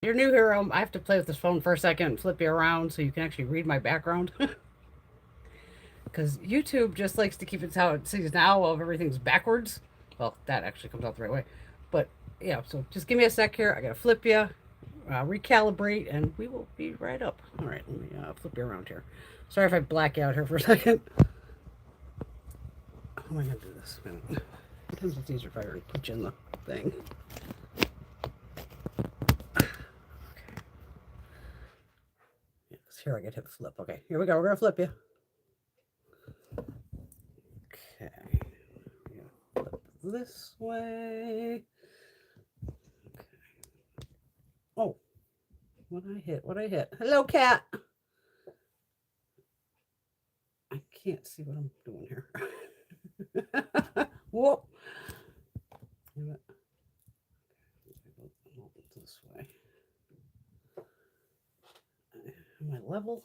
You're new here. I have to play with this phone for a second and flip you around so you can actually read my background. Because YouTube just likes to keep it how it sees now of everything's backwards. Well, that actually comes out the right way. But yeah, so just give me a sec here. I got to flip you, recalibrate, and we will be right up. All right, let me flip you around here. Sorry if I black out here for a second. How am I going to do this? Sometimes it's easier if I already put you in the thing. Yeah, here I get to hit flip. Okay, here we go. We're going to flip you. Okay. Flip this way. Okay. Oh, what I hit? What I hit? Hello, cat. I can't see what I'm doing here. Whoa. This way. Am I level?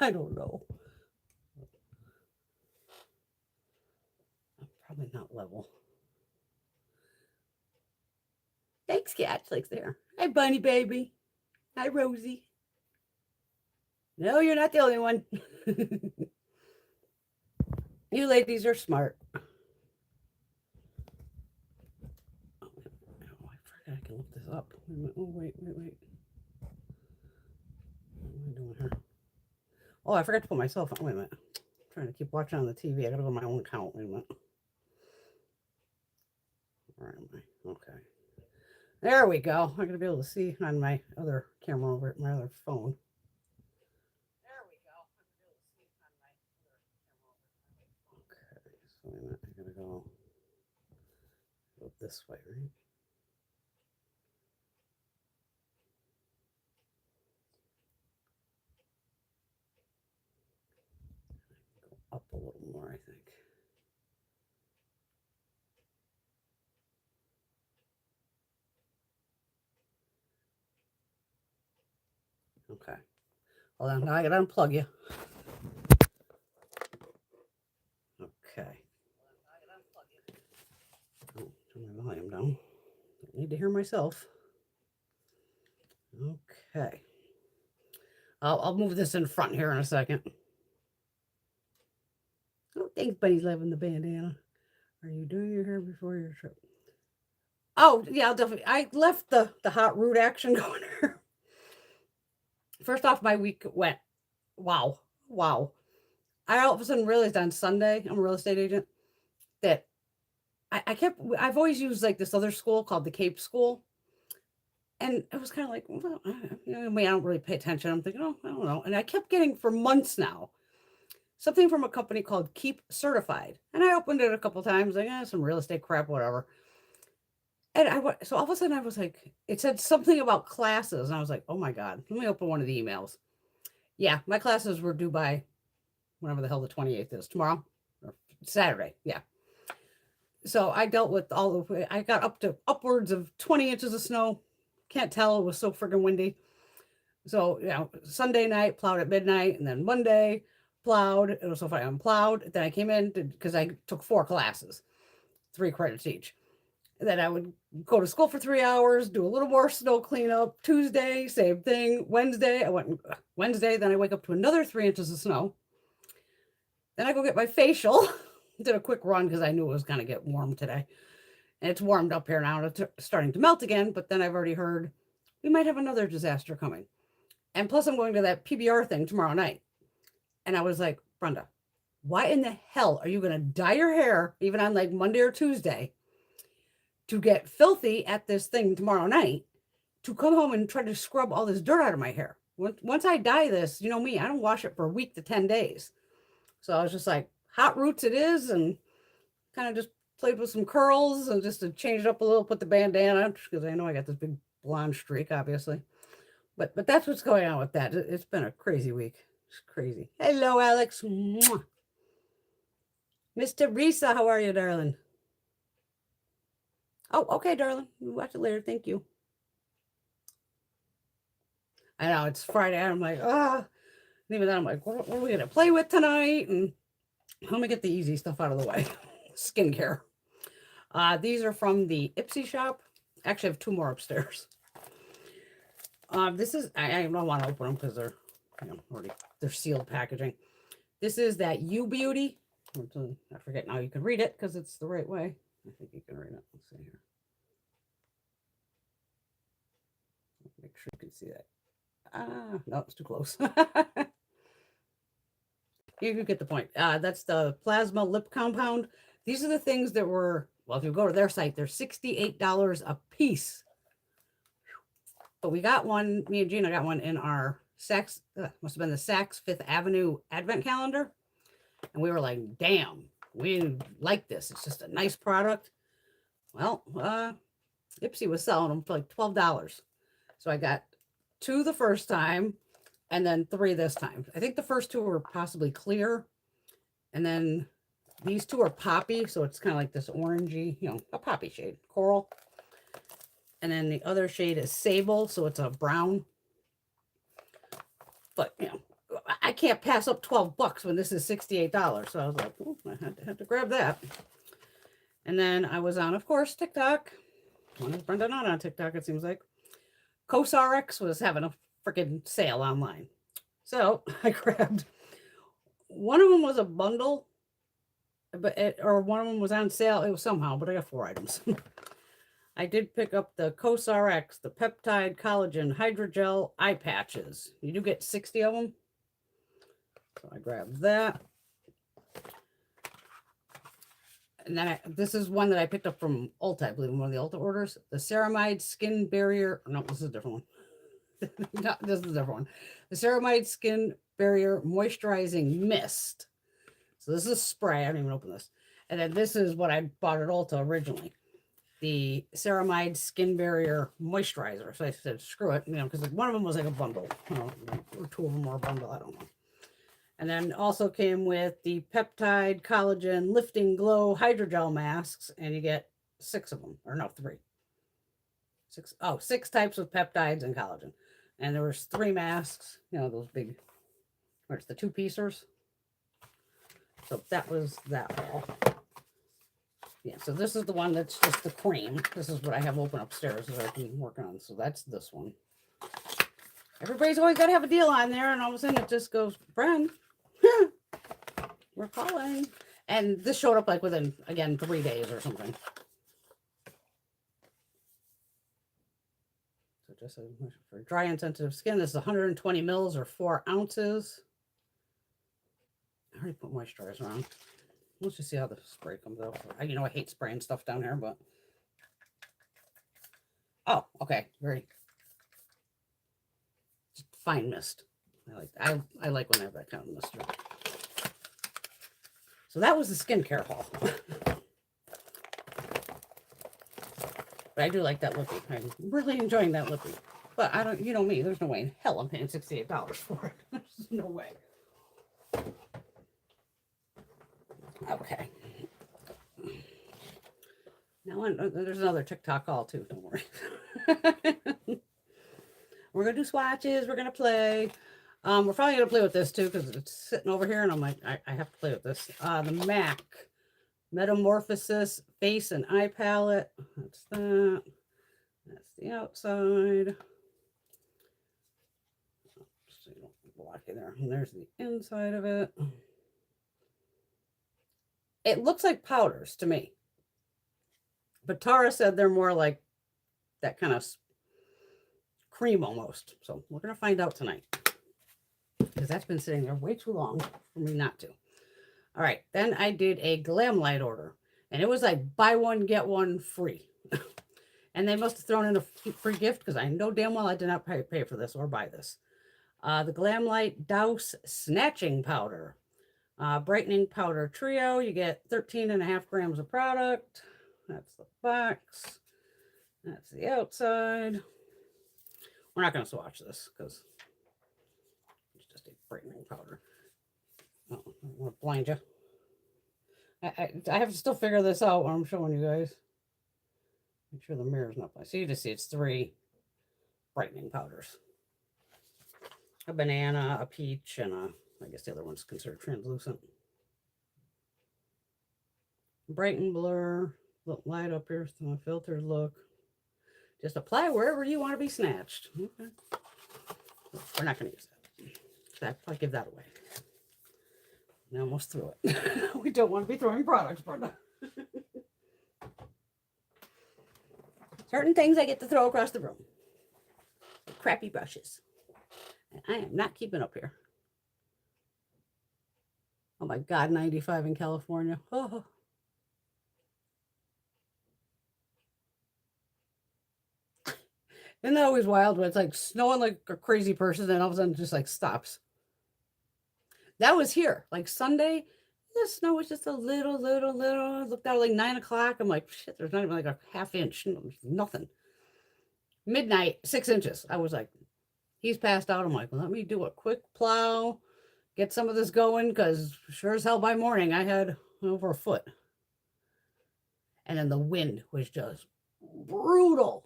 I don't know. I'm probably not level. Thanks, cat. She likes the hair. Hi, bunny baby. Hi, Rosie. No, you're not the only one. You ladies are smart. Oh, I forgot I can look this up. Oh, wait. What am I doing here? Oh, I forgot to put myself on. Wait a minute. I'm trying to keep watching on the TV. I gotta go to my own account. Wait a minute. Where am I? Okay. There we go. I'm gonna be able to see on my other camera over at my other phone. There we go. Okay. So wait a minute. I gotta go this way, right? Go up a little more, I think. Okay. Hold on. Now I gotta unplug you. Okay. Oh, turn my volume down. Don't need to hear myself. Okay. I'll move this in front here in a second. Oh, thanks, Buddy's loving the bandana. Are you doing your hair before your trip? Oh, yeah, I'll definitely. I left the hot root action going here. First off, my week went, wow, wow. I all of a sudden realized on Sunday, I'm a real estate agent, that I've always used like this other school called the Cape School. And it was kind of like, well, I mean, I don't really pay attention. I'm thinking, oh, I don't know. And I kept getting for months now something from a company called Keep Certified. And I opened it a couple times, like, some real estate crap, whatever. And so all of a sudden I was like, it said something about classes. And I was like, oh my God, let me open one of the emails. Yeah, my classes were due by whenever the hell the 28th is, tomorrow or Saturday. Yeah. So I dealt with I got up to upwards of 20 inches of snow. Can't tell. It was so freaking windy. So, Sunday night, plowed at midnight, and then Monday, plowed. It was so funny. I unplowed. Then I came in because I took 4 classes, 3 credits each. And then I would go to school for 3 hours, do a little more snow cleanup. Tuesday, same thing. Wednesday, Wednesday, then I wake up to another 3 inches of snow. Then I go get my facial. Did a quick run because I knew it was going to get warm today. And it's warmed up here now. It's starting to melt again, but then I've already heard we might have another disaster coming. And plus, I'm going to that PBR thing tomorrow night. And I was like, Brenda, why in the hell are you going to dye your hair, even on like Monday or Tuesday, to get filthy at this thing tomorrow night, to come home and try to scrub all this dirt out of my hair? Once I dye this, you know me, I don't wash it for a week to 10 days. So I was just like, hot roots it is, and kind of just played with some curls and just to change it up a little, put the bandana, because I know I got this big blonde streak, obviously. But that's what's going on with that. It's been a crazy week. It's crazy. Hello, Alex. Mwah. Miss Teresa, how are you, darling? Oh, okay, darling. We'll watch it later. Thank you. I know it's Friday. I'm like, and even then, I'm like, what are we gonna play with tonight? And let me get the easy stuff out of the way. Skincare. These are from the Ipsy shop. Actually, I have 2 more upstairs. This is, I don't want to open them because they're, already, they're sealed packaging. This is that U Beauty. I forget now, you can read it because it's the right way. I think you can read it. Let's see here. Make sure you can see that. No, it's too close. You can get the point. That's the plasma lip compound. These are the things that were, well, if you go to their site, they're $68 a piece. But we got one, me and Gina got one in our Saks, must have been the Saks Fifth Avenue Advent calendar. And we were like, damn, we like this. It's just a nice product. Well, Ipsy was selling them for like $12. So I got 2 the first time and then 3 this time. I think the first 2 were possibly clear. And then these 2 are poppy. So it's kind of like this orangey, a poppy shade, coral. And then the other shade is sable. So it's a brown. But, I can't pass up $12 when this is $68. So I was like, oh, I had to grab that. And then I was on, of course, TikTok. When is Brenda not on TikTok, it seems like. COSRX was having a freaking sale online. So I grabbed, one of them was a bundle, or one of them was on sale. It was somehow, but I got 4 items. I did pick up the COSRX, the peptide collagen hydrogel eye patches. You do get 60 of them. So I grabbed that. And then this is one that I picked up from Ulta, I believe, in one of the Ulta orders. The Ceramide Skin Barrier. No, this is a different one. No, this is a different one. The Ceramide Skin Barrier Moisturizing Mist. So this is spray. I don't even open this. And then this is what I bought at Ulta originally. The Ceramide Skin Barrier Moisturizer. So I said, screw it, because one of them was like a bundle. Or 2 of them were a bundle. I don't know. And then also came with the Peptide Collagen Lifting Glow Hydrogel Masks. And you get 6 of them. Or no, 3. 6 types of peptides and collagen. And there was 3 masks. Those big, where's the 2-piecers. So that was that all. Yeah, so this is the one that's just the cream. This is what I have open upstairs that I've been working on. So that's this one. Everybody's always got to have a deal on there. And all of a sudden it just goes, Bren, we're calling. And this showed up like within, again, 3 days or something. So just for dry and sensitive skin, this is 120 mils or 4 ounces. I already put moisturizer on. Let's just see how the spray comes out. I hate spraying stuff down here, but. Oh, okay. Very fine mist. I like when I have that kind of mist. So that was the skincare haul. But I do like that lippy. I'm really enjoying that lippy. But I don't, me, there's no way in hell I'm paying $68 for it. There's no way. Okay. Now there's another TikTok haul too. Don't worry. We're gonna do swatches. We're gonna play. We're probably gonna play with this too because it's sitting over here, and I'm like, I have to play with this. The MAC Metamorphosis Face and Eye Palette. That's that. That's the outside. So you don't block it there. And there's the inside of it. It looks like powders to me. But Tara said they're more like that kind of cream almost. So we're going to find out tonight. Because that's been sitting there way too long for me not to. All right. Then I did a Glamlite order. And it was like buy one, get one free. And they must have thrown in a free gift because I know damn well I did not pay for this or buy this. The Glamlite Douse Snatching Powder. Brightening powder trio. You get 13.5 grams of product. That's the box. That's the outside. We're not going to swatch this because it's just a brightening powder. Oh, I want to blind you. I have to still figure this out when I'm showing you guys. Make sure the mirror's not blind. So you just see it's 3 brightening powders. A banana, a peach, and I guess the other one's considered translucent. Brighten blur, light up here, so my filters look. Just apply wherever you want to be snatched. Okay. we're not going to use that. I'll give that away. I almost threw it. We don't want to be throwing products, Brenda. Certain things I get to throw across the room. Crappy brushes. And I am not keeping up here. Oh my God, 95 in California. Oh. Isn't that always wild when it's like snowing like a crazy person and all of a sudden it just like stops? That was here. Like Sunday, the snow was just a little. I looked out at like 9 o'clock. I'm like, shit, there's not even like a half inch. Nothing. Midnight, 6 inches. I was like, he's passed out. I'm like, well, let me do a quick plow, get some of this going, because sure as hell by morning I had over a foot. And then the wind was just brutal.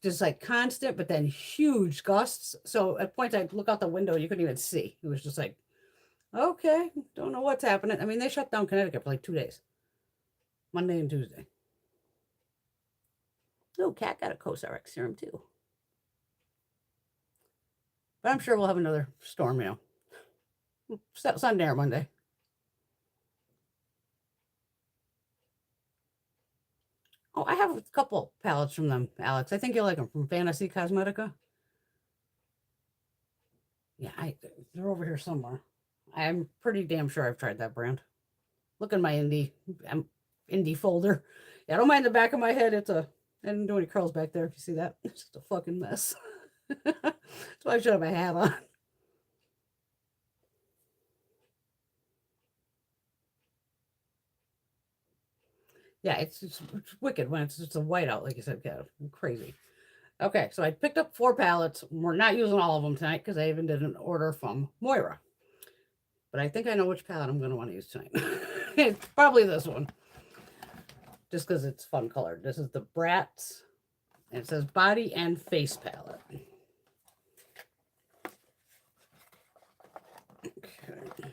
Just like constant, but then huge gusts. So at points I'd look out the window, you couldn't even see. It was just like, okay, don't know what's happening. I mean, they shut down Connecticut for like 2 days. Monday and Tuesday. Oh, Cat got a COSRX serum too. But I'm sure we'll have another storm, you know. Sunday or Monday. Oh, I have a couple palettes from them, Alex. I think you'll like them, from Fantasy Cosmetica. Yeah, they're over here somewhere. I'm pretty damn sure I've tried that brand. Look in my indie folder. Yeah, I don't mind the back of my head. I didn't do any curls back there, if you see that. It's just a fucking mess. That's why I should have a hat on. Yeah, it's wicked when it's just a whiteout, like you said, yeah, crazy. Okay, so I picked up 4 palettes. We're not using all of them tonight because I even did an order from Moira. But I think I know which palette I'm going to want to use tonight. It's probably this one. Just because it's fun colored. This is the Bratz. And it says Body and Face Palette. Okay.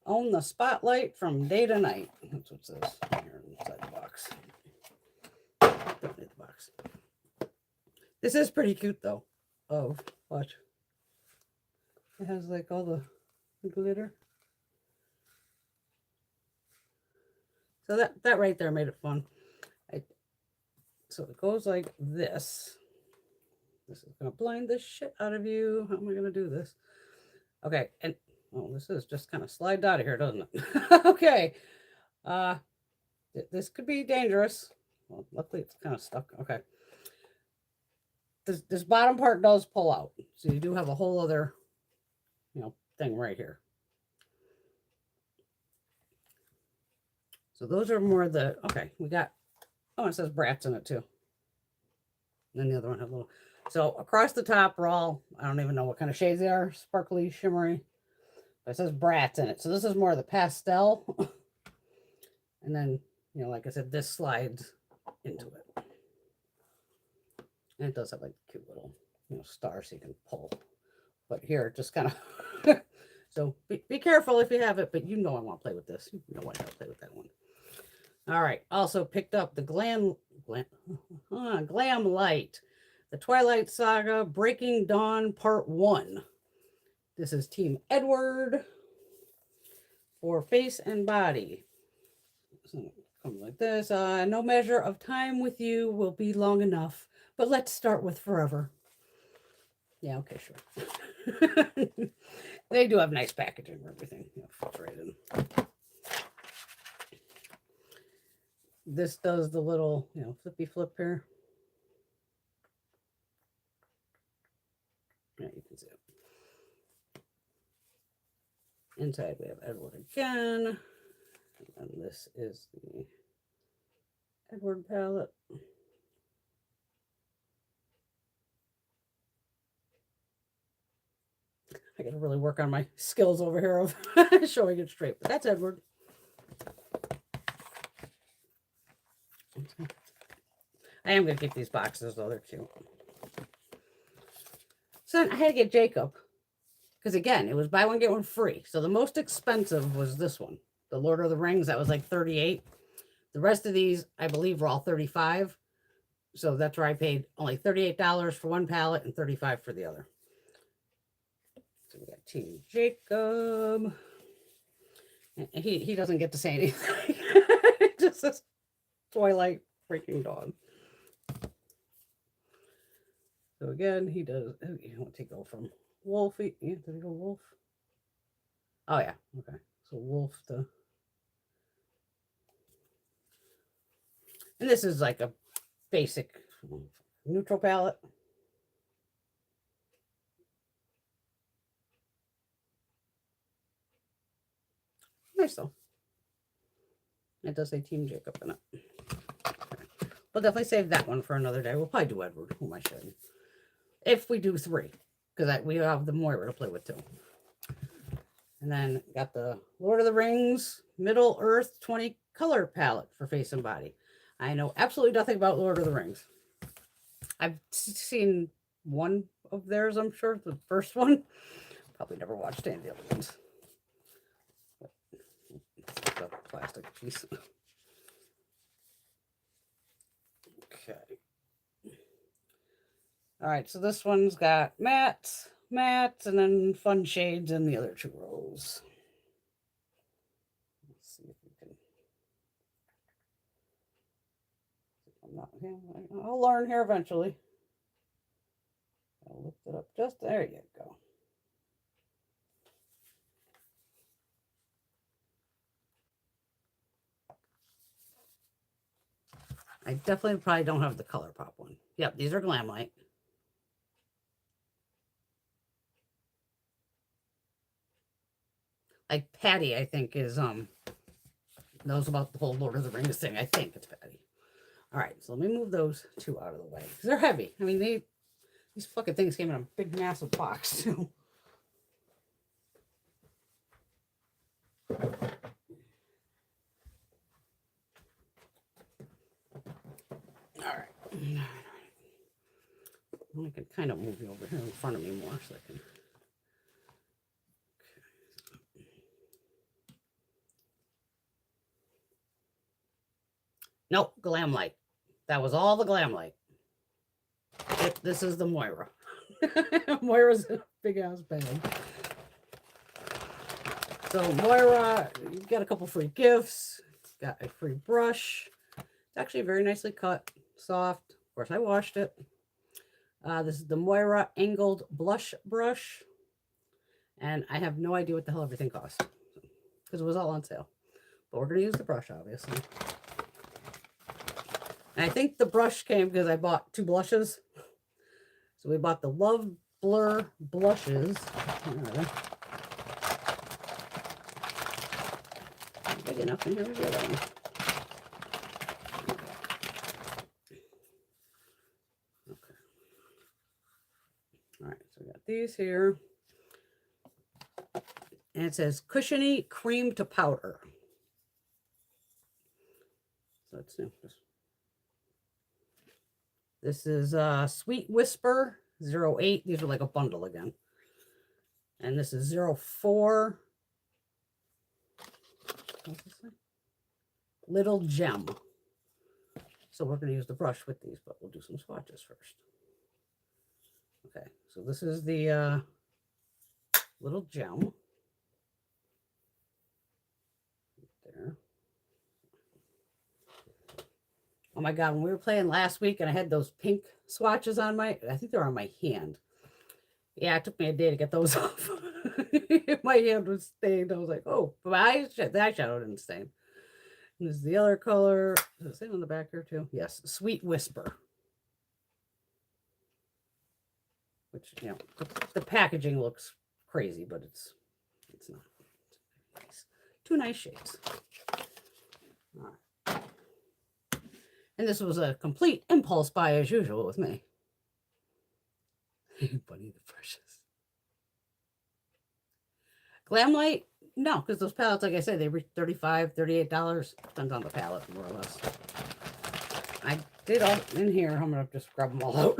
Own the spotlight from day to night. That's what it says here inside the box. Don't need the box. This is pretty cute though. Oh, watch. It has like all the glitter. So that right there made it fun. So it goes like this. This is going to blind the shit out of you. How am I going to do this? Okay. And, oh, this is just kind of slides out of here, doesn't it? Okay. This could be dangerous. Well, luckily it's kind of stuck. Okay. This bottom part does pull out. So you do have a whole other, thing right here. So those are more the, okay, we got, oh, it says Bratz in it too. And then the other one had a little, so across the top are all, I don't even know what kind of shades they are, sparkly, shimmery. But it says Bratz in it. So this is more of the pastel. And then, like I said, this slides into it. And it does have like a cute little, star so you can pull. But here, just kind of, so be careful if you have it, but I want to play with this. You know I want to play with that one. All right. Also picked up the Glamlite, the Twilight Saga Breaking Dawn Part 1. This is Team Edward for face and body. So it comes like this. No measure of time with you will be long enough, but let's start with forever. Yeah, okay, sure. They do have nice packaging and everything. Fits right in. This does the little, flippy flip here. Yeah, you can see it. Inside we have Edward again. And this is the Edward palette. I gotta really work on my skills over here of showing it straight, but that's Edward. I am gonna keep these boxes though, they're cute. So I had to get Jacob, because again, it was buy one, get one free. So the most expensive was this one, the Lord of the Rings. That was like $38. The rest of these, I believe, were all $35. So that's where I paid only $38 for one palette and $35 for the other. So we got Team Jacob. He doesn't get to say anything. Just this Twilight freaking dog. So again, he does. You want to go from Wolfie? Yeah, did he go Wolf? Oh yeah. Okay. So Wolf to. And this is like a basic neutral palette. Nice though. It does say Team Jacob in it. Okay. We'll definitely save that one for another day. We'll probably do Edward. Who am I showing? If we do 3, because we have the Moira to play with too. And then got the Lord of the Rings Middle Earth 20 color palette for face and body. I know absolutely nothing about Lord of the Rings. I've seen one of theirs, I'm sure, the first one. Probably never watched any of the other ones. The plastic piece. Okay. All right, so this one's got mattes, and then fun shades in the other 2 rows. Let's see if we can. I'll learn here eventually. I'll lift it up just there. You go. I definitely probably don't have the color pop one. Yep, these are Glamlite. Like Patty, I think, is knows about the whole Lord of the Rings thing. I think it's Patty. All right, so let me move those 2 out of the way because they're heavy. I mean, these fucking things came in a big, massive box too. All right. I can kind of move you over here in front of me more so I can. Nope, Glamlite. That was all the Glamlite. This is the Moira. Moira's a big ass bag. So Moira, you got a couple free gifts. Got a free brush. It's actually very nicely cut, soft. Of course, I washed it. This is the Moira angled blush brush. And I have no idea what the hell everything cost because it was all on sale. But we're going to use the brush, obviously. And I think the brush came because I bought 2 blushes. So we bought the Love Blur blushes. Big enough, and here we go. Okay. All right, so we got these here. And it says cushiony cream to powder. So it's new. This is Sweet Whisper 08. These are like a bundle again. And this is 04. What's this thing? Little Gem. So we're going to use the brush with these, but we'll do some swatches first. Okay, so this is the Little Gem. There. Oh my God, when we were playing last week and I had those pink swatches on I think they're on my hand. Yeah, it took me a day to get those off. My hand was stained. I was like, oh, but the eyeshadow didn't stain. And this is the other color. Does it say on the back here too? Yes, Sweet Whisper. Which, you know, the packaging looks crazy, but it's not. It's nice. 2 nice shades. All right. And this was a complete impulse buy as usual with me. Bunny the Precious. Glamlite? No, because those palettes, like I said, they were $35, $38. Depends on the palette, more or less. I did all in here. I'm going to just grab them all out.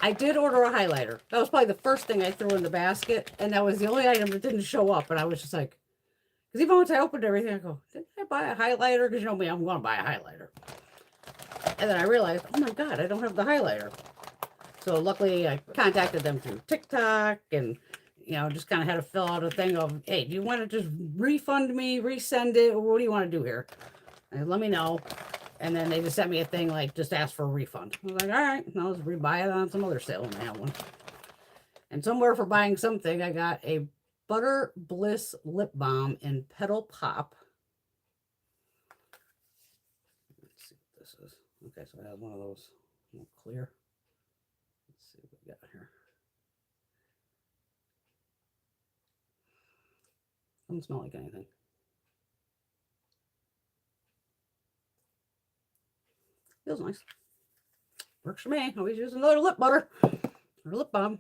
I did order a highlighter. That was probably the first thing I threw in the basket. And that was the only item that didn't show up. And I was just like, Because even once I opened everything, I go, did I buy a highlighter? Because you know me, I'm going to buy a highlighter. And then I realized, oh my God, I don't have the highlighter. So luckily I contacted them through TikTok and, you know, just kind of had to fill out a thing of, hey, do you want to just refund me, resend it? Or what do you want to do here? And let me know. And then they just sent me a thing like, just ask for a refund. I was like, all right, I'll just rebuy it on some other sale when I have one. And somewhere for buying something, I got a Butter Bliss Lip Balm in Petal Pop. Let's see what this is. Okay, so I have one of those clear. Let's see what we got here. Doesn't smell like anything. Feels nice. Works for me. Always use another lip butter or lip balm.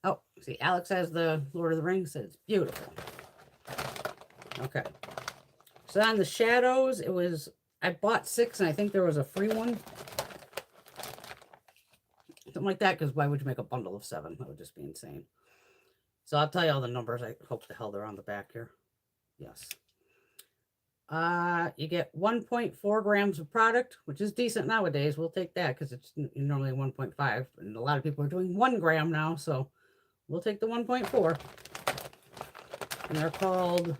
Oh, see, Alex has the Lord of the Rings. It's beautiful. Okay. So on the shadows, it was, I bought 6 and I think there was a free one. Something like that, because why would you make a bundle of 7? That would just be insane. So I'll tell you all the numbers. I hope the hell they're on the back here. Yes. You get 1.4 grams of product, which is decent nowadays. We'll take that because it's normally 1.5. And a lot of people are doing 1 gram now. So we'll take the 1.4. And they're called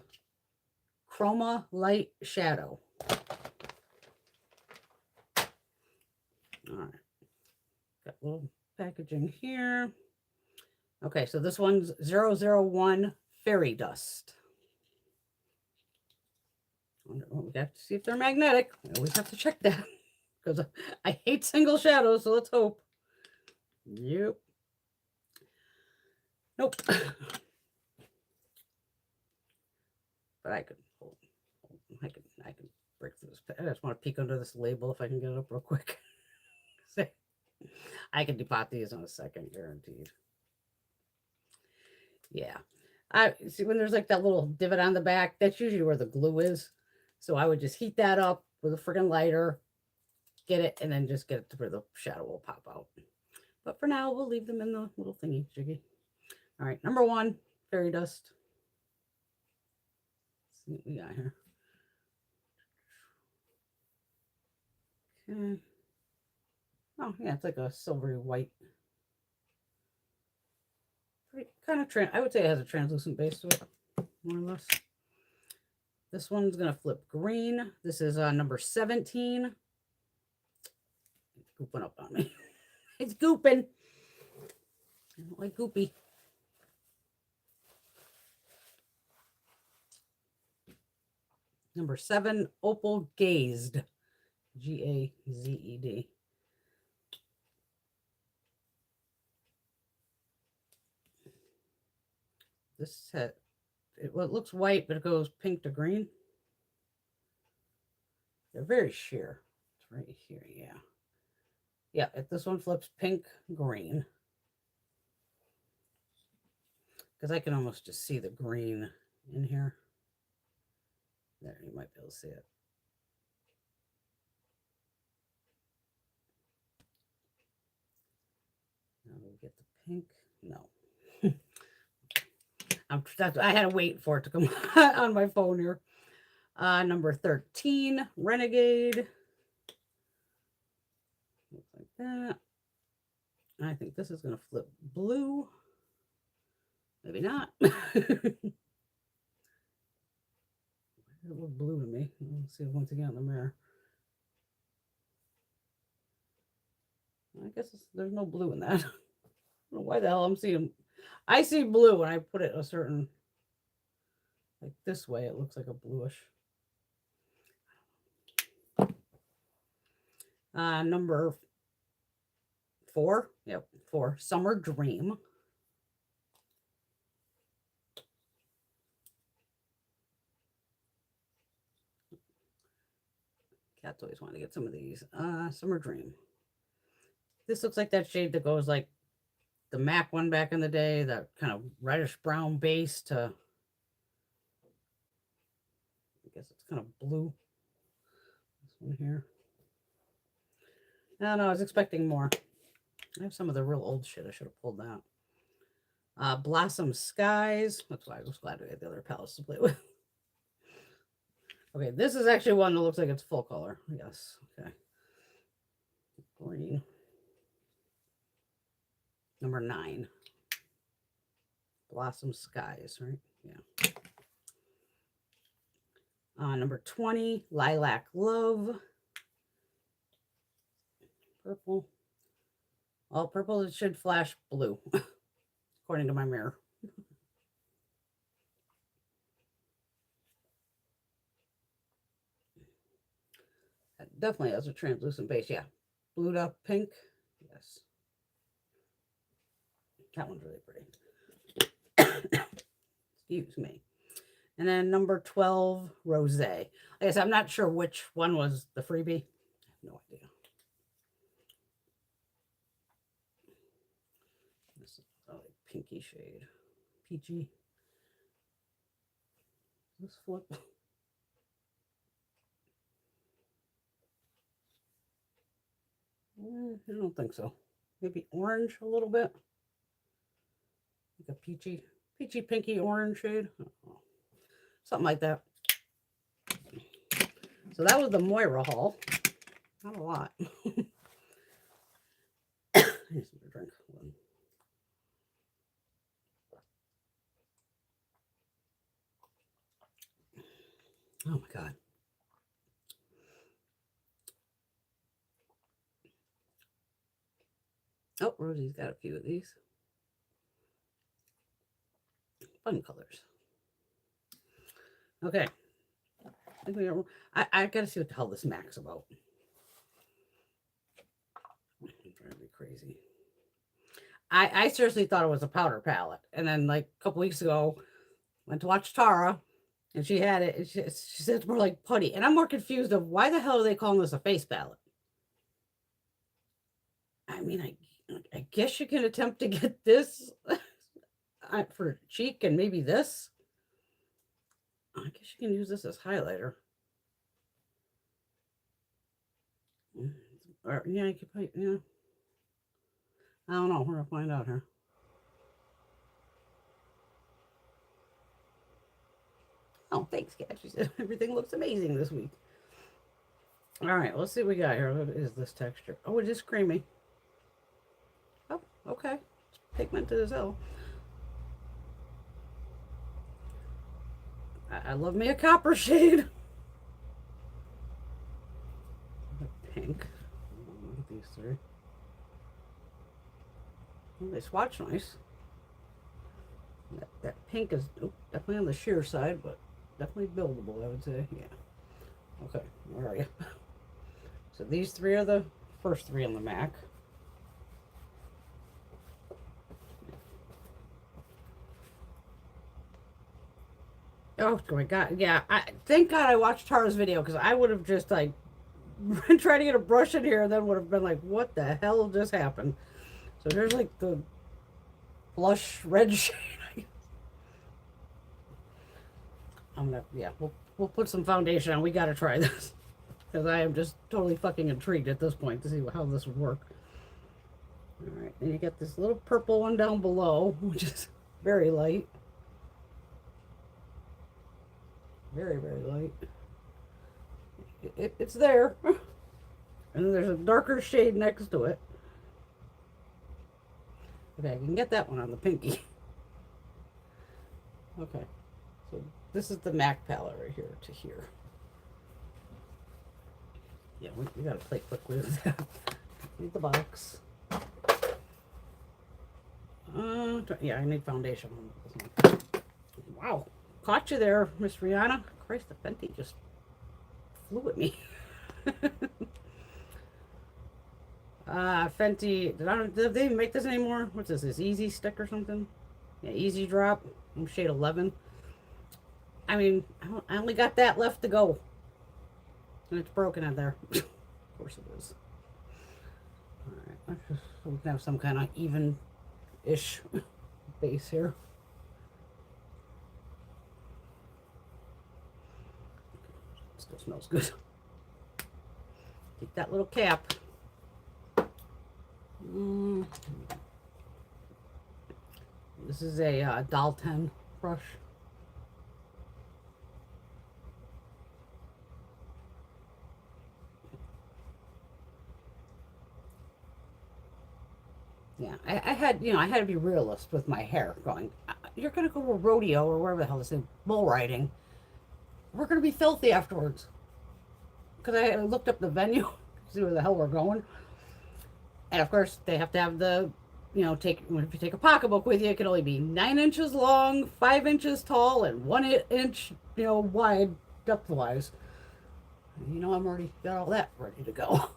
Chroma Light Shadow. All right. Got a little packaging here. Okay, so this one's 001 Fairy Dust. We have to see if they're magnetic. We always have to check that because I hate single shadows, so let's hope. Yep. Nope. But I could hold. I can break through this. I just want to peek under this label if I can get it up real quick. I can depot these in a second, guaranteed. Yeah. I see when there's like that little divot on the back, that's usually where the glue is. So I would just heat that up with a freaking lighter, get it, and then just get it to where the shadow will pop out. But for now, we'll leave them in the little thingy jiggy. All right, number 1, Fairy Dust. Let's see what we got here. Okay. Oh, yeah, it's like a silvery white. Kind of, I would say it has a translucent base to it, more or less. This one's going to flip green. This is number 17. It's gooping up on me. It's gooping. I don't like goopy. Number 7, Opal Gazed. Gazed. This set, it looks white, but it goes pink to green. They're very sheer. It's right here, yeah. Yeah, if this one flips pink, green. Because I can almost just see the green in here. There, you might be able to see it. Now we get the pink. No. I had to wait for it to come on my phone here. Number 13, Renegade. Looks like that. I think this is going to flip blue. Maybe not. It looked blue to me. Let's see once again in the mirror. I guess there's no blue in that. I don't know why the hell I'm seeing. I see blue when I put it a certain, like this way, it looks like a bluish. Number 4. Yep, 4. Summer Dream. Cats always want to get some of these. Summer Dream. This looks like that shade that goes like the MAC one back in the day, that kind of reddish brown base to, I guess it's kind of blue. This one here. I don't know, I was expecting more. I have some of the real old shit. I should have pulled that. Blossom Skies. That's why I was glad we had the other palettes to play with. Okay, this is actually one that looks like it's full color. Yes. Okay. Green. Number 9. Blossom Skies, right? Yeah. Number 20, Lilac Love. Purple. Well, purple, it should flash blue, according to my mirror. That definitely has a translucent base, yeah. Blued up pink, yes. That one's really pretty. Excuse me. And then number 12, Rose. I guess I'm not sure which one was the freebie. I have no idea. This is a pinky shade. Peachy. This flip. I don't think so. Maybe orange a little bit. Like a peachy pinky orange shade. Something like that. So that was the Moira haul. Not a lot. I need some drink. Oh my God. Oh, Rosie's got a few of these. Fun colors. Okay. I gotta see what the hell this MAC's about. I'm trying to be crazy. I seriously thought it was a powder palette. And then like a couple weeks ago, went to watch Tara and she had it. And she said it's more like putty. And I'm more confused of why the hell are they calling this a face palette? I mean, I guess you can attempt to get this for cheek and maybe this. I guess you can use this as highlighter. Or, yeah, you could put, yeah. I don't know. We're going to find out here. Oh, thanks, Kat. She said everything looks amazing this week. All right, let's see what we got here. What is this texture? Oh, it is creamy. Oh, okay. It's pigmented as hell. I love me a copper shade. Pink. Look at these three. Well, they swatch nice. That pink is definitely on the sheer side, but definitely buildable, I would say. Yeah. Okay, where are you? So these three are the first three on the MAC. Oh my God. Yeah. Thank God I watched Tara's video because I would have just like tried to get a brush in here and then would have been like, what the hell just happened? So here's like the blush red shade. I'm gonna, yeah, we'll put some foundation on. We gotta try this because I am just totally fucking intrigued at this point to see how this would work. All right, and you get this little purple one down below, which is very light. Very, very light. It's there. And then there's a darker shade next to it. Okay, I can get that one on the pinky. Okay, so this is the MAC palette right here to here. Yeah, we gotta play quickly with that. Need the box. Yeah, I need foundation on this one. Wow, caught you there, Miss Rihanna. Christ, the Fenty just flew at me. Fenty, did they make this anymore? What's this Easy Stick or something? Yeah, Easy Drop. I'm shade 11. I mean, I only got that left to go. And it's broken in there. Of course it is. Alright, we can have some kind of even-ish base here. Still smells good. Take that little cap. This is a Doll 10 brush. Yeah, I had, I had to be realist with my hair going, you're going to go to a rodeo or wherever the hell this is, bull riding. We're going to be filthy afterwards. Because I looked up the venue, see where the hell we're going. And of course, they have to have the, if you take a pocketbook with you, it can only be 9 inches long, 5 inches tall, and 1 inch, wide, depth-wise. I'm already got all that ready to go.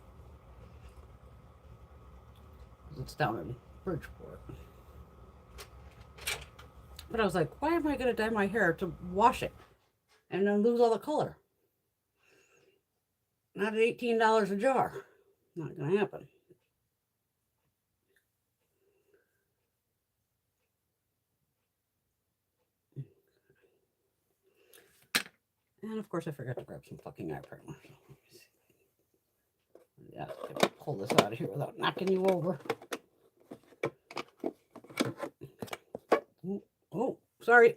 It's down in Bridgeport. But I was like, why am I going to dye my hair to wash it and then lose all the color? Not at $18 a jar. Not going to happen. And of course, I forgot to grab some fucking eye primer. Yeah, pull this out of here without knocking you over. Oh, sorry.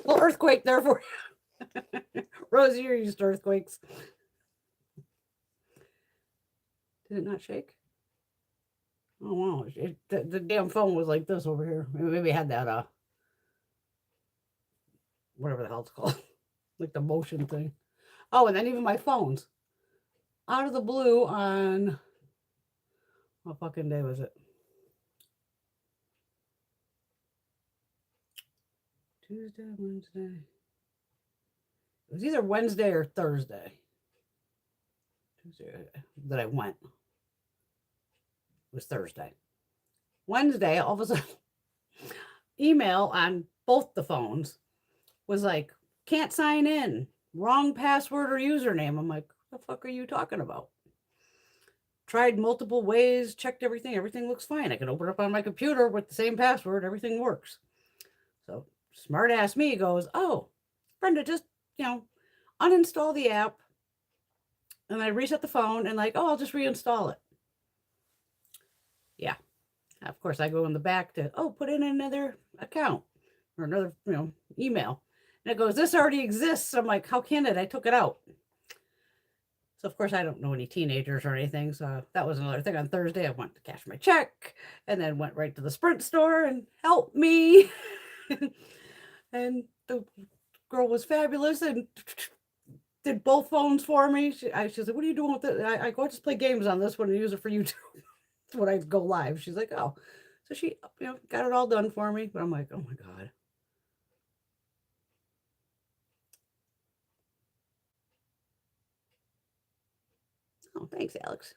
Little earthquake there for you. Rosie, you're used to earthquakes. Did it not shake? Oh, wow. The damn phone was like this over here. Maybe it had that, whatever the hell it's called. Like the motion thing. Oh, and then even my phones. Out of the blue on, what fucking day was it? Tuesday, Wednesday. It was either Wednesday or Thursday. Tuesday that I went. It was Thursday. Wednesday, all of a sudden, email on both the phones was like, can't sign in. Wrong password or username. I'm like, what the fuck are you talking about? Tried multiple ways, checked everything. Everything looks fine. I can open it up on my computer with the same password. Everything works. So smart ass me goes, oh, Brenda, just, uninstall the app. And I reset the phone and like, oh, I'll just reinstall it. Yeah. Of course, I go in the back to, put in another account or another, email. And it goes, this already exists. I'm like, how can it? I took it out. So, of course, I don't know any teenagers or anything. So that was another thing. On Thursday, I went to cash my check and then went right to the Sprint store and helped me. And the girl was fabulous and did both phones for me. She's like, what are you doing with it? I go, just play games on this one and use it for YouTube when I go live. She's like, oh. So she, got it all done for me. But I'm like, oh my God. Oh, thanks, Alex.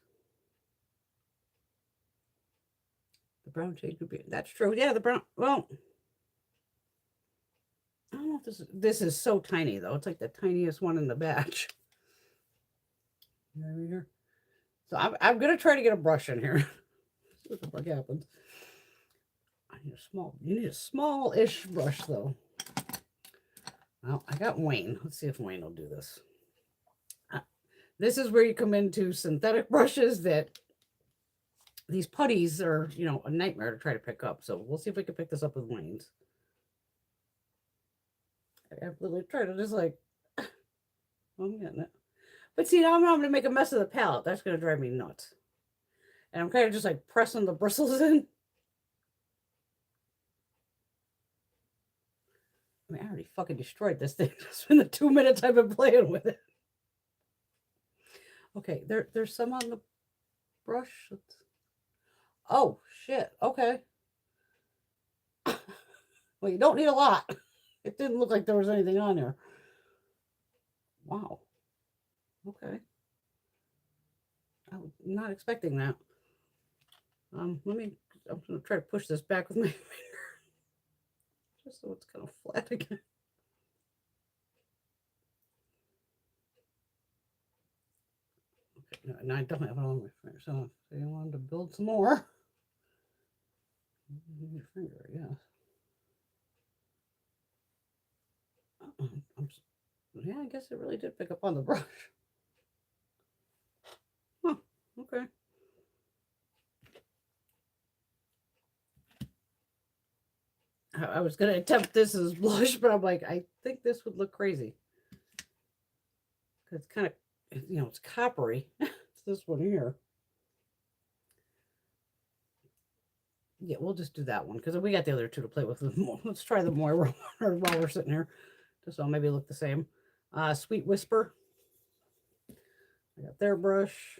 The brown shade could be, that's true. Yeah, the brown, well, I don't know if this is so tiny though. It's like the tiniest one in the batch. Here. So I'm going to try to get a brush in here. See what the fuck happens. You need a small-ish brush though. Well, I got Wayne. Let's see if Wayne will do this. This is where you come into synthetic brushes that these putties are, a nightmare to try to pick up. So we'll see if we can pick this up with Wayne's. I've literally tried to just like, I'm getting it. But see, now I'm going to make a mess of the palette. That's going to drive me nuts. And I'm kind of just like pressing the bristles in. I mean, I already fucking destroyed this thing just in the 2 minutes I've been playing with it. Okay, there's some on the brush. Oh, shit. Okay. Well, you don't need a lot. It didn't look like there was anything on there. Wow. Okay. I was not expecting that. I'm going to try to push this back with my finger. Just so it's kind of flat again. Okay, no, I don't have it on my finger. So if you wanted to build some more, your finger, yes. Yeah, I guess it really did pick up on the brush. Huh, okay. I was going to attempt this as blush, but I'm like, I think this would look crazy. It's kind of, you know, it's coppery. It's this one here. Yeah, we'll just do that one because we got the other two to play with. Let's try the Moira while we're sitting here. Just so maybe look the same. Sweet Whisper. I got their brush.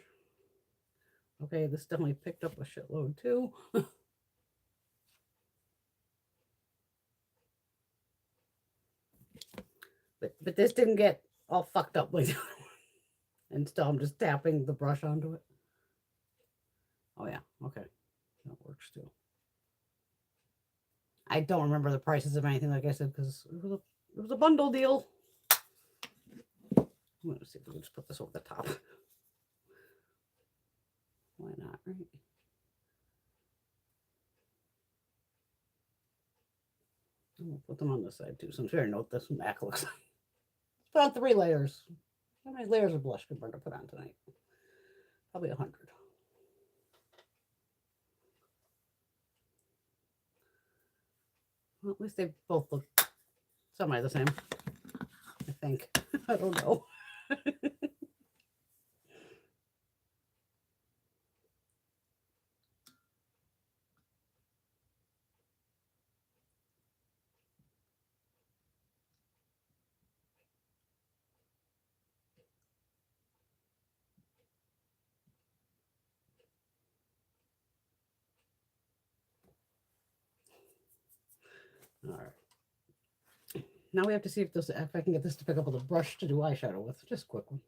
Okay, this definitely picked up a shitload too. but this didn't get all fucked up like the other one. And still I'm just tapping the brush onto it. Oh yeah, okay. That works too. I don't remember the prices of anything, like I said, because it was a bundle deal. I'm gonna see if we can just put this over the top. Why not, right? We'll put them on this side too. So I'm sure I know what this MAC looks like. Let's put on 3 layers. How many layers of blush could Brenda put on tonight? Probably 100. Well, at least they both look semi the same. I think. I don't know. All right. Now we have to see if I can get this to pick up with a brush to do eyeshadow with. Just a quick one.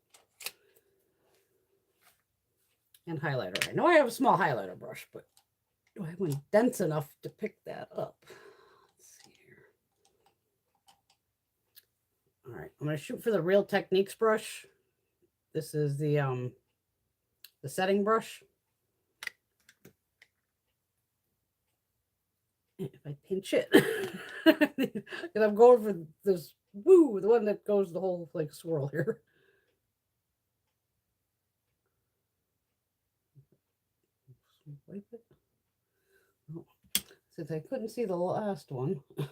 And highlighter. I know I have a small highlighter brush, but do I have one dense enough to pick that up? Let's see here. All right, I'm going to shoot for the Real Techniques brush. This is the setting brush. If I pinch it, and I'm going for this the one that goes the whole like swirl here. Wipe it. Oh, since I couldn't see the last one. Okay,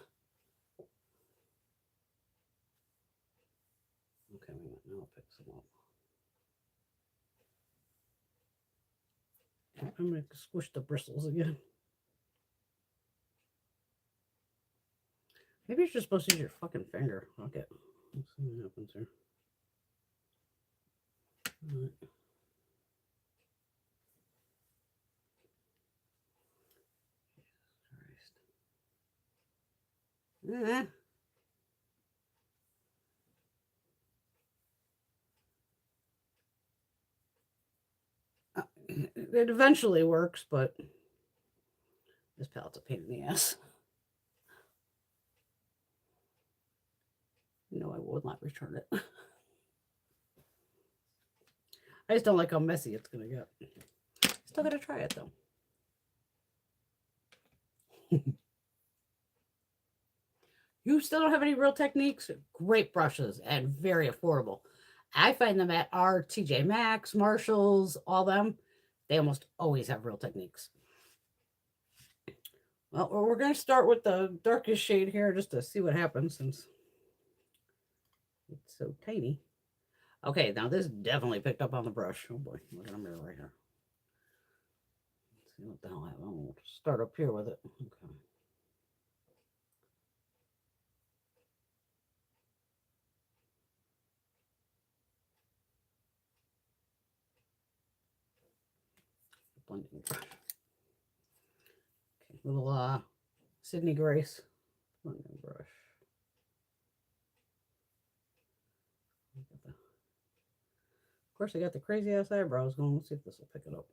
now I'll pick some up. I'm going to squish the bristles again. Maybe you're just supposed to use your fucking finger. Okay. Let's see what happens here. All right. It eventually works, but this palette's a pain in the ass. No, I will not return it. I just don't like how messy it's going to get. Still got to try it, though. You still don't have any Real Techniques? Great brushes and very affordable. I find them at our TJ Maxx, Marshalls, all them. They almost always have Real Techniques. Well, we're going to start with the darkest shade here just to see what happens since it's so tiny. Okay, now this definitely picked up on the brush. Oh boy, look at a mirror right here. Let's see what the hell I have. We'll start up here with it. Okay. Blending brush. Okay, little Sydney Grace blending brush. Of course, I got the crazy ass eyebrows going. Let's see if this will pick it up.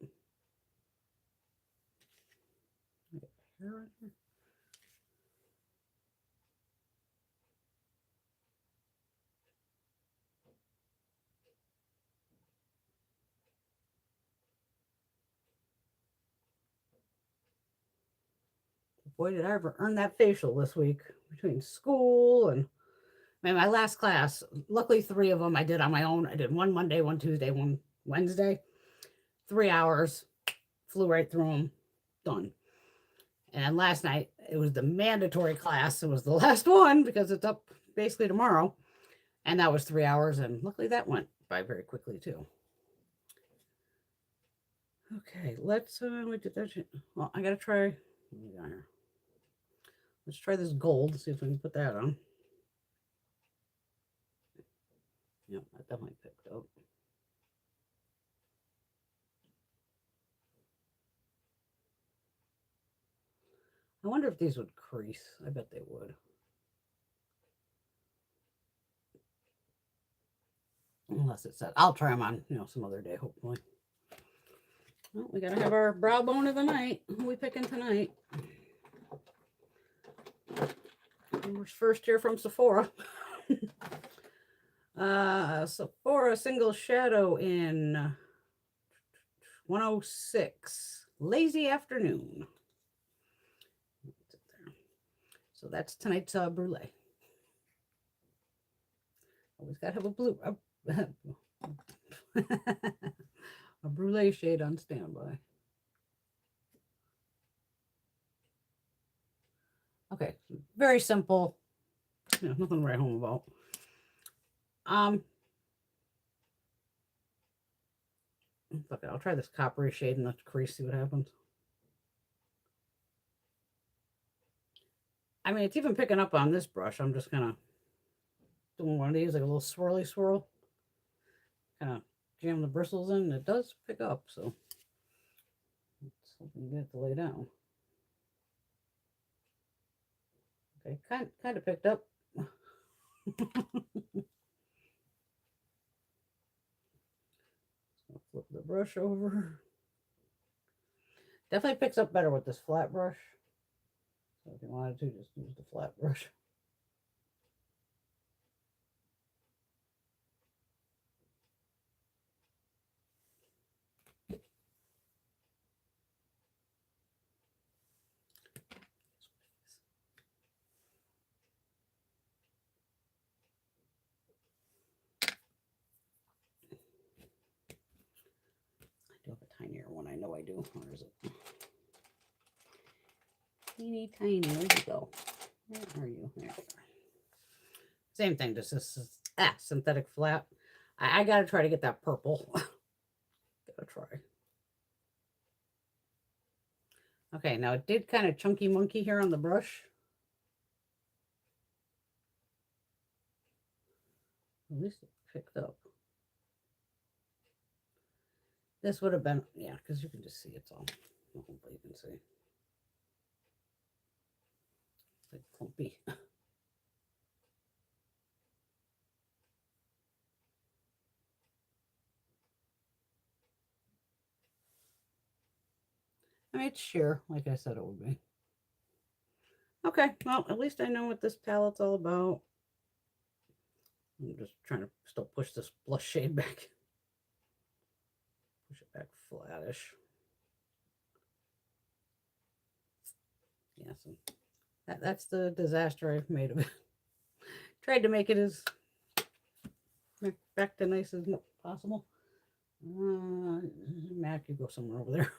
I got hair right here. Boy, did I ever earn that facial this week between school and my last class. Luckily, 3 of them I did on my own. I did one Monday, one Tuesday, one Wednesday. 3 hours, flew right through them, done. And then last night, it was the mandatory class. It was the last one because it's up basically tomorrow. And that was 3 hours. And luckily that went by very quickly too. Okay, let's, we did that. Well, I got to try. Let's try this gold, see if we can put that on. Yep, that definitely picked up. I wonder if these would crease. I bet they would. Unless it said, I'll try them on, some other day, hopefully. Well, we gotta have our brow bone of the night. Who are we picking tonight? First here from Sephora. Sephora single shadow in 106. Lazy afternoon. So that's tonight's brulee. Always gotta have a blue a brulee shade on standby. Okay, very simple. Nothing to write home about. Fuck it, I'll try this coppery shade in the crease, see what happens. I mean, it's even picking up on this brush. I'm just kind of doing one of these, like a little swirly swirl. Kind of jam the bristles in, and it does pick up, so let's hope we can get it to lay down. Okay, kind of picked up. Flip the brush over. Definitely picks up better with this flat brush. So if you wanted to, just use the flat brush. I do have a tinier one. I know I do. Where is it? Teeny tiny. Where'd you go? Where are you? There you are. Same thing. This is synthetic flat. I gotta try to get that purple. Gotta try. Okay, now it did kind of chunky monkey here on the brush. At least it picked up. This would have been, yeah, because you can just see it's all. Hopefully you can see. It's like clumpy. I mean, it's sheer, like I said it would be. Okay, well, at least I know what this palette's all about. I'm just trying to still push this blush shade back. Push it back flattish. Yeah, so that's the disaster I've made of it. Tried to make it as back to nice as possible. Mac, you go somewhere over there.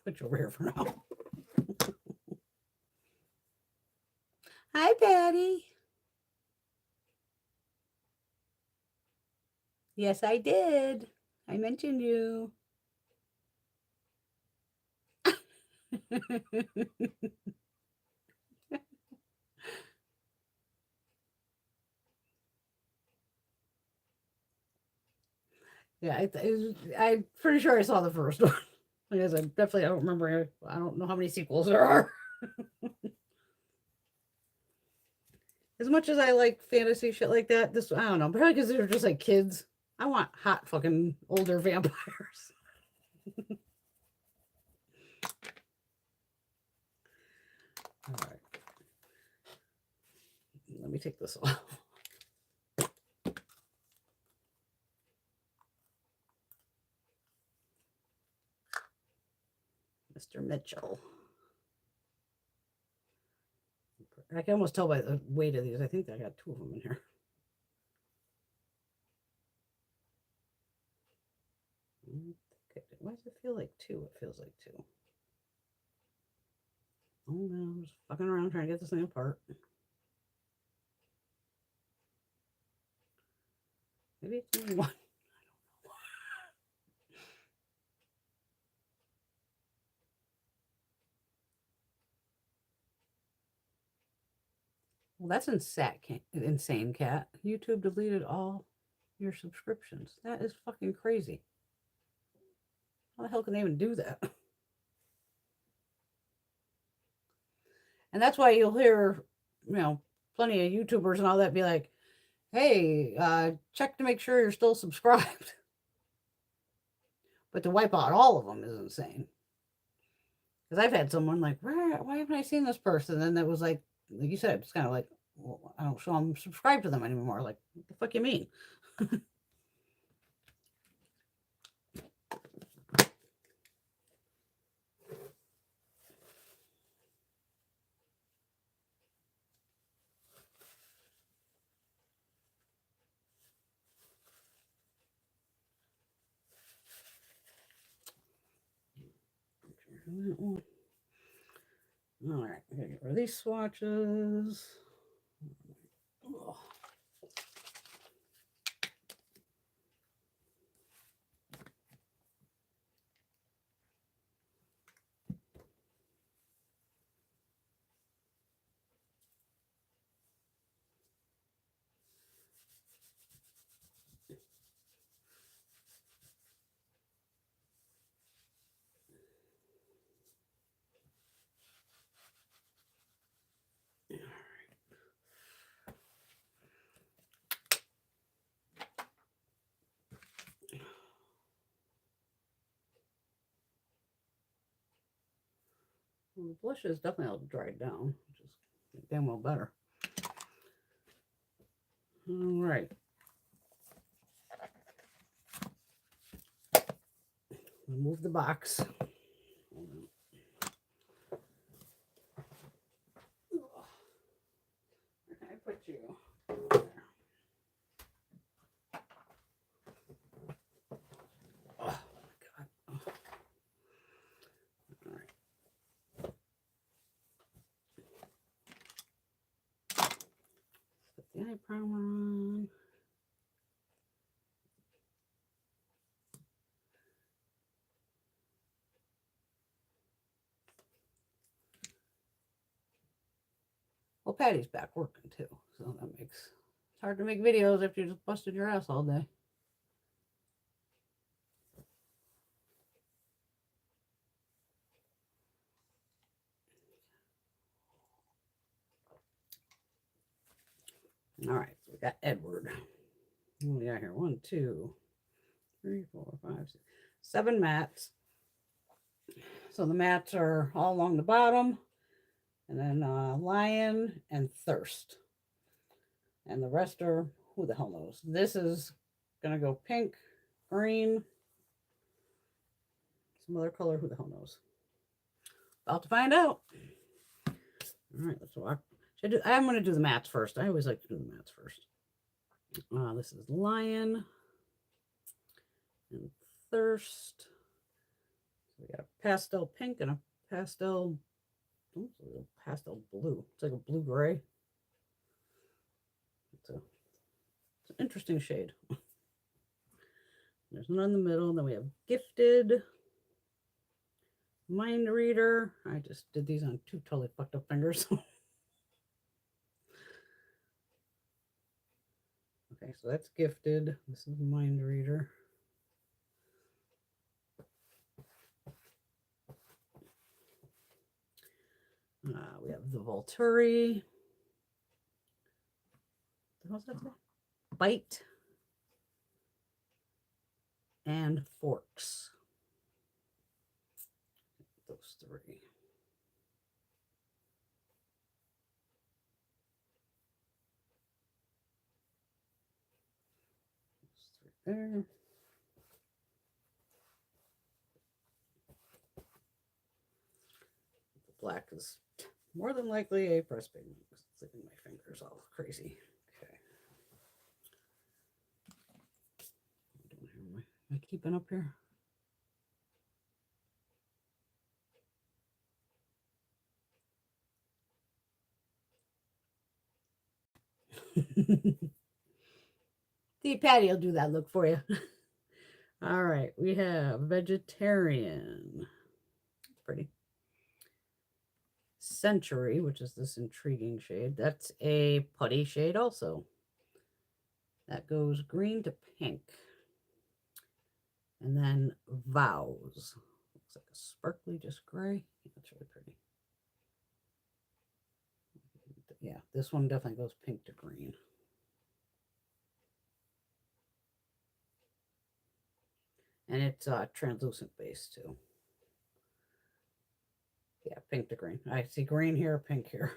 Put you over here for now. Hi, Patty. Yes, I did. I mentioned you. Yeah, I'm pretty sure I saw the first one. Because I don't remember. I don't know how many sequels there are. As much as I like fantasy shit like that, this, I don't know, probably because they're just like kids. I want hot fucking older vampires. All right. Let me take this off. Mr. Mitchell. I can almost tell by the weight of these. I think I got 2 of them in here. Why does it feel like 2? It feels like 2. Oh no, I'm just fucking around trying to get this thing apart. Maybe it's only one. Well, that's insane, cat. YouTube deleted all your subscriptions. That is fucking crazy. How the hell can they even do that? And that's why you'll hear, plenty of YouTubers and all that be like, hey, check to make sure you're still subscribed. But to wipe out all of them is insane. Because I've had someone like, why haven't I seen this person? And that was like you said, it's kind of like, well, I don't show I'm subscribed to them anymore. Like, what the fuck you mean? All right, I'm gonna get rid of these swatches. Ugh. Well, the blush is definitely all dried down, which is damn well better. All right. Remove the box. Where can I put you? There. Oh my God. Oh. All right. Put the eye primer on. Well, Patty's back working too, so that makes it's hard to make videos after you just busted your ass all day. All right, so we got Edward. What do we got here? 1, 2, 3, 4, 5, 6, 7 mats. So the mats are all along the bottom, and then Lion and Thirst. And the rest are, who the hell knows? This is gonna go pink, green, some other color, who the hell knows? About to find out. All right, let's walk. I'm gonna do the mats first. I always like to do the mats first. This is Lion and Thirst. So we got a pastel pink and a pastel blue. It's like a blue gray. It's an interesting shade. There's one in the middle. Then we have Gifted, Mind Reader. I just did these on 2 totally fucked up fingers. Okay, so that's Gifted. This is Mind Reader. We have the Volturi. What's that say? Bite and Forks. Those 3. Those 3 there. The black is more than likely a press pigment. It's leaving my fingers all crazy. Okay. Am I keeping up here? See, Patty will do that look for you. All right, we have vegetarian. Pretty. Century, which is this intriguing shade. That's a putty shade also. That goes green to pink. And then Vows. Looks like a sparkly, just gray. That's really pretty. Yeah, this one definitely goes pink to green. And it's translucent base too. Yeah, pink to green. I see green here, pink here.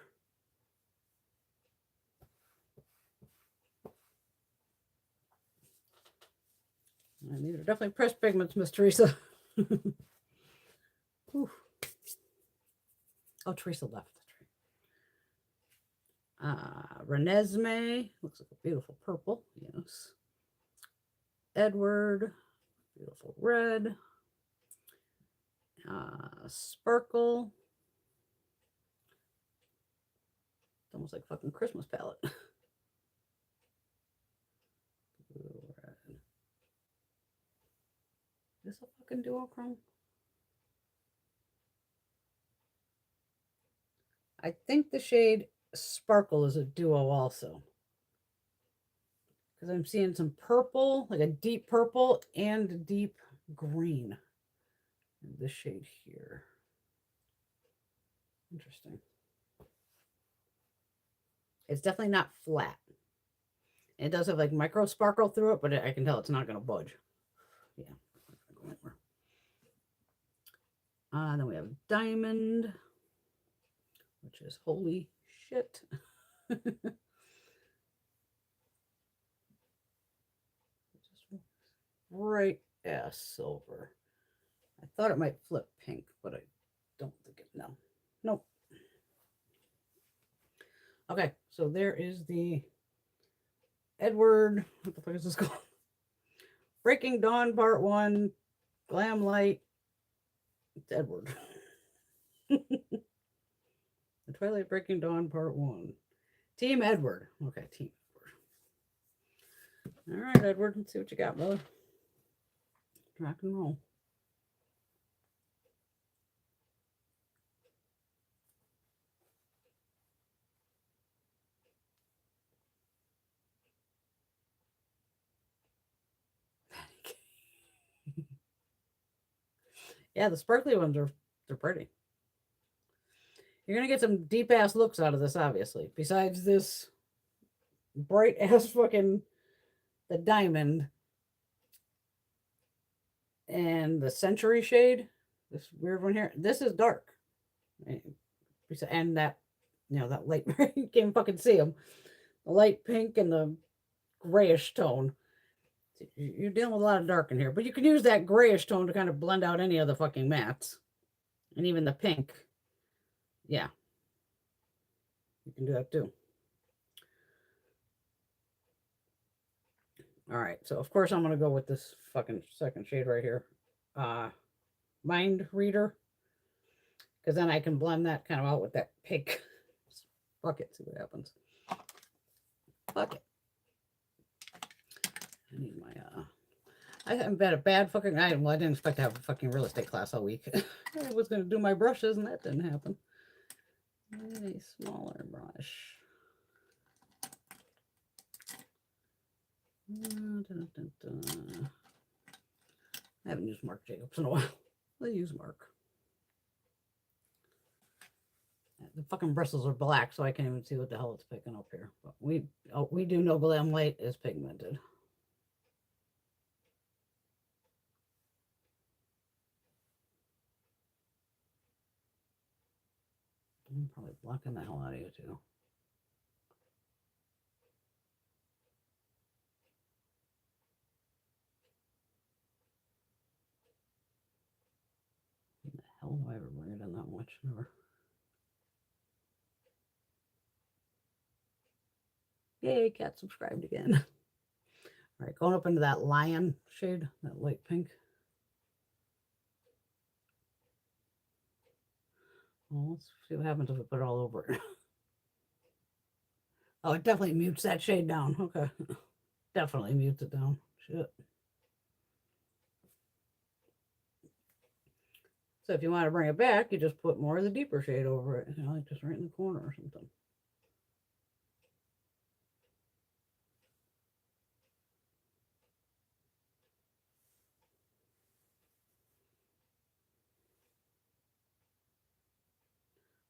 And these are definitely pressed pigments, Miss Teresa. Oh, Teresa left. Renesmee. Looks like a beautiful purple. Yes. Edward. Beautiful red. Sparkle. It's almost like fucking Christmas palette. Blue, red. Is this a fucking duochrome? I think the shade Sparkle is a duo also. Because I'm seeing some purple, like a deep purple and a deep green. In this shade here. Interesting. It's definitely not flat. It does have like micro sparkle through it, but I can tell it's not going to budge. Yeah. Then we have Diamond, which is holy shit. Bright ass silver. I thought it might flip pink, but I don't think it. No. Nope. Okay, so there is the Edward. What the fuck is this called? Breaking Dawn Part 1. Glamlite. It's Edward. The Twilight Breaking Dawn Part 1. Team Edward. Okay, Team Edward. All right, Edward. Let's see what you got, brother. Rock and roll. Yeah, the sparkly ones they're pretty. You're gonna get some deep ass looks out of this, obviously. Besides this bright ass fucking the diamond and the century shade. This weird one here. This is dark, and that that light. You can't fucking see them. The light pink and the grayish tone. You're dealing with a lot of dark in here, but you can use that grayish tone to kind of blend out any of the fucking mattes. And even the pink. Yeah. You can do that too. All right. So, of course, I'm going to go with this fucking second shade right here. Mind Reader. Because then I can blend that kind of out with that pink. Fuck it. See what happens. Fuck it. I need my, I haven't had a bad fucking item. Well, I didn't expect to have a fucking real estate class all week. I was going to do my brushes and that didn't happen. A smaller brush. I haven't used Marc Jacobs in a while. I'll use Marc. The fucking bristles are black, so I can't even see what the hell it's picking up here. But we do know Glamlite is pigmented. I'm probably blocking the hell out of you too. What the hell do I ever bring it in that much? Never. Yay, cat subscribed again. All right, going up into that lion shade, that light pink. Well, let's see what happens if we put it all over it. Oh, it definitely mutes that shade down. Okay. Definitely mutes it down. Shit. So if you want to bring it back, you just put more of the deeper shade over it. You know, like just right in the corner or something.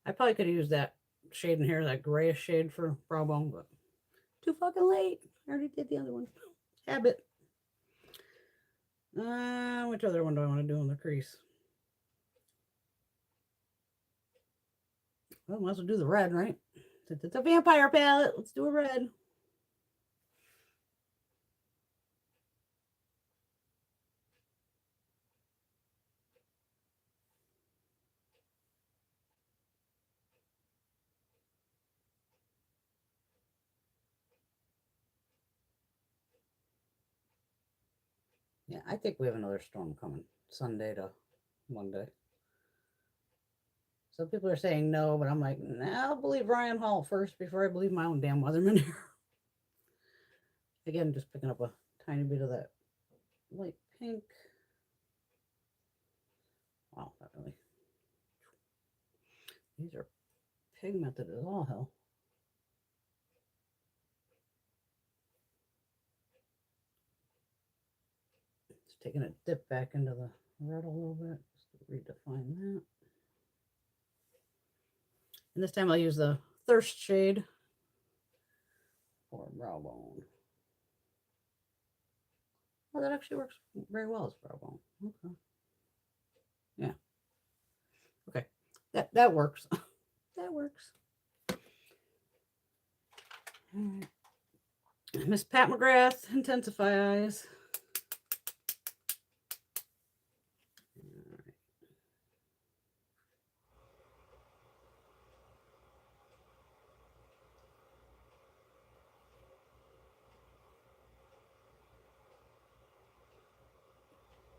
I probably could have used that shade in here, that grayish shade for brow bone, but too fucking late. I already did the other one. Habit. Which other one do I want to do in the crease? Well, might as well do the red, right? Since it's a vampire palette, let's do a red. Yeah, I think we have another storm coming Sunday to Monday. Some people are saying no, but I'm like, nah, I'll believe Ryan Hall first before I believe my own damn weatherman here. Again, just picking up a tiny bit of that light pink. Wow, not really. These are pigmented as all hell. Just taking a dip back into the red a little bit, just to redefine that. And this time I'll use the Thirst shade for brow bone. Oh, that actually works very well as brow bone. Okay. Yeah. Okay. That works. That works. All right. Miss Pat McGrath, Intensify Eyes.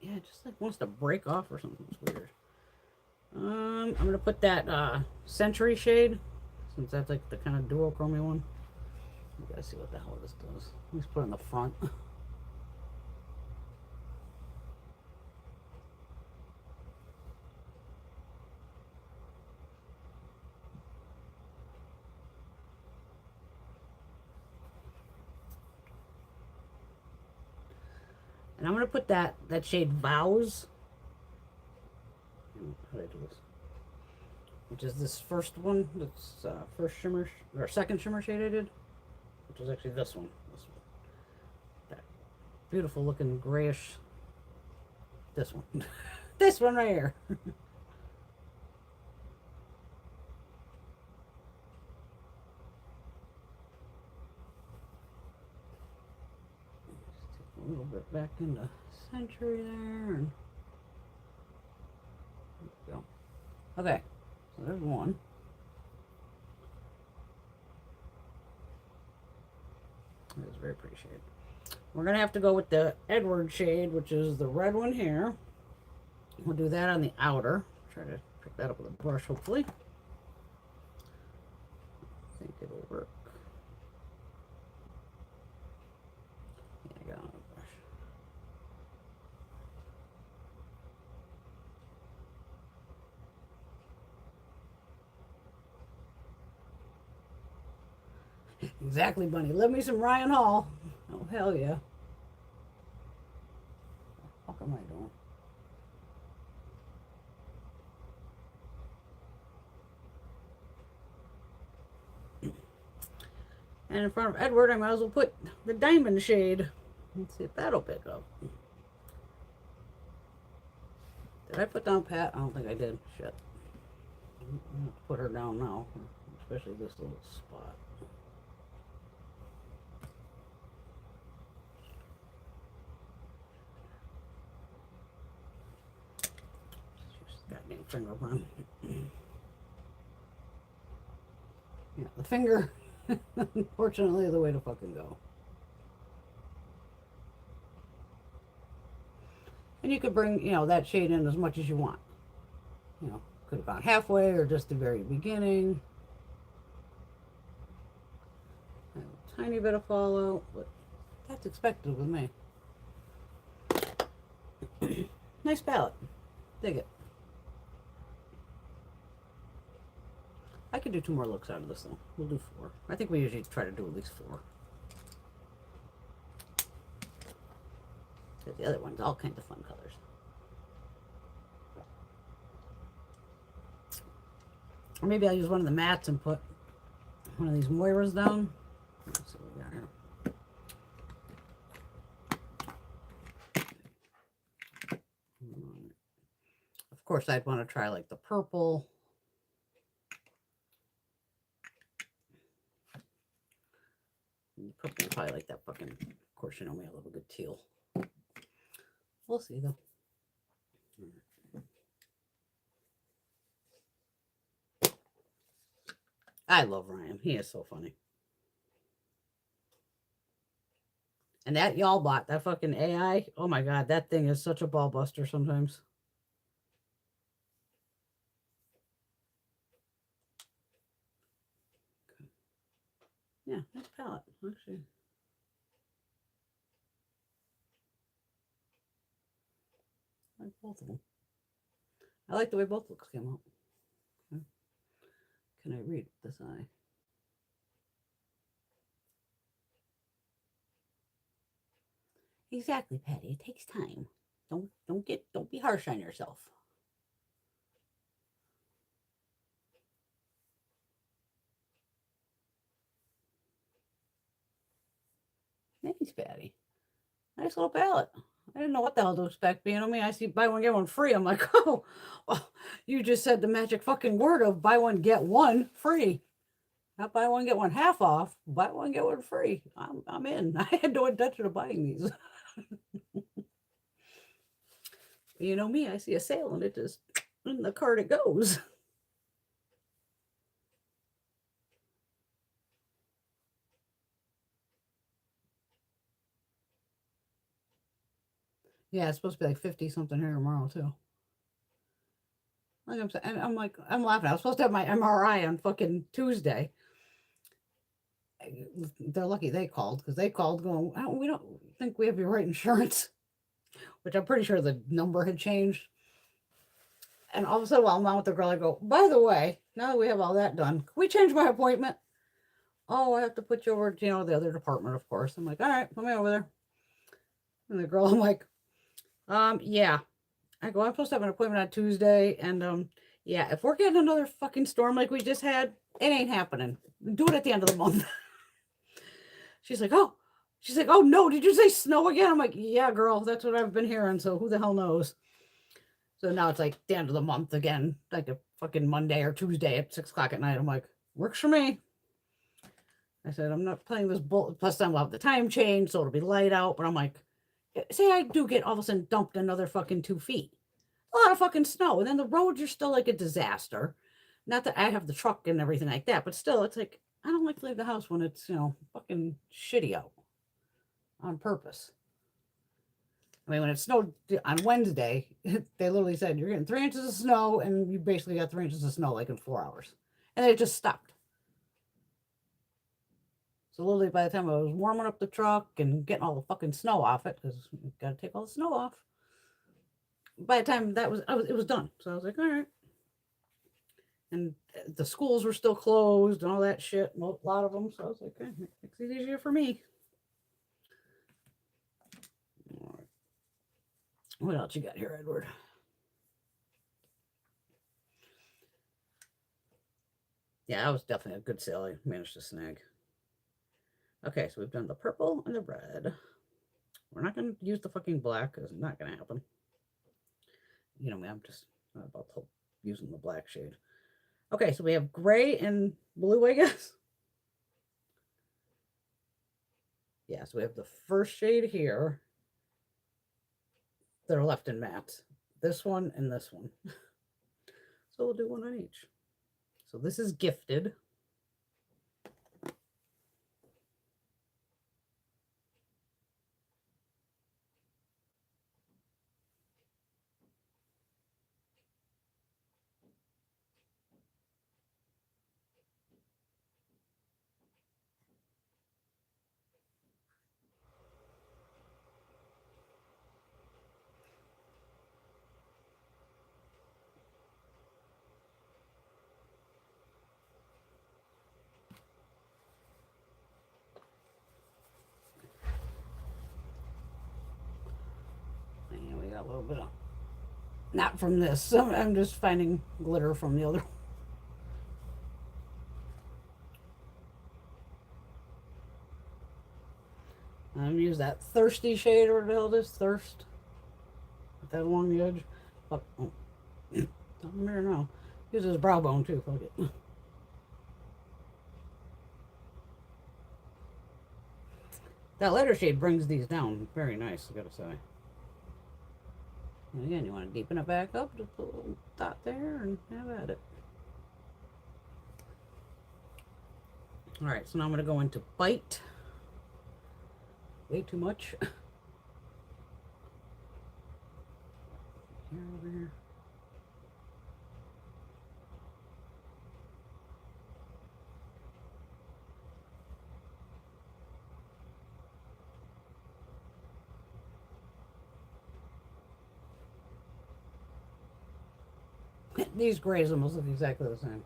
Yeah, it just like wants to break off or something. It's weird. I'm gonna put that Century shade, since that's like the kind of duochromy one. You gotta see what the hell this does. Let's put it in the front. And I'm gonna put that shade Vows. How do I do this? Which is this first one. That's first shimmer or second shimmer shade I did, which is actually this one. This one. That beautiful looking grayish. This one. This one right here. A little bit back into Century there. And there we go. Okay, so there's one. It's a very pretty shade. We're gonna have to go with the Edward shade, which is the red one here. We'll do that on the outer. Try to pick that up with a brush, hopefully. I think it'll work. Yeah, I got it on a brush. Exactly, Bunny. Love me some Ryan Hall. Oh, hell yeah. What the fuck am I doing? And in front of Edward, I might as well put the diamond shade. Let's see if that'll pick up. Did I put down Pat? I don't think I did. Shit. I'm gonna have to put her down now, especially this little spot. Goddamn finger run. Yeah, the finger, unfortunately, the way to fucking go. And you could bring, that shade in as much as you want. Could have gone halfway or just the very beginning. tiny bit of fallout, but that's expected with me. Nice palette. Dig it. I could do 2 more looks out of this though. We'll do 4. I think we usually try to do at least 4. The other one's all kinds of fun colors. Or maybe I'll use one of the mattes and put one of these Moiras down. Let's see what we got here. Of course, I'd want to try like the purple. Purple, probably like that fucking. Of course, you know me, I love a good teal. We'll see though. I love Ryan. He is so funny. And that y'all bot, that fucking AI, oh my god, that thing is such a ball buster sometimes. Yeah, nice palette, actually. I like both of them. I like the way both looks came out. Okay. Can I read this eye? Exactly, Patty. It takes time. Don't be harsh on yourself. Thanks, Patty. Nice little palette. I didn't know what the hell to expect. Being on me, I see buy one get one free. I'm like, oh, well, you just said the magic fucking word of buy one get one free. Not buy one get one half off. Buy one get one free. I'm in. I had no intention of buying these. You know me, I see a sale and it just in the cart it goes. Yeah, it's supposed to be like 50 something here tomorrow too. Like I'm saying, I'm like, I'm laughing. I was supposed to have my MRI on fucking Tuesday. They're lucky they called because they called going, oh, we don't think we have your right insurance, which I'm pretty sure the number had changed. And all of a sudden, while I'm on with the girl, I go, by the way, now that we have all that done, can we change my appointment? Oh, I have to put you over to, the other department, of course. I'm like, all right, put me over there. And the girl, I'm like, yeah. I go, I'm supposed to have an appointment on Tuesday. And, yeah, if we're getting another fucking storm like we just had, it ain't happening. Do it at the end of the month. She's like, oh no, did you say snow again? I'm like, yeah, girl, that's what I've been hearing. So who the hell knows? So now it's like the end of the month again, like a fucking Monday or Tuesday at 6 o'clock at night. I'm like, works for me. I said, I'm not playing this bull. Plus, then we'll have the time change, so it'll be light out. But I'm like, say I do get all of a sudden dumped another fucking 2 feet. A lot of fucking snow. And then the roads are still like a disaster. Not that I have the truck and everything like that, but still, it's like, I don't like to leave the house when it's, fucking shitty out on purpose. I mean, when it snowed on Wednesday, they literally said, you're getting 3 inches of snow, and you basically got 3 inches of snow like in 4 hours. And it just stopped. So literally by the time I was warming up the truck and getting all the fucking snow off it, because you got to take all the snow off, by the time it was done. So I was like, all right. And the schools were still closed and all that shit, a lot of them. So I was like, okay, makes it easier for me. All right. What else you got here, Edward? Yeah, that was definitely a good sale I managed to snag. Okay, so we've done the purple and the red. We're not going to use the fucking black because it's not going to happen. You know me, I'm just not about using the black shade. Okay, so we have gray and blue, I guess. Yeah, so we have the first shade here that are left in matte. This one and this one. So we'll do one on each. So this is Gifted. little bit of, not from this. I'm just finding glitter from the other. I'm gonna use that thirsty shade, or the hell it is, thirst. Put that along the edge. Oh, doesn't matter now. Use his brow bone too. Fuck it. That lighter shade brings these down very nice, I gotta say. And again, you want to deepen it back up, just put a little dot there and have at it. Alright, so now I'm going to go into Bite. Way too much. Here, over here. These grays almost look exactly the same.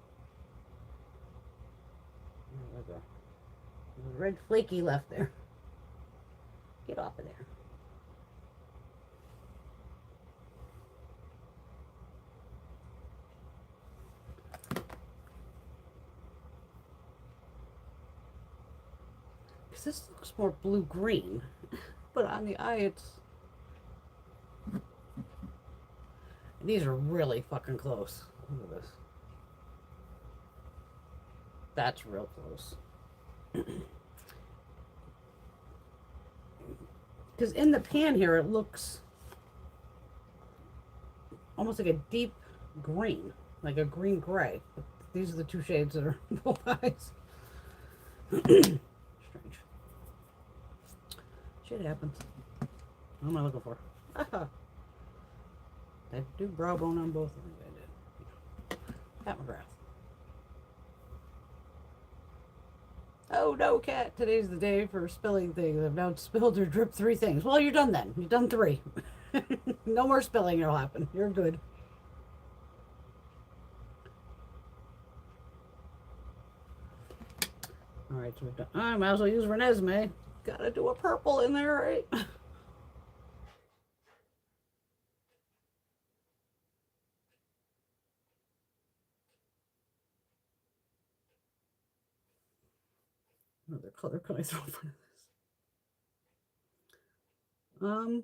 There's a red flaky left there. Get off of there. Because this looks more blue-green, but on the eye it's... These are really fucking close. Look at this. That's real close. Because in the pan here, it looks almost like a deep green, like a green gray. But these are the two shades that are in both eyes. Strange. Shit happens. What am I looking for? I do brow bone on both. I think I did. Pat McGrath. Oh no, Cat. Today's the day for spilling things. I've now spilled or dripped 3 things. Well, you're done then. You've done 3. No more spilling will happen. You're good. Alright, so we've done. I might as well use Renesmee. Gotta do a purple in there, right? Another color can I throw in front of this?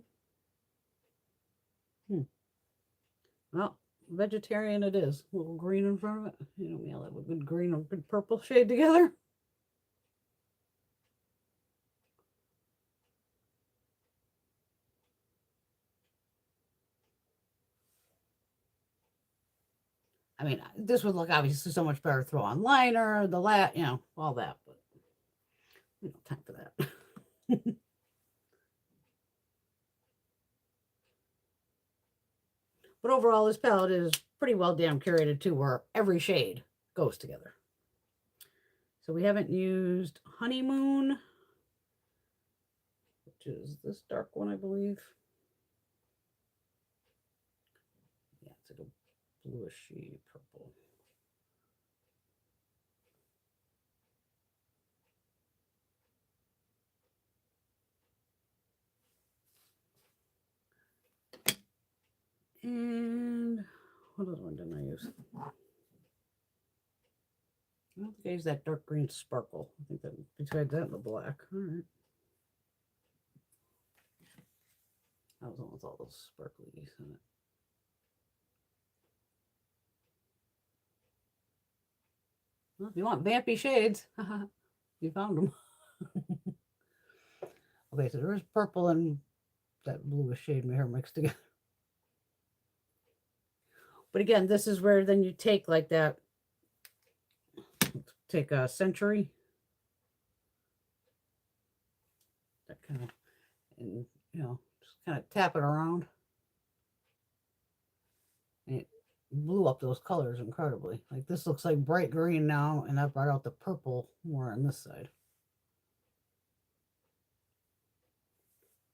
Well, vegetarian it is. A little green in front of it. You know, we all have a good green or good purple shade together. I mean, this would look obviously so much better. Throw on liner, you know, all that, but we don't have time for that. But overall, this palette is pretty well damn curated too, where every shade goes together. So we haven't used Honeymoon, which is this dark one, I believe. Yeah, it's like a bluishy purple. And what other one didn't I use? I don't think I used that dark green sparkle. I think that besides that and the black. All right. That was the one with all those sparklies in it. Well, if you want vampy shades, you found them. Okay, so there's purple and that bluish shade in my hair mixed together. But again, this is where then you take like that, take a Century, that kind of, and you know, just kind of tap it around. And it blew up those colors incredibly. Like this looks like bright green now, and I brought out the purple more on this side.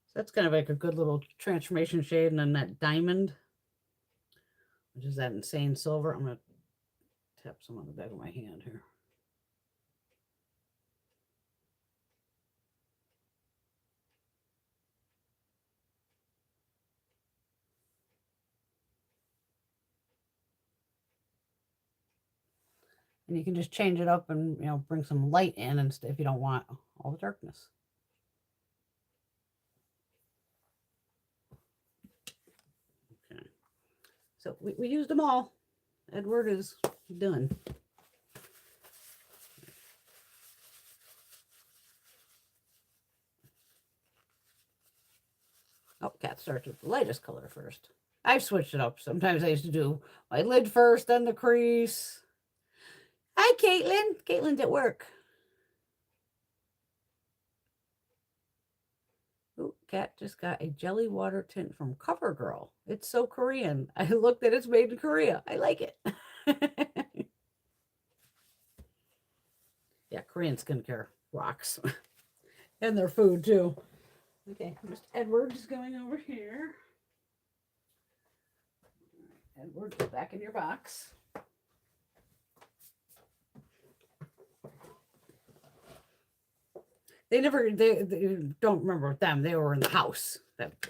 So that's kind of like a good little transformation shade. And then that diamond, which is that insane silver. I'm going to tap some on the back of my hand here. And you can just change it up and, bring some light in and if you don't want all the darkness. Okay. So we used them all. Edward is done. Oh, Cat starts with the lightest color first. I've switched it up. Sometimes I used to do my lid first, then the crease. Hi, Caitlin. Caitlin's at work. Ooh, Cat just got a jelly water tint from CoverGirl. It's so Korean. I looked at it's made in Korea. I like it. Yeah, Korean skincare rocks. And their food, too. Okay, just Edward's going over here. Edward, go back in your box. They don't remember them. They were in the house.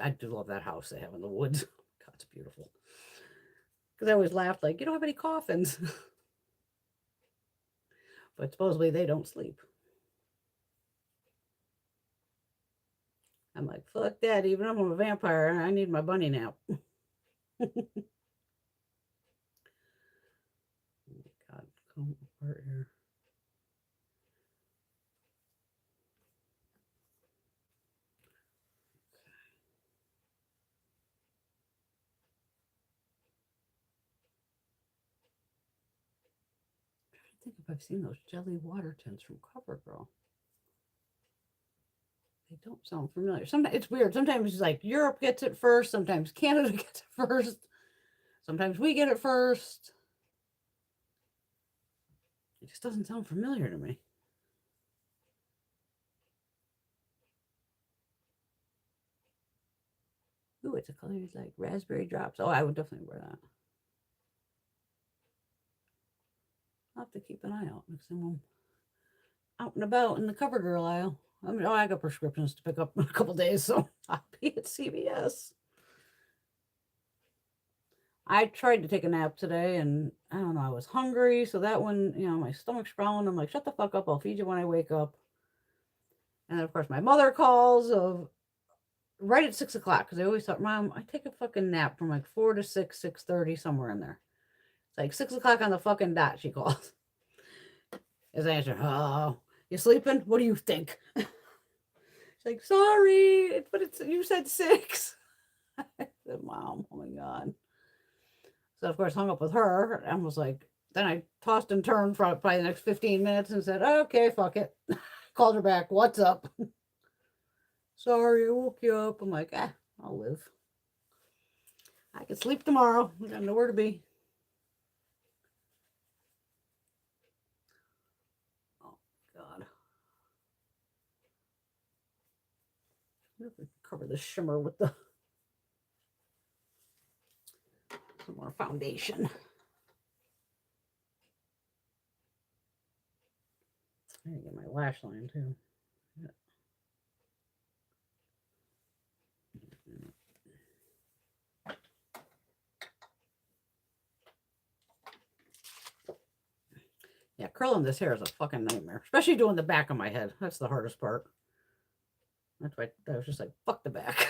I do love that house they have in the woods. God, it's beautiful. Because I always laughed like, you don't have any coffins. But supposedly they don't sleep. I'm like, fuck that. Even if I'm a vampire, I need my bunny nap. God, come apart here. I think if I've seen those jelly water tints from CoverGirl. They don't sound familiar. Sometimes it's weird. Sometimes it's like Europe gets it first. Sometimes Canada gets it first. Sometimes we get it first. It just doesn't sound familiar to me. Ooh, it's a color like raspberry drops. Oh, I would definitely wear that. I'll have to keep an eye out next time I'm out and about in the CoverGirl aisle. I mean, I got prescriptions to pick up in a couple days, so I'll be at CVS. I tried to take a nap today, and I don't know, I was hungry, so that one, my stomach's growling. I'm like, shut the fuck up. I'll feed you when I wake up. And then, of course, my mother calls right at 6 o'clock because I always thought, Mom, I take a fucking nap from like 4 to 6, 6:30, somewhere in there. It's like 6 o'clock on the fucking dot, she calls. As I answer, oh, you sleeping? What do you think? She's like, sorry, but you said 6. I said, Mom, oh my God. So, of course, hung up with her and was like, then I tossed and turned for probably the next 15 minutes and said, okay, fuck it. Called her back. What's up? Sorry, I woke you up. I'm like, I'll live. I can sleep tomorrow. I got nowhere to be. Oh, God. Cover the shimmer with some more foundation. I need to get my lash line too. Yeah, curling this hair is a fucking nightmare, especially doing the back of my head. That's the hardest part. That's why I was just like, fuck the back.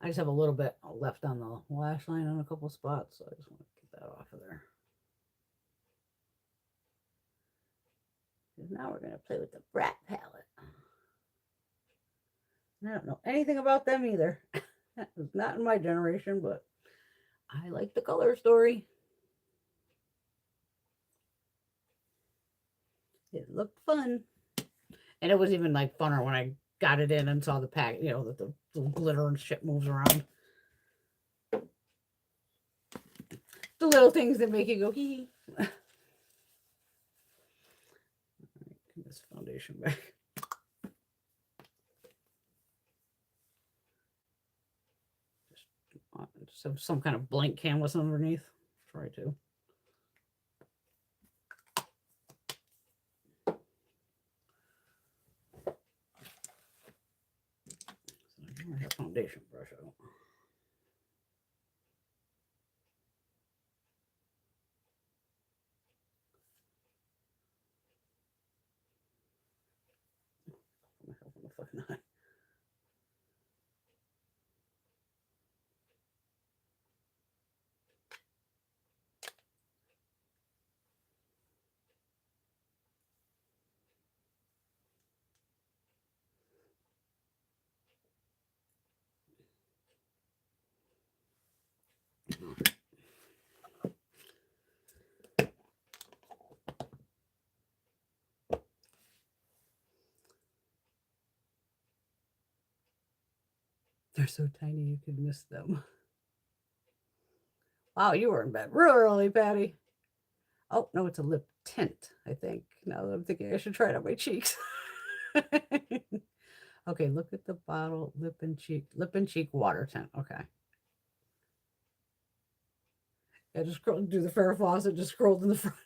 I just have a little bit left on the lash line on a couple spots, so I just want to get that off of there. Because now we're going to play with the Brat palette. I don't know anything about them either. That was not in my generation, but I like the color story. It looked fun. And it was even like funner when I got it in and saw the pack, that the glitter and shit moves around. The little things that make you go hee. Get this foundation back. Just have some kind of blank canvas underneath. Try to. So I have foundation brush out. They're so tiny you could miss them. Wow, you were in bed real early, Patty. Oh, no, it's a lip tint, I think. Now that I'm thinking I should try it on my cheeks. Okay, look at the bottle, lip and cheek water tint. Okay. I just do the Farrah Fawcett, just scrolled in the front.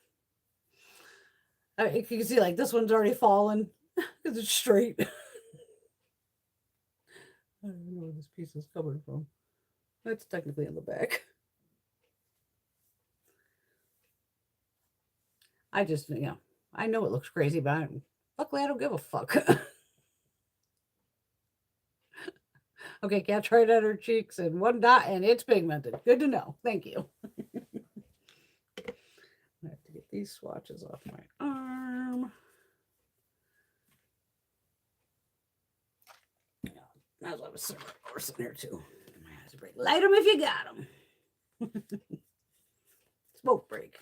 You can see like this one's already fallen because it's straight. I don't know where this piece is coming from. That's technically in the back. I just, I know it looks crazy, but luckily I don't give a fuck. Okay, Cat tried on her cheeks and one dot, and it's pigmented. Good to know. Thank you. I have to get these swatches off my arm. Might as well have a cigarette horse in there too. Light them if you got them. Smoke break.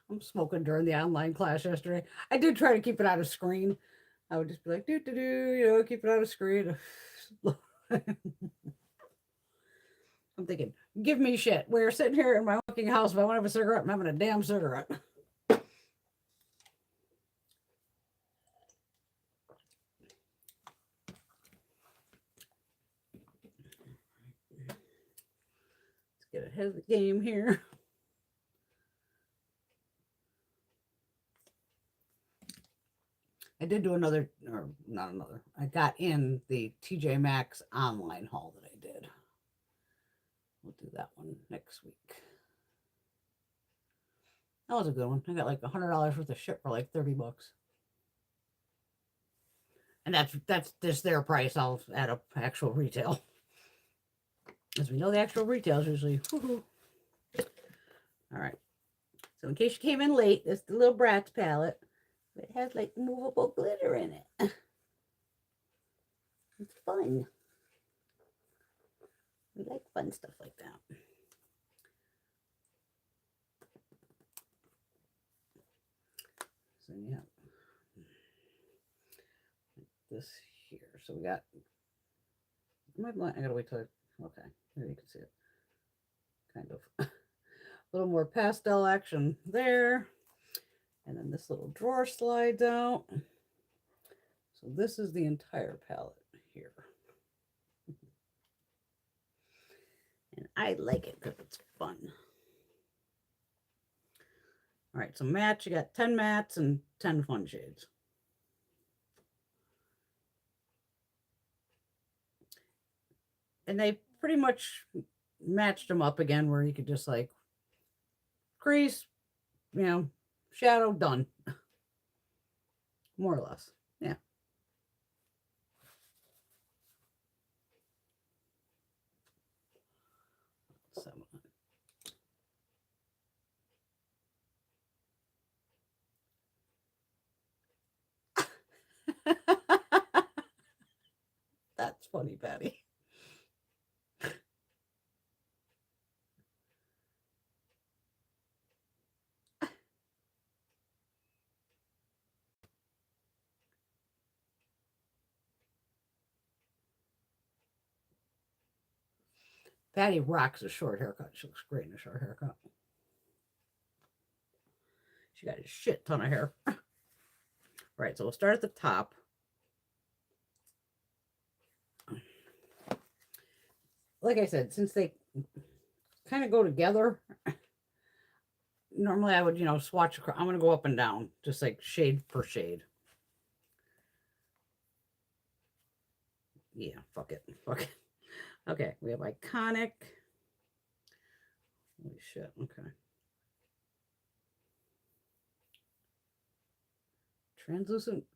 I'm smoking during the online class yesterday. I did try to keep it out of screen. I would just be like, keep it out of screen. I'm thinking, give me shit. We're sitting here in my fucking house. If I want to have a cigarette, I'm having a damn cigarette. Let's get ahead of the game here. I did do another, or not another. I got in the TJ Maxx online haul that I did. We'll do that one next week. That was a good one. I got like $100 worth of shit for like $30. And that's just their price. I'll add up actual retail. As we know, the actual retail is usually. Woo-hoo. All right. So in case you came in late, it's the little Bratz palette. It has like movable glitter in it. It's fun. We like fun stuff like that. So yeah, this here. So we got. I gotta wait till. Okay, there you can see it. Kind of a little more pastel action there. And then this little drawer slides out. So this is the entire palette here. And I like it because it's fun. All right, so matte, you got 10 mattes and 10 fun shades. And they pretty much matched them up again where you could just like crease, shadow, done. More or less. Yeah. So. That's funny, Patty. Patty rocks a short haircut. She looks great in a short haircut. She got a shit ton of hair. Right, so we'll start at the top. Like I said, since they kind of go together, normally I would, swatch across. I'm going to go up and down, just like shade per shade. Yeah, fuck it. Okay, we have Iconic. Holy shit, okay.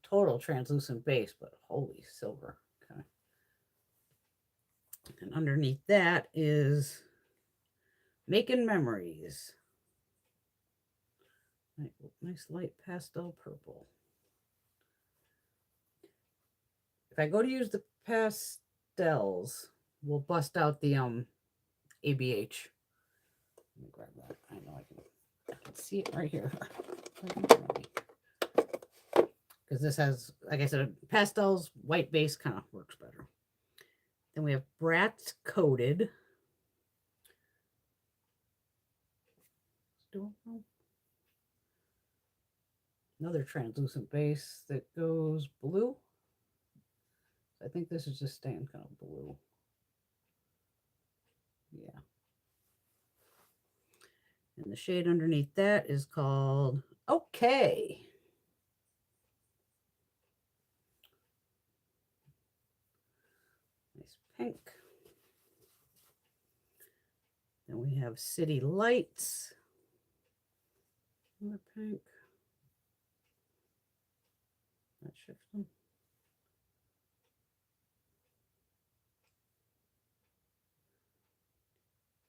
Total translucent base, but holy silver. Okay. And underneath that is Making Memories. Nice light pastel purple. If I go to use the pastels, we'll bust out the ABH. Let me grab that. I know I can see it right here. Because this has, like I said, pastels, white base kind of works better. Then we have Bratz Coated. Another translucent base that goes blue. I think this is just staying kind of blue. Yeah. And the shade underneath that is called Okay. Nice pink. Then we have City Lights. More pink. That shifts them.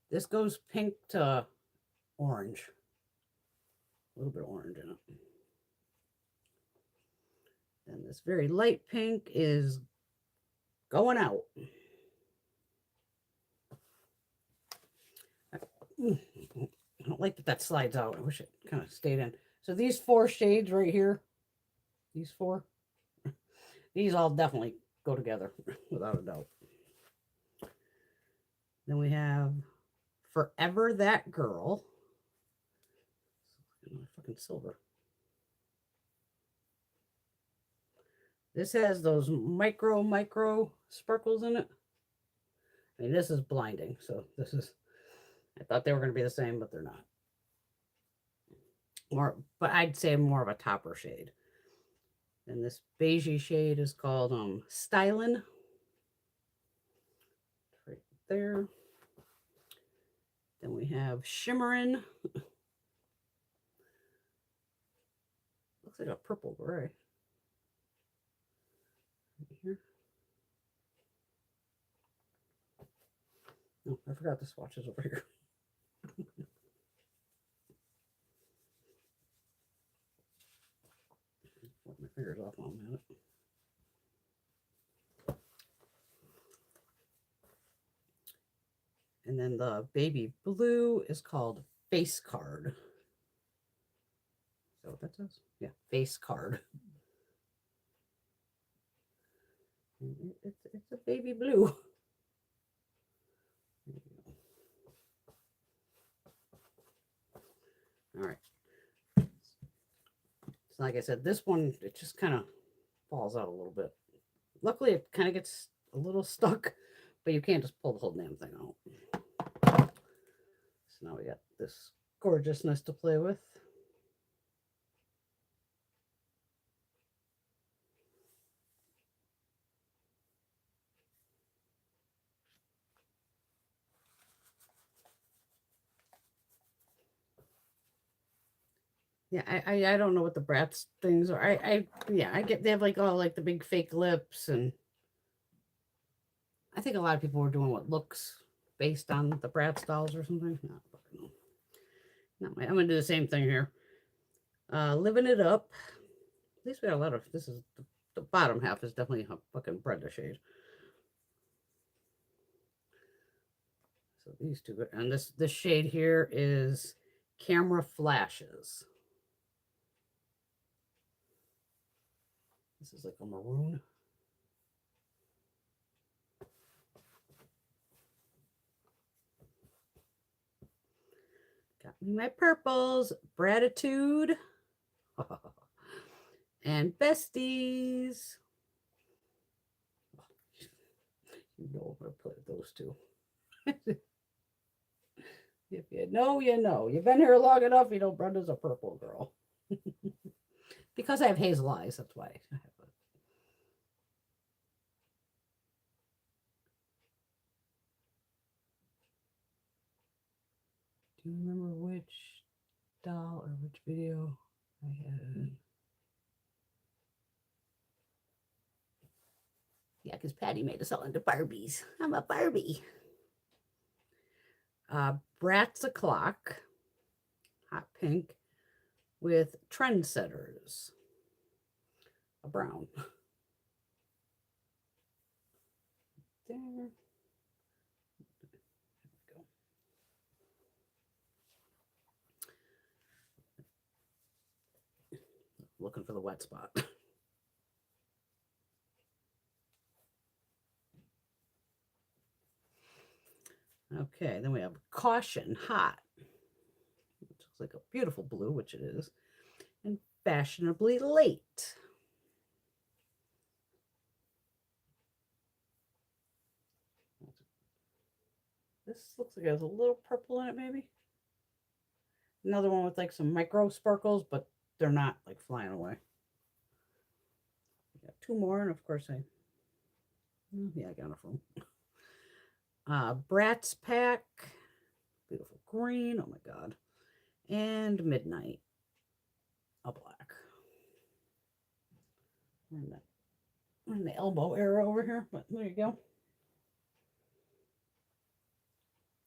This goes pink to orange. A little bit of orange in it. And this very light pink is Going Out. I don't like that slides out. I wish it kind of stayed in. So these 4 shades right here, these 4, these all definitely go together without a doubt. Then we have Forever That Girl. Fucking silver. This has those micro sparkles in it. I mean, this is blinding. So this is, I thought they were going to be the same, but they're not. More, but I'd say more of a topper shade. And this beigey shade is called Stylin'. Right there. Then we have Shimmerin'. Looks like a purple gray. Right here. Oh, I forgot the swatches over here. Put my fingers off on a minute. And then the baby blue is called Face Card. Is that what that says? Yeah, Face Card. It's a baby blue. All right. So like I said, this one, it just kind of falls out a little bit. Luckily, it kind of gets a little stuck, but you can't just pull the whole damn thing out. So now we got this gorgeousness to play with. Yeah, I don't know what the Bratz things are. I get, they have like all like the big fake lips, and I think a lot of people were doing what looks based on the Bratz dolls or something. I'm gonna do the same thing here. Living It Up. At least we got a lot of, this is the bottom half is definitely a fucking Brenda shade. So these two, and this shade here is Camera Flashes. This is like a maroon. Got me my purples, Gratitude, and Besties. You know I'm gonna put those two. If you know, you know. You've been here long enough, you know Brenda's a purple girl. Because I have hazel eyes, that's why. I have a... Do you remember which doll or which video I had? Yeah, because Patty made us all into Barbies. I'm a Barbie. Bratz O'Clock, hot pink, with Trendsetters, a brown. There. Go. Looking for the wet spot. Okay, then we have Caution Hot, which looks like a beautiful blue, which it is, and Fashionably Late. This looks like it has a little purple in it, maybe. Another one with like some micro sparkles, but they're not like flying away. We got two more, and of course I got it from Bratz Pack, beautiful green, oh my god, and Midnight, a black. We're in the elbow area over here, but there you go.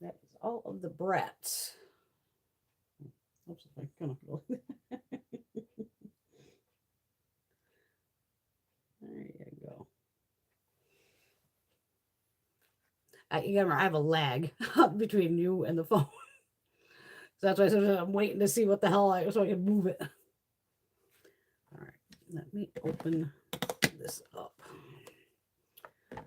That is all of the Bratz. Oops, I kind of go. There you go. You remember, I have a lag between you and the phone. So that's why I'm waiting to see what the hell so I can move it. All right, let me open this up. So I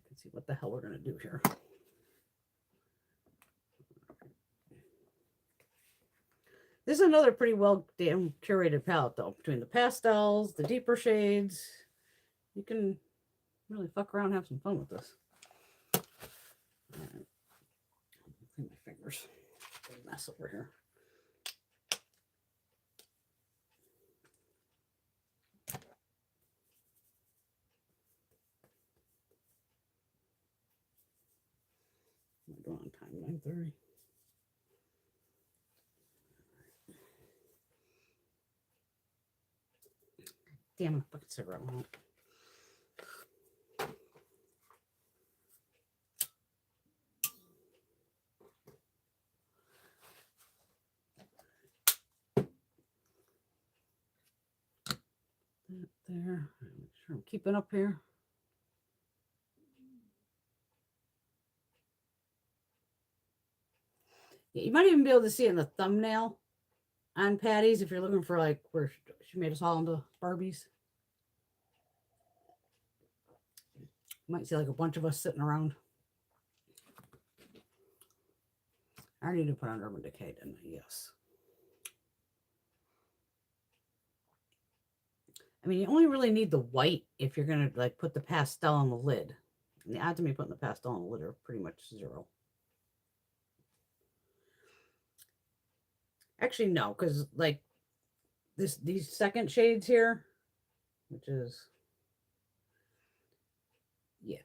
can see what the hell we're going to do here. This is another pretty well damn curated palette, though. Between the pastels, the deeper shades, you can really fuck around and have some fun with this. All right. Clean my fingers. A mess over here. I'm going on time, 9:30. Damn, fucking cigarette won't. There. Make sure I'm keeping up here. Yeah, you might even be able to see it in the thumbnail on Patty's if you're looking for like where she made us all into Barbies. You might see like a bunch of us sitting around. I need to put on Urban Decay, didn't I? Yes. I mean, you only really need the white if you're going to like put the pastel on the lid. And the odds of me putting the pastel on the lid are pretty much zero. Actually, no, because like these second shades here, which is, yeah,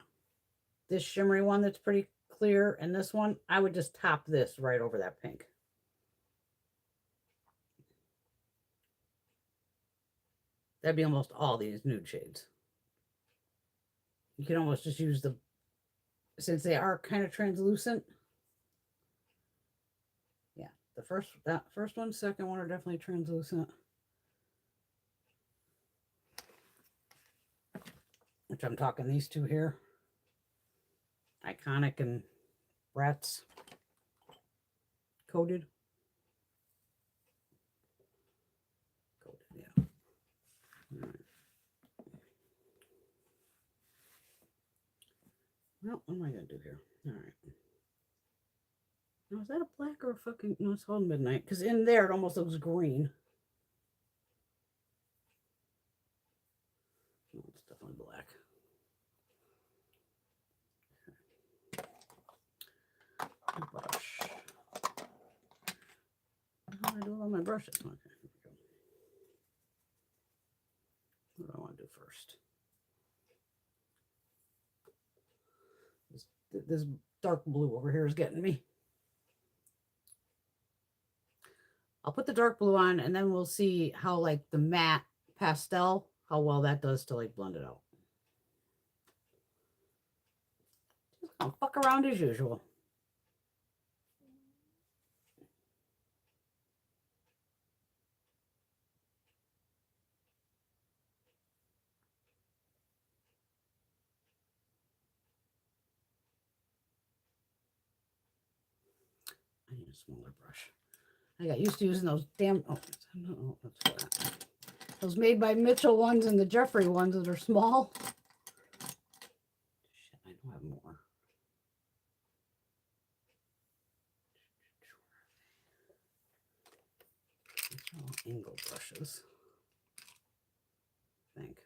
this shimmery one that's pretty clear, and this one, I would just top this right over that pink. That'd be almost all these nude shades. You can almost just use the, since they are kind of translucent. Yeah, that first one, second one are definitely translucent. Which I'm talking these two here. Iconic and Bratz coated. Yeah. All right. Well, what am I going to do here? All right. Now, is that a black or a fucking... No, it's called Midnight. Because in there, it almost looks green. No, it's definitely black. Okay. Brush. How do I do all my brushes? Okay, here we go. What do I want to do first? This dark blue over here is getting me. I'll put the dark blue on, and then we'll see how like the matte pastel, how well that does to like blend it out. Just gonna fuck around as usual. I need a smaller brush. I got used to using those damn, oh, no, that's flat. Those made by Mitchell ones and the Jeffrey ones that are small. Shit, I don't have more. These are all angle brushes, I think.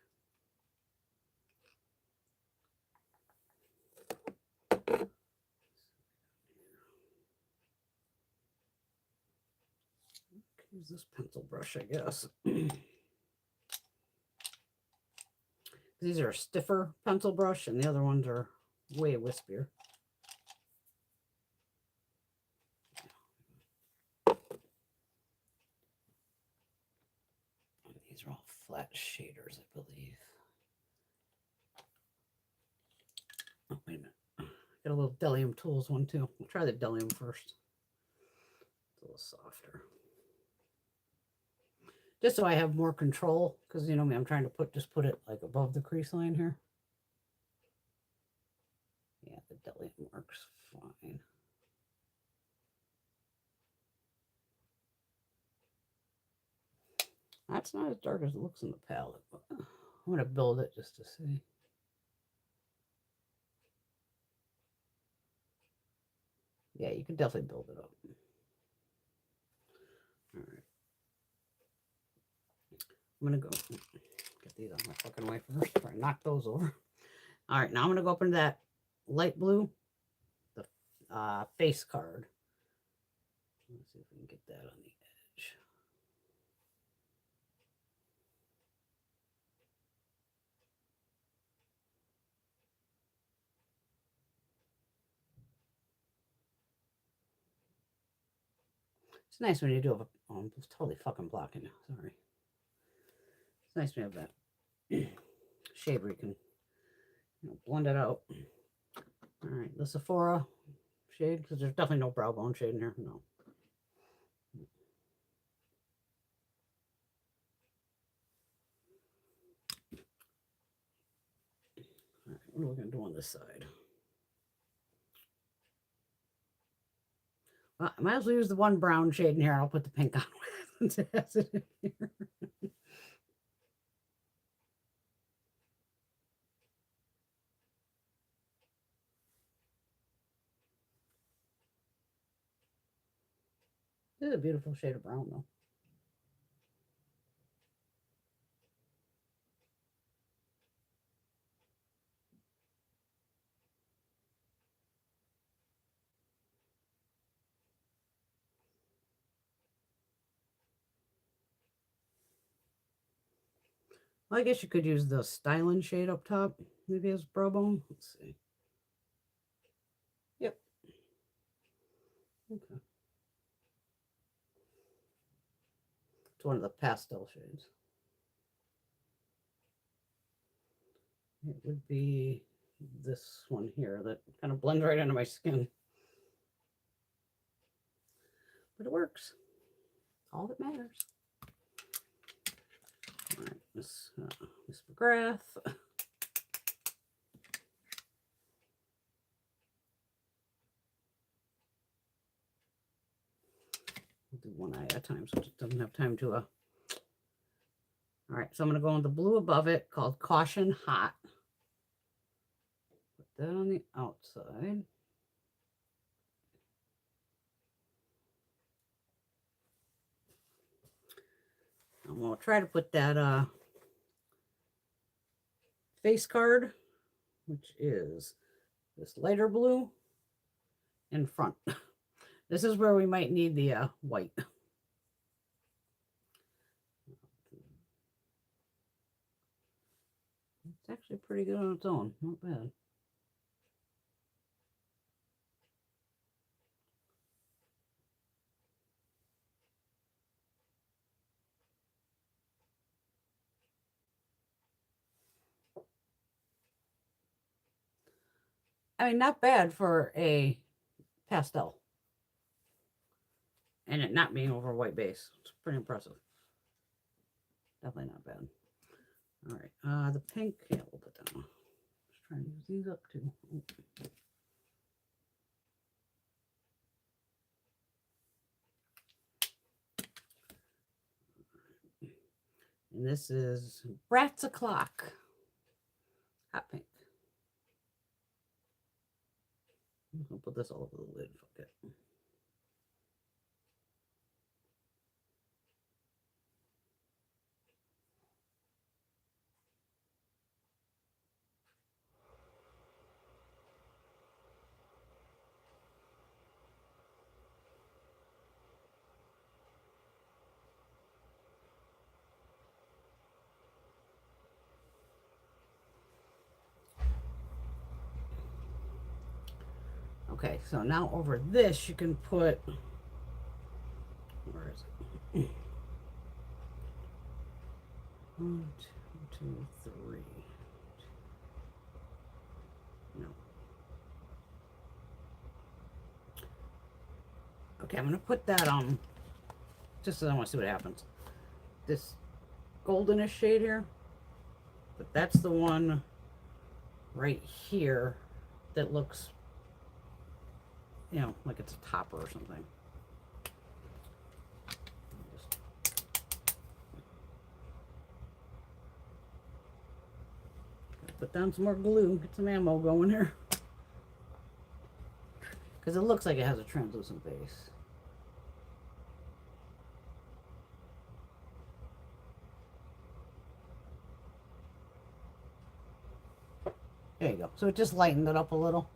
Use this pencil brush, I guess. These are a stiffer pencil brush, and the other ones are way wispier. These are all flat shaders, I believe. Oh, wait a minute. Got a little Bdellium Tools one too. We'll try the Bdellium first. It's a little softer. Just so I have more control, because you know me, I'm trying to just put it like above the crease line here. Yeah, the Bdellium works fine. That's not as dark as it looks in the palette, but I'm going to build it just to see. Yeah, you can definitely build it up. All right. I'm going to go get these on my fucking way first before I knock those over. All right, now I'm going to go up into that light blue, the face card. Let's see if we can get that on the edge. It's nice when you do have a, oh, I'm totally fucking blocking you, sorry. It's nice when you have that shade where you can, you know, blend it out. All right, the Sephora shade, because there's definitely no brow bone shade in here, no. All right, what are we going to do on this side? Well, I might as well use the one brown shade in here. I'll put the pink on with it. It in here. This is a beautiful shade of brown, though. Well, I guess you could use the styling shade up top, maybe as brow bone. Let's see. Yep. Okay. It's one of the pastel shades. It would be this one here that kind of blends right into my skin. But it works. All that matters. All right, Miss McGrath. We'll do one eye at a time so it doesn't have time to. All right, so I'm going to go on the blue above it called Caution Hot. Put that on the outside. And we'll try to put that face card, which is this lighter blue, in front. This is where we might need the white. It's actually pretty good on its own. Not bad. I mean, not bad for a pastel. And it not being over a white base. It's pretty impressive. Definitely not bad. All right. The pink, yeah, we'll put that on. Just trying to use these up too. And this is Brats O'Clock. Hot pink. I'll put this all over the lid. Fuck it. Okay, so now over this you can put, where is it? 1, 2, 2, 3. No. Okay, I'm gonna put that on, just so I want to see what happens. This goldenish shade here, but that's the one right here that looks, you know, like it's a topper or something. Put down some more glue, get some ammo going here. Because it looks like it has a translucent base. There you go. So it just lightened it up a little.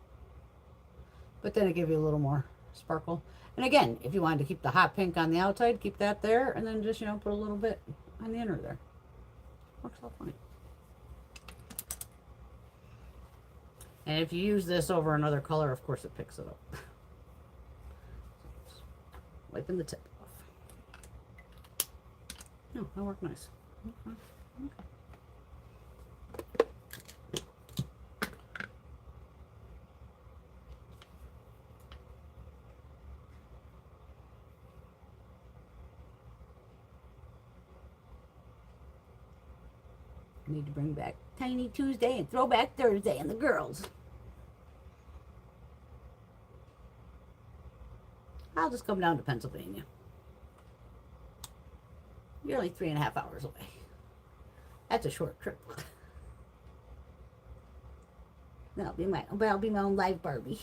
But then it gave you a little more sparkle. And again, if you wanted to keep the hot pink on the outside, keep that there. And then just, you know, put a little bit on the inner there. Works out fine. And if you use this over another color, of course it picks it up. So wiping the tip off. No, that worked nice. Okay. Okay. Need to bring back Tiny Tuesday and Throwback Thursday and the girls. I'll just come down to Pennsylvania. You're only 3.5 hours away. That's a short trip. That'll be my own live Barbie.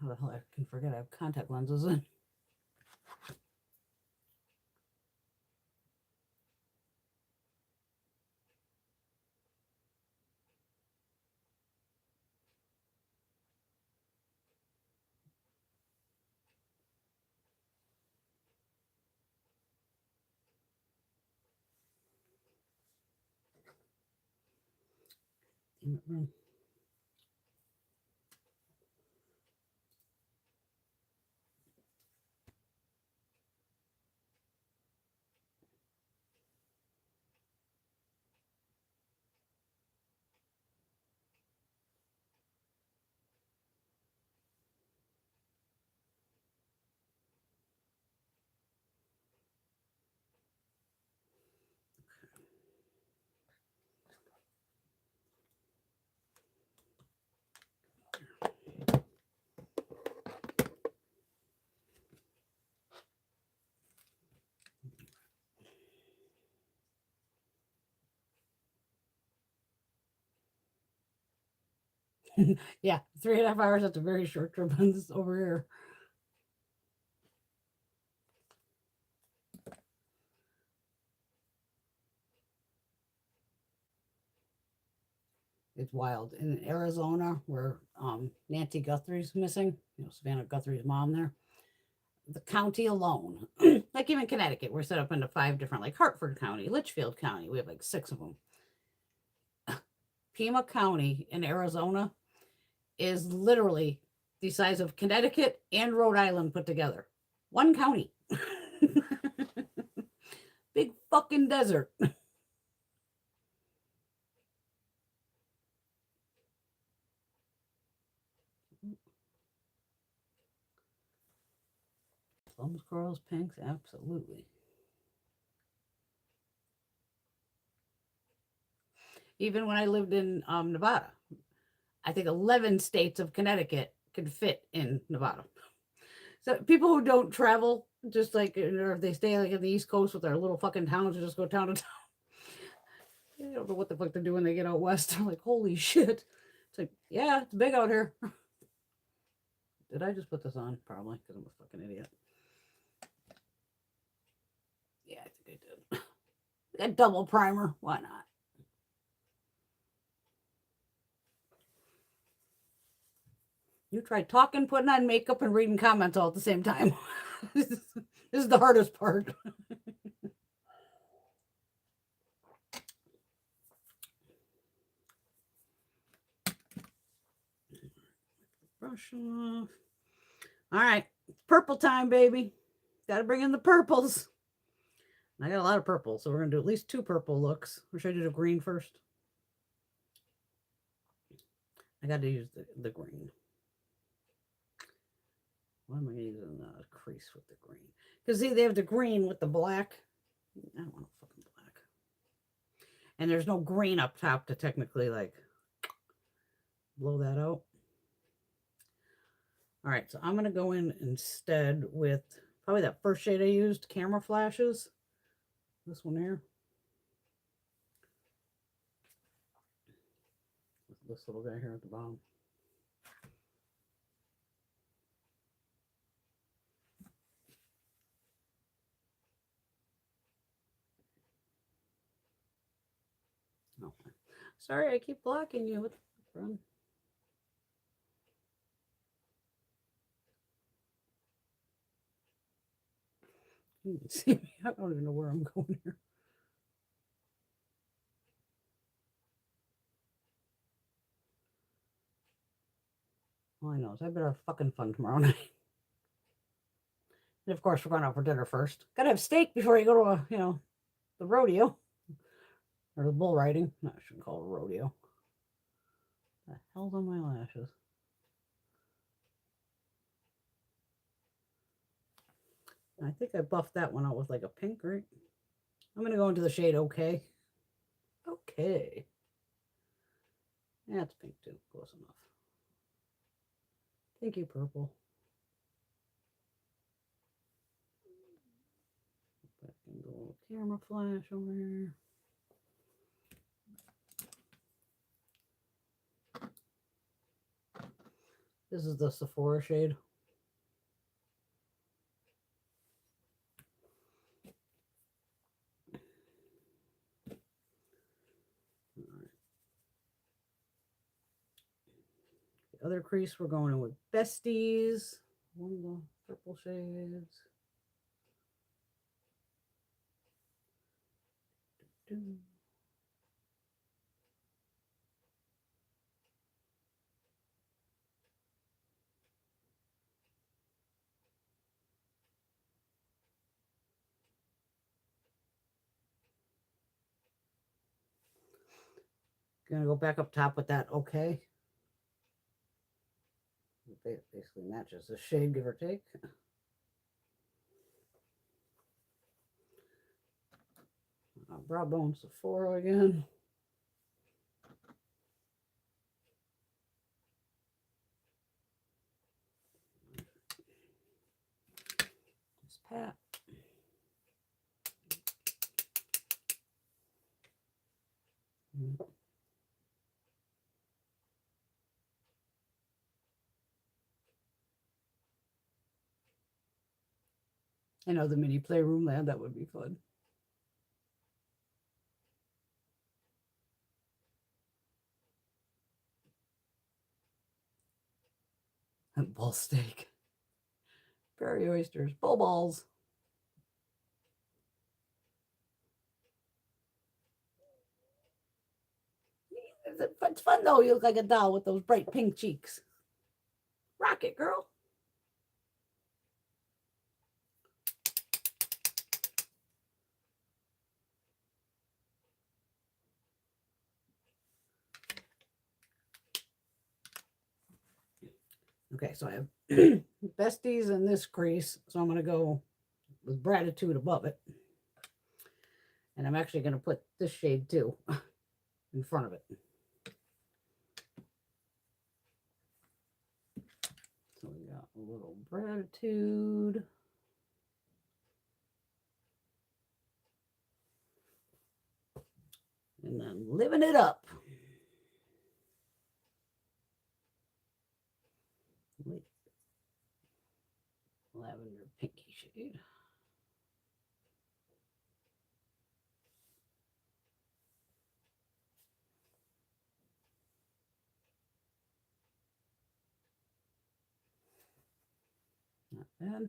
How the hell I can forget I have contact lenses in. Yeah, 3.5 hours. That's a very short trip on this over here. it's wild. In Arizona, where Nancy Guthrie's missing, Savannah Guthrie's mom there, the county alone, like even Connecticut, we're set up into 5 different, like Hartford County, Litchfield County, we have like 6 of them. Pima County in Arizona is literally the size of Connecticut and Rhode Island put together. One county. Big fucking desert. Plums, corals, pinks, absolutely. Even when I lived in Nevada, I think 11 states of Connecticut could fit in Nevada. So people who don't travel, just like, or if they stay like in the East Coast with their little fucking towns and just go town to town, they don't know what the fuck to do when they get out west. They're like, holy shit. It's like, yeah, it's big out here. Did I just put this on? Probably, because I'm a fucking idiot. Yeah, I think I did. That double primer, why not? You try talking, putting on makeup, and reading comments all at the same time. This is the hardest part. Brush off. All right, purple time, baby. Got to bring in the purples. I got a lot of purple, so we're going to do at least 2 purple looks. Or should I do the green first? I got to use the green. Why am I using the crease with the green? Because see, they have the green with the black. I don't want a fucking black. And there's no green up top to technically like blow that out. All right, so I'm going to go in instead with probably that first shade I used, Camera Flashes. This one here. This little guy here at the bottom. Oh, sorry, I keep blocking you. What the fuck? You can see me. I don't even know where I'm going here. All I know is I better have fucking fun tomorrow night. And of course, we're going out for dinner first. Gotta have steak before you go to the rodeo. Or the bull riding. No, I shouldn't call it a rodeo. The hell's on my lashes? I think I buffed that one out with like a pink, right? I'm going to go into the shade Okay. Okay. Yeah, it's pink too. Close enough. Thank you, purple. Back into the little camera flash over here. This is the Sephora shade. The other crease, we're going in with Besties. One of the purple shades. Gonna go back up top with that Okay. It basically matches the shade, give or take. Brow bone Sephora again. Just pat. I know the mini playroom land, that would be fun. Ball steak. Prairie oysters. Bull balls. It's fun though. You look like a doll with those bright pink cheeks. Rock it, girl. Okay, so I have besties in this crease, so I'm going to go with Gratitude above it. And I'm actually going to put this shade too in front of it. So we got a little Gratitude. And then living it up. Lavender pinky shade. Not bad.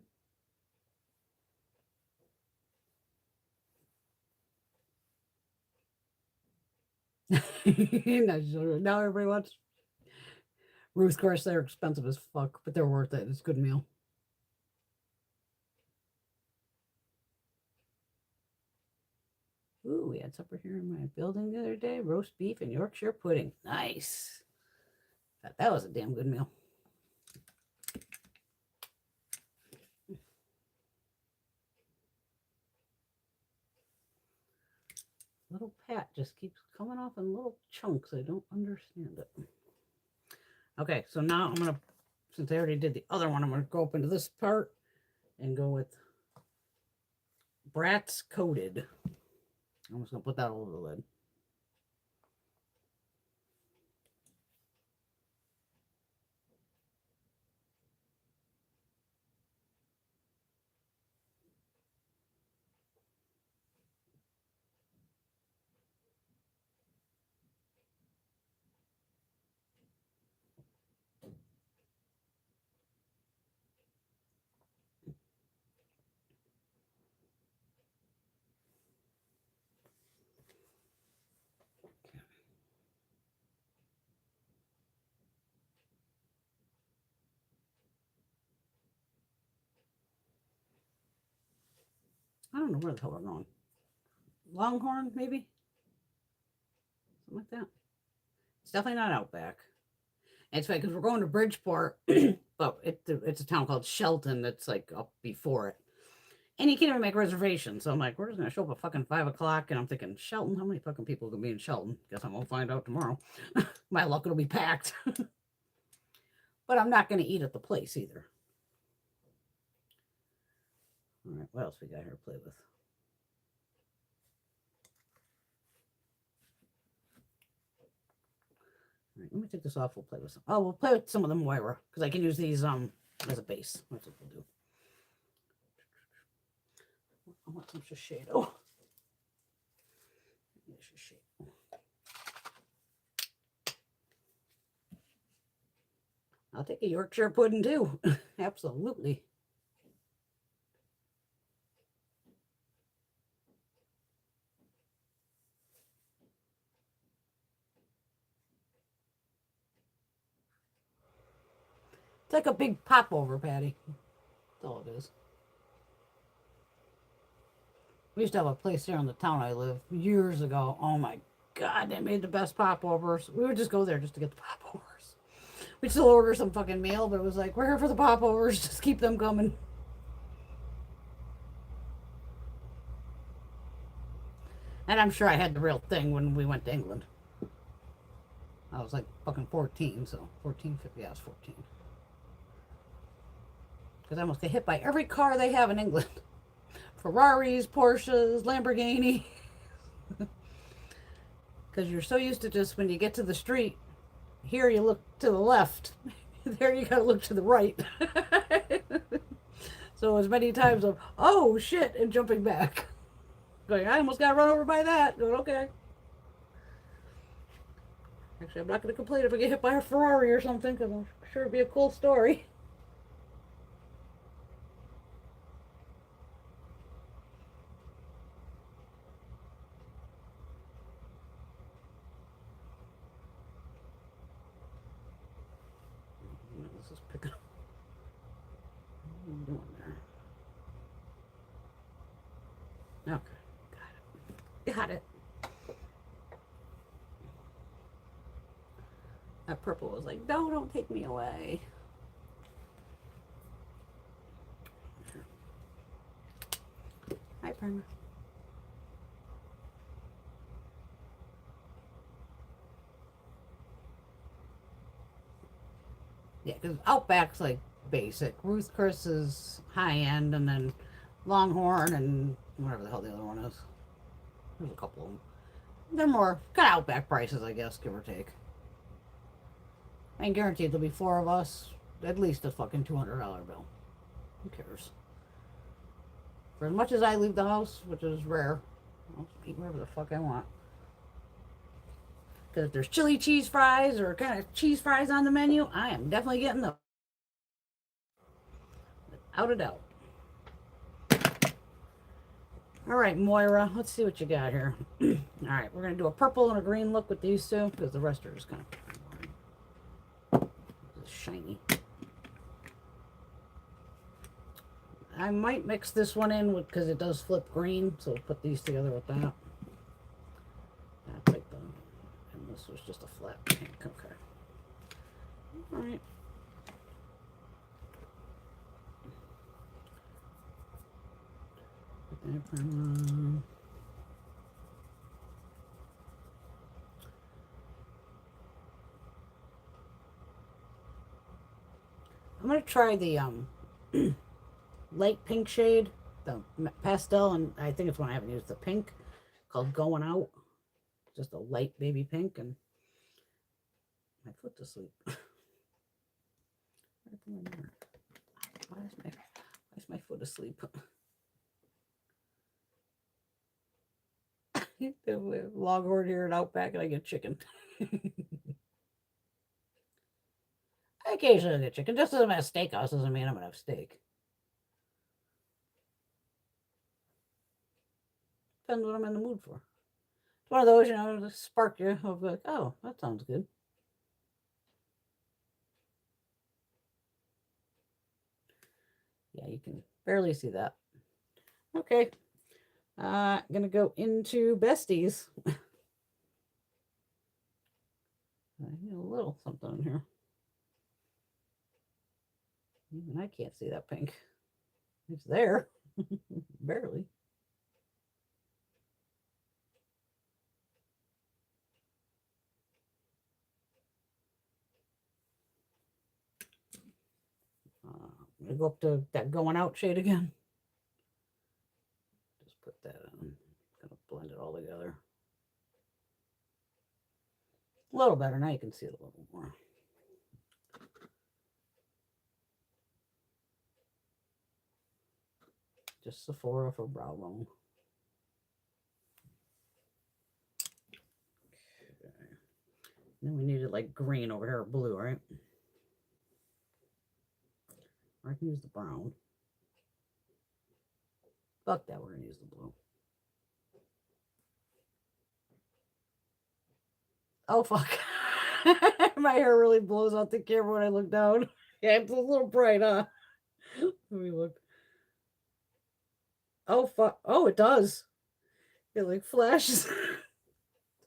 Now everybody wants Ruth. Of course, they're expensive as fuck, but they're worth it. It's a good meal. Ooh, we had supper here in my building the other day. Roast beef and Yorkshire pudding. Nice. That was a damn good meal. Little pat just keeps coming off in little chunks. I don't understand it. Okay, so now I'm going to, since I already did the other one, I'm going to go up into this part and go with Bratz Coated. I'm just going to put that over the lid. I don't know where the hell we're going. Longhorn, maybe? Something like that. It's definitely not Outback. And it's funny because we're going to Bridgeport, but it's a town called Shelton that's like up before it. And you can't even make reservations. So I'm like, we're just going to show up at fucking 5 o'clock. And I'm thinking, Shelton? How many fucking people are going to be in Shelton? Guess I'm going to find out tomorrow. My luck, it'll be packed. But I'm not going to eat at the place either. All right, what else we got here to play with? All right, let me take this off. We'll play with some. Oh, we'll play with some of the Moira because I can use these as a base. That's what we'll do. I want some Shiseido. I'll take a Yorkshire pudding too. Absolutely. It's like a big popover, Patty. That's all it is. We used to have a place there in the town I live years ago. Oh my God, they made the best popovers. We would just go there just to get the popovers. We'd still order some fucking meal, but it was like, we're here for the popovers. Just keep them coming. And I'm sure I had the real thing when we went to England. I was like fucking 14, so 14, 50, yeah, I was 14. Because I almost get hit by every car they have in England. Ferraris, Porsches, Lamborghini. Because you're so used to just when you get to the street, here you look to the left. There you gotta look to the right. So as many times of, oh shit, and jumping back. Going, I almost got run over by that. Going, okay. Actually, I'm not going to complain if I get hit by a Ferrari or something, because I'm sure it'd be a cool story. This is picking up. What are you doing there? Okay, got it. Got it. That purple was like, no, don't take me away. Hi, primer. Yeah, because Outback's like basic. Ruth Chris is high end, and then Longhorn and whatever the hell the other one is. There's a couple of them. They're more kind of Outback prices, I guess, give or take. I ain't guaranteed there'll be 4 of us. At least a fucking $200 bill. Who cares? For as much as I leave the house, which is rare, I'll eat whatever the fuck I want. Because if there's chili cheese fries or kind of cheese fries on the menu, I am definitely getting those. Without a doubt. All right, Moira, let's see what you got here. All right, we're going to do a purple and a green look with these two because the rest are just kind of shiny. I might mix this one in because it does flip green, so we'll put these together with that. That's like the, and this was just a flat pink. Okay. All right. I'm gonna try the light pink shade, the pastel, and I think it's one I haven't used, the pink, called Going Out. Just a light baby pink, and my foot to sleep. Why is my foot asleep? Longhorn here and Outback, and I get chicken. I occasionally get chicken. Just as I'm at a steakhouse doesn't mean I'm gonna have steak. Depends what I'm in the mood for. It's one of those, you know, to spark you of like, oh, that sounds good. Yeah, you can barely see that. Okay. Gonna go into Besties. I need a little something in here. Even I can't see that pink. It's there. Barely. I'm gonna go up to that Going Out shade again. Just put that on. Gonna blend it all together. A little better. Now you can see it a little more. Just Sephora for brow bone. Okay. Then we needed like green over here, or blue, right? Or I can use the brown. Fuck that, we're gonna use the blue. Oh fuck. My hair really blows out the camera when I look down. Yeah, it's a little bright, huh? Let me look. Oh fuck. Oh, it does. It like flashes.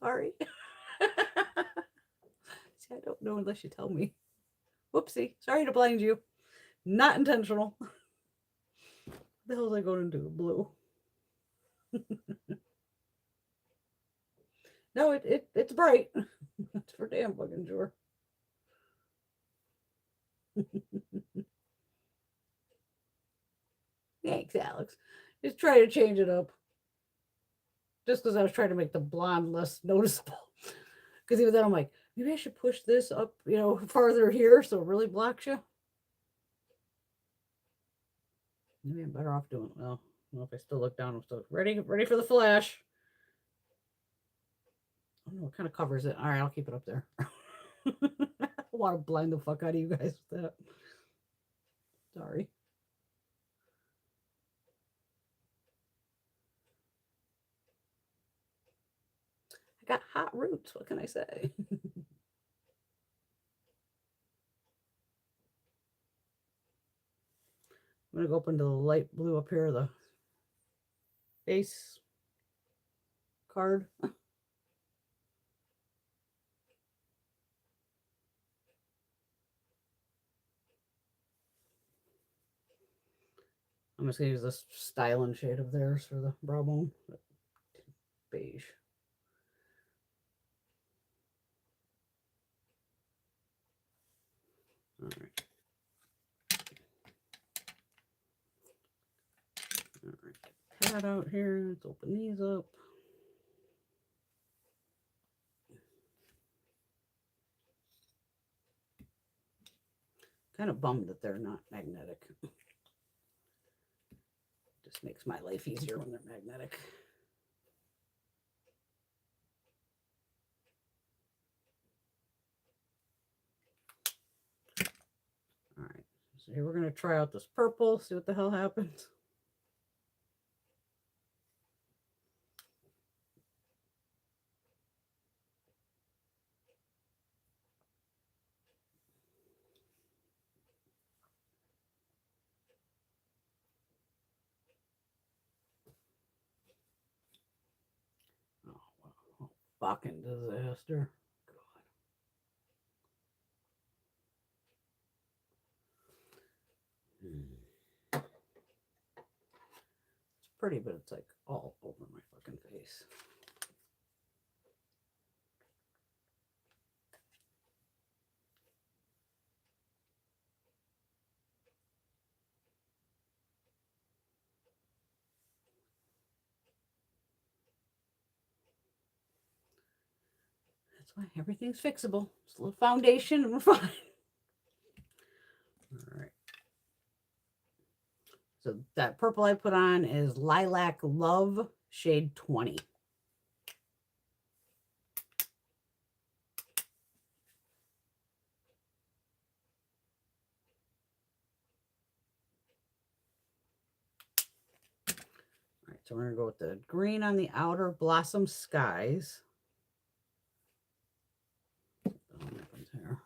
Sorry. See, I don't know unless you tell me. Whoopsie. Sorry to blind you. Not intentional. What the hell is I going to do? Blue. No, it's bright. That's for damn fucking sure. Thanks, Alex. Just try to change it up. Just because I was trying to make the blonde less noticeable. Because even then I'm like, maybe I should push this up, you know, farther here so it really blocks you. Maybe I'm better off doing it. Well, I don't know if I still look down. I'm still ready for the flash. I don't know what kind of covers it. All right, I'll keep it up there. I want to blind the fuck out of you guys with that. Sorry. I got hot roots. What can I say? I'm going to go up into the light blue up here, the base card. I'm just going to use this styling shade of theirs for the brow bone. Beige. All right. All right. Get the pad out here. Let's open these up. Kind of bummed that they're not magnetic. Just makes my life easier when they're magnetic. All right, so here we're going to try out this purple, see what the hell happens. Oh, wow. Fucking disaster. God. It's pretty, but it's like all over my fucking face. That's why everything's fixable. Just a little foundation and we're fine. All right. So that purple I put on is Lilac Love shade 20. All right, so we're going to go with the green on the outer Blossom Skies. What happens here?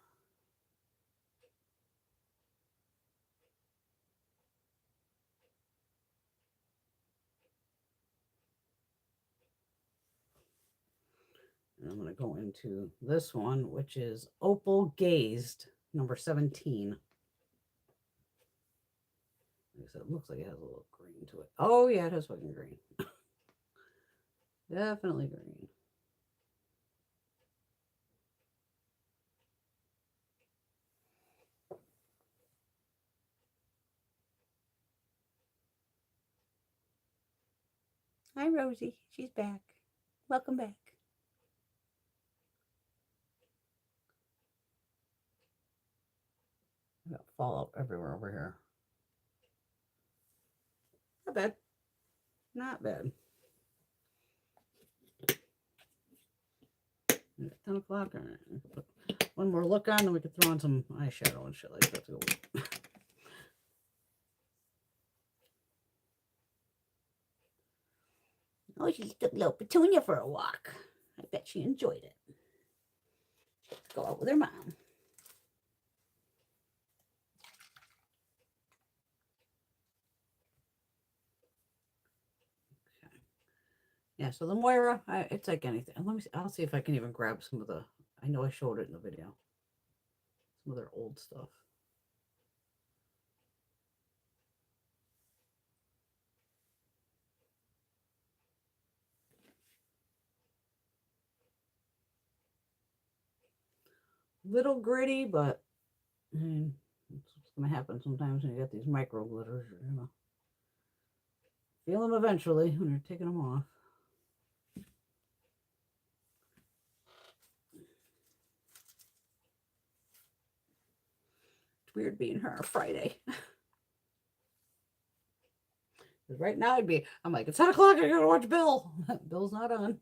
And I'm going to go into this one, which is Opal Gazed, number 17. Like I said, it looks like it has a little green to it. Oh, yeah, it has fucking green. Definitely green. Hi, Rosie. She's back. Welcome back. I got fallout everywhere over here. Not bad. Not bad. 10 o'clock. All right. Put one more look on, then we could throw on some eyeshadow and shit like that to go with. Oh, she took little Petunia for a walk. I bet she enjoyed it. Let's go out with her mom. Yeah, so the Moira, it's like anything. Let me see. I'll see if I can even grab some of the, I know I showed it in the video. Some of their old stuff. Little gritty, but I mean, it's what's going to happen sometimes when you get these micro glitters. You're going to feel them eventually when you're taking them off. It's weird being her on a Friday. Right now, I'm like, it's 10 o'clock, I gotta watch Bill. Bill's not on.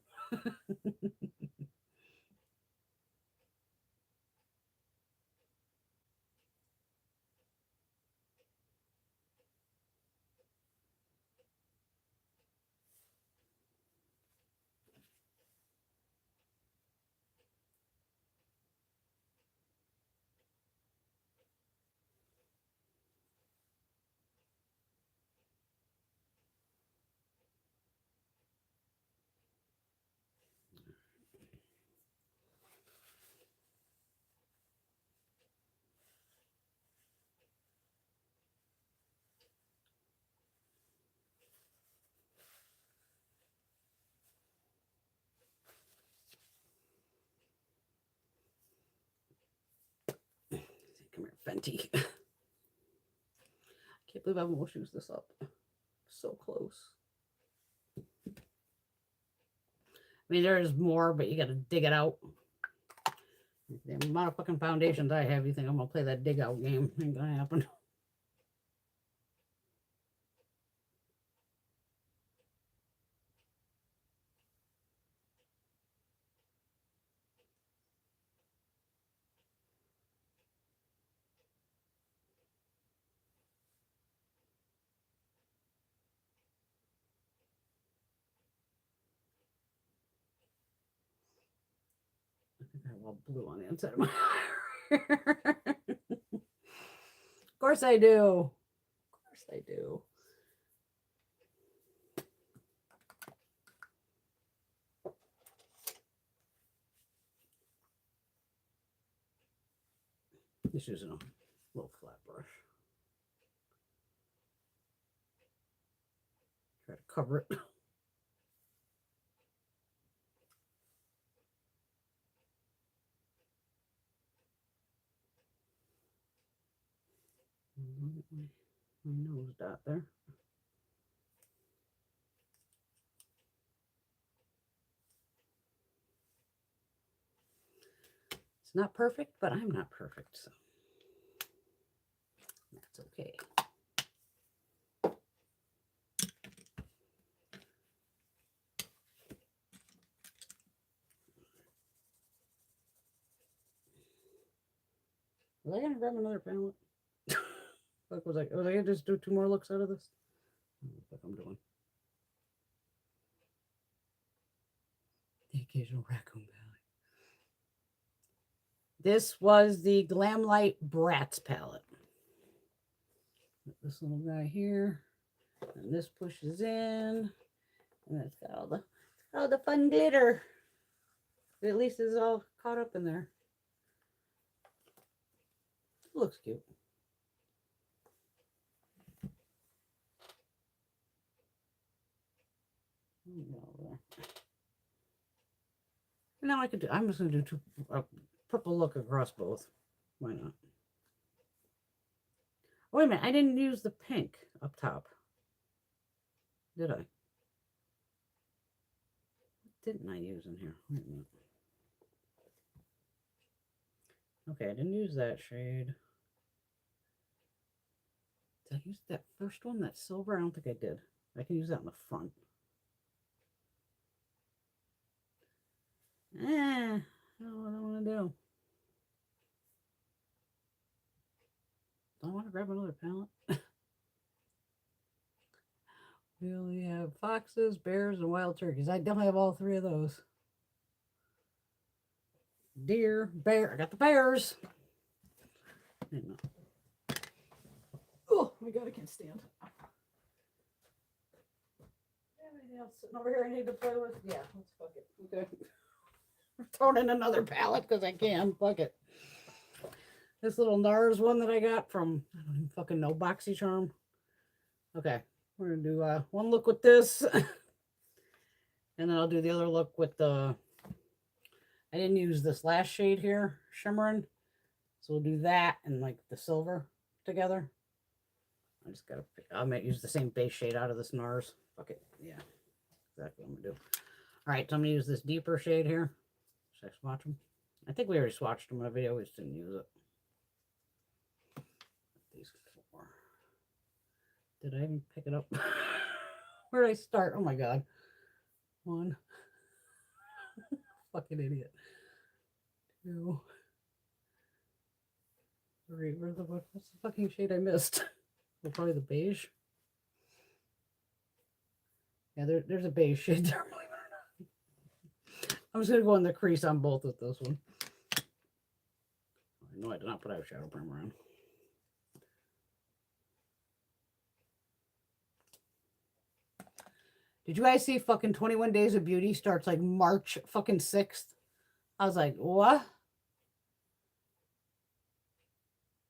pretty. Can't believe I almost used this up. So close. I mean, there is more, but you got to dig it out. The amount of fucking foundations I have, you think I'm going to play that dig out game? Ain't going to happen. I think I have all blue on the inside of my eye. Of course I do. Of course I do. Just using a little flat brush. Try to cover it. My nose dot there. It's not perfect, but I'm not perfect, so that's okay. Was I gonna grab another palette? Like, was I gonna just do 2 more looks out of this? I don't know what I'm doing. The occasional raccoon palette. This was the Glamlite Bratz palette. This little guy here, and this pushes in, and it's got all the fun glitter. At least it's all caught up in there. It looks cute. Now I could do. I'm just gonna do a purple look across both. Why not? Oh, wait a minute, I didn't use the pink up top, did I? What didn't I use in here? Wait a minute. Okay, I didn't use that shade. Did I use that first one, that silver? I don't think I did. I can use that in the front. I don't know what I want to do. Do I want to grab another palette? We only have foxes, bears, and wild turkeys. I definitely have all 3 of those. Deer, bear. I got the bears. Oh my god, I can't stand. Anything else sitting over here I need to play with? Yeah, let's fuck it. Okay. I'm throwing in another palette because I can. Fuck it. This little NARS one that I got from, I don't even fucking know, BoxyCharm. Okay, we're gonna do one look with this. And then I'll do the other look with the, I didn't use this last shade here, shimmering. So we'll do that and like the silver together. I might use the same base shade out of this NARS. Fuck it. Yeah, exactly what I'm gonna do. All right, so I'm gonna use this deeper shade here. Should I swatch them? I think we already swatched them in a video. We just didn't use it. These 4. Did I even pick it up? Where did I start? Oh my god. 1. Fucking idiot. 2. 3. What's the fucking shade I missed? Well, probably the beige. Yeah, there's a beige shade there, believe it or not. I'm just gonna go in the crease on both with this one. I know I did not put eyeshadow primer on. Did you guys see fucking 21 Days of Beauty starts like March fucking 6th? I was like, what?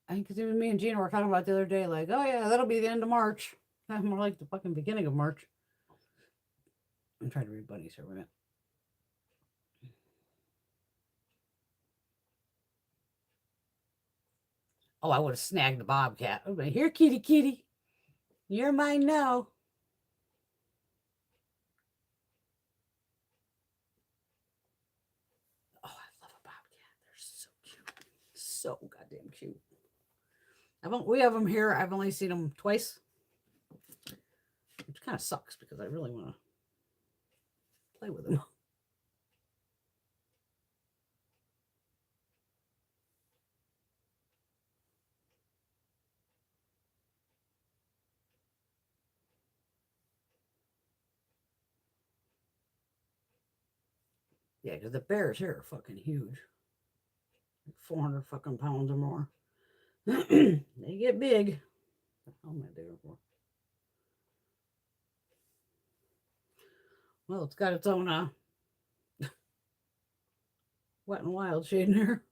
I think because it was me and Gina were talking about the other day, like, oh yeah, that'll be the end of March. More like the fucking beginning of March. I'm trying to read bunnies here a minute. Oh, I would have snagged the bobcat. I would have been, here, kitty, kitty. You're mine now. Oh, I love a bobcat. They're so cute. So goddamn cute. We have them here. I've only seen them twice. Which kind of sucks because I really want to play with them. Yeah, because the bears here are fucking huge. 400 fucking pounds or more. They get big. What the hell am I doing for? Well, it's got its own Wet and Wild shade in there.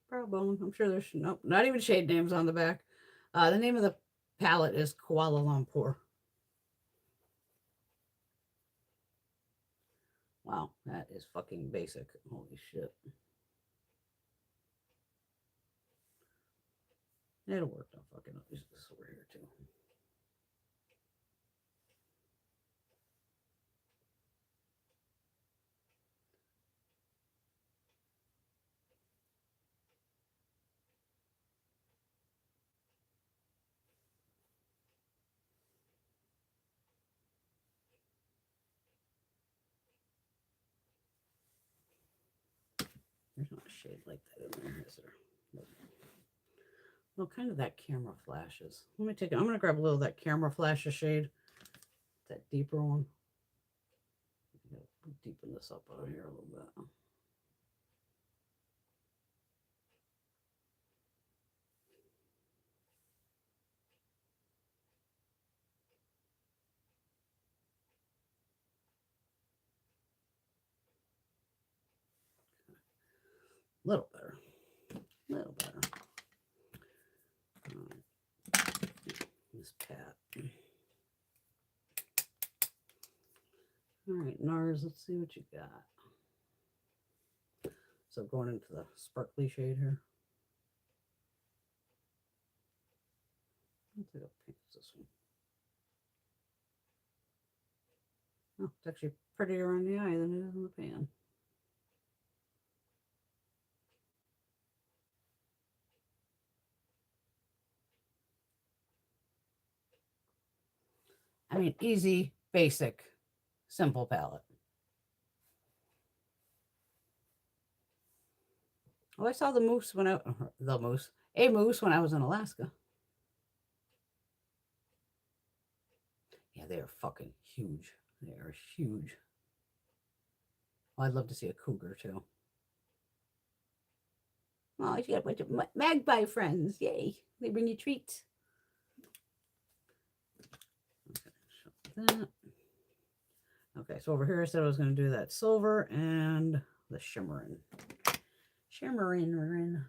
Brow bone. I'm sure there's nope, not even shade names on the back. The name of the palette is Kuala Lumpur. Wow, that is fucking basic. Holy shit. It'll work. I'll fucking use this over here too. There's not a shade like that in there, is there? Nope. Well, kind of that camera flashes. Let me take it. I'm going to grab a little of that camera flashes shade. That deeper one. Deepen this up out here a little bit. A little better. A little better. This pat. All right, NARS, let's see what you got. So going into the sparkly shade here. Let's see how pink is this one. Oh, it's actually prettier on the eye than it is in the pan. I mean, easy, basic, simple palette. Oh, I saw a moose when I was in Alaska. Yeah, they are fucking huge. They are huge. Oh, I'd love to see a cougar too. Oh, you got a bunch of magpie friends. Yay. They bring you treats. Okay, okay, so over here I said I was going to do that silver and the shimmering. Shimmering. Right,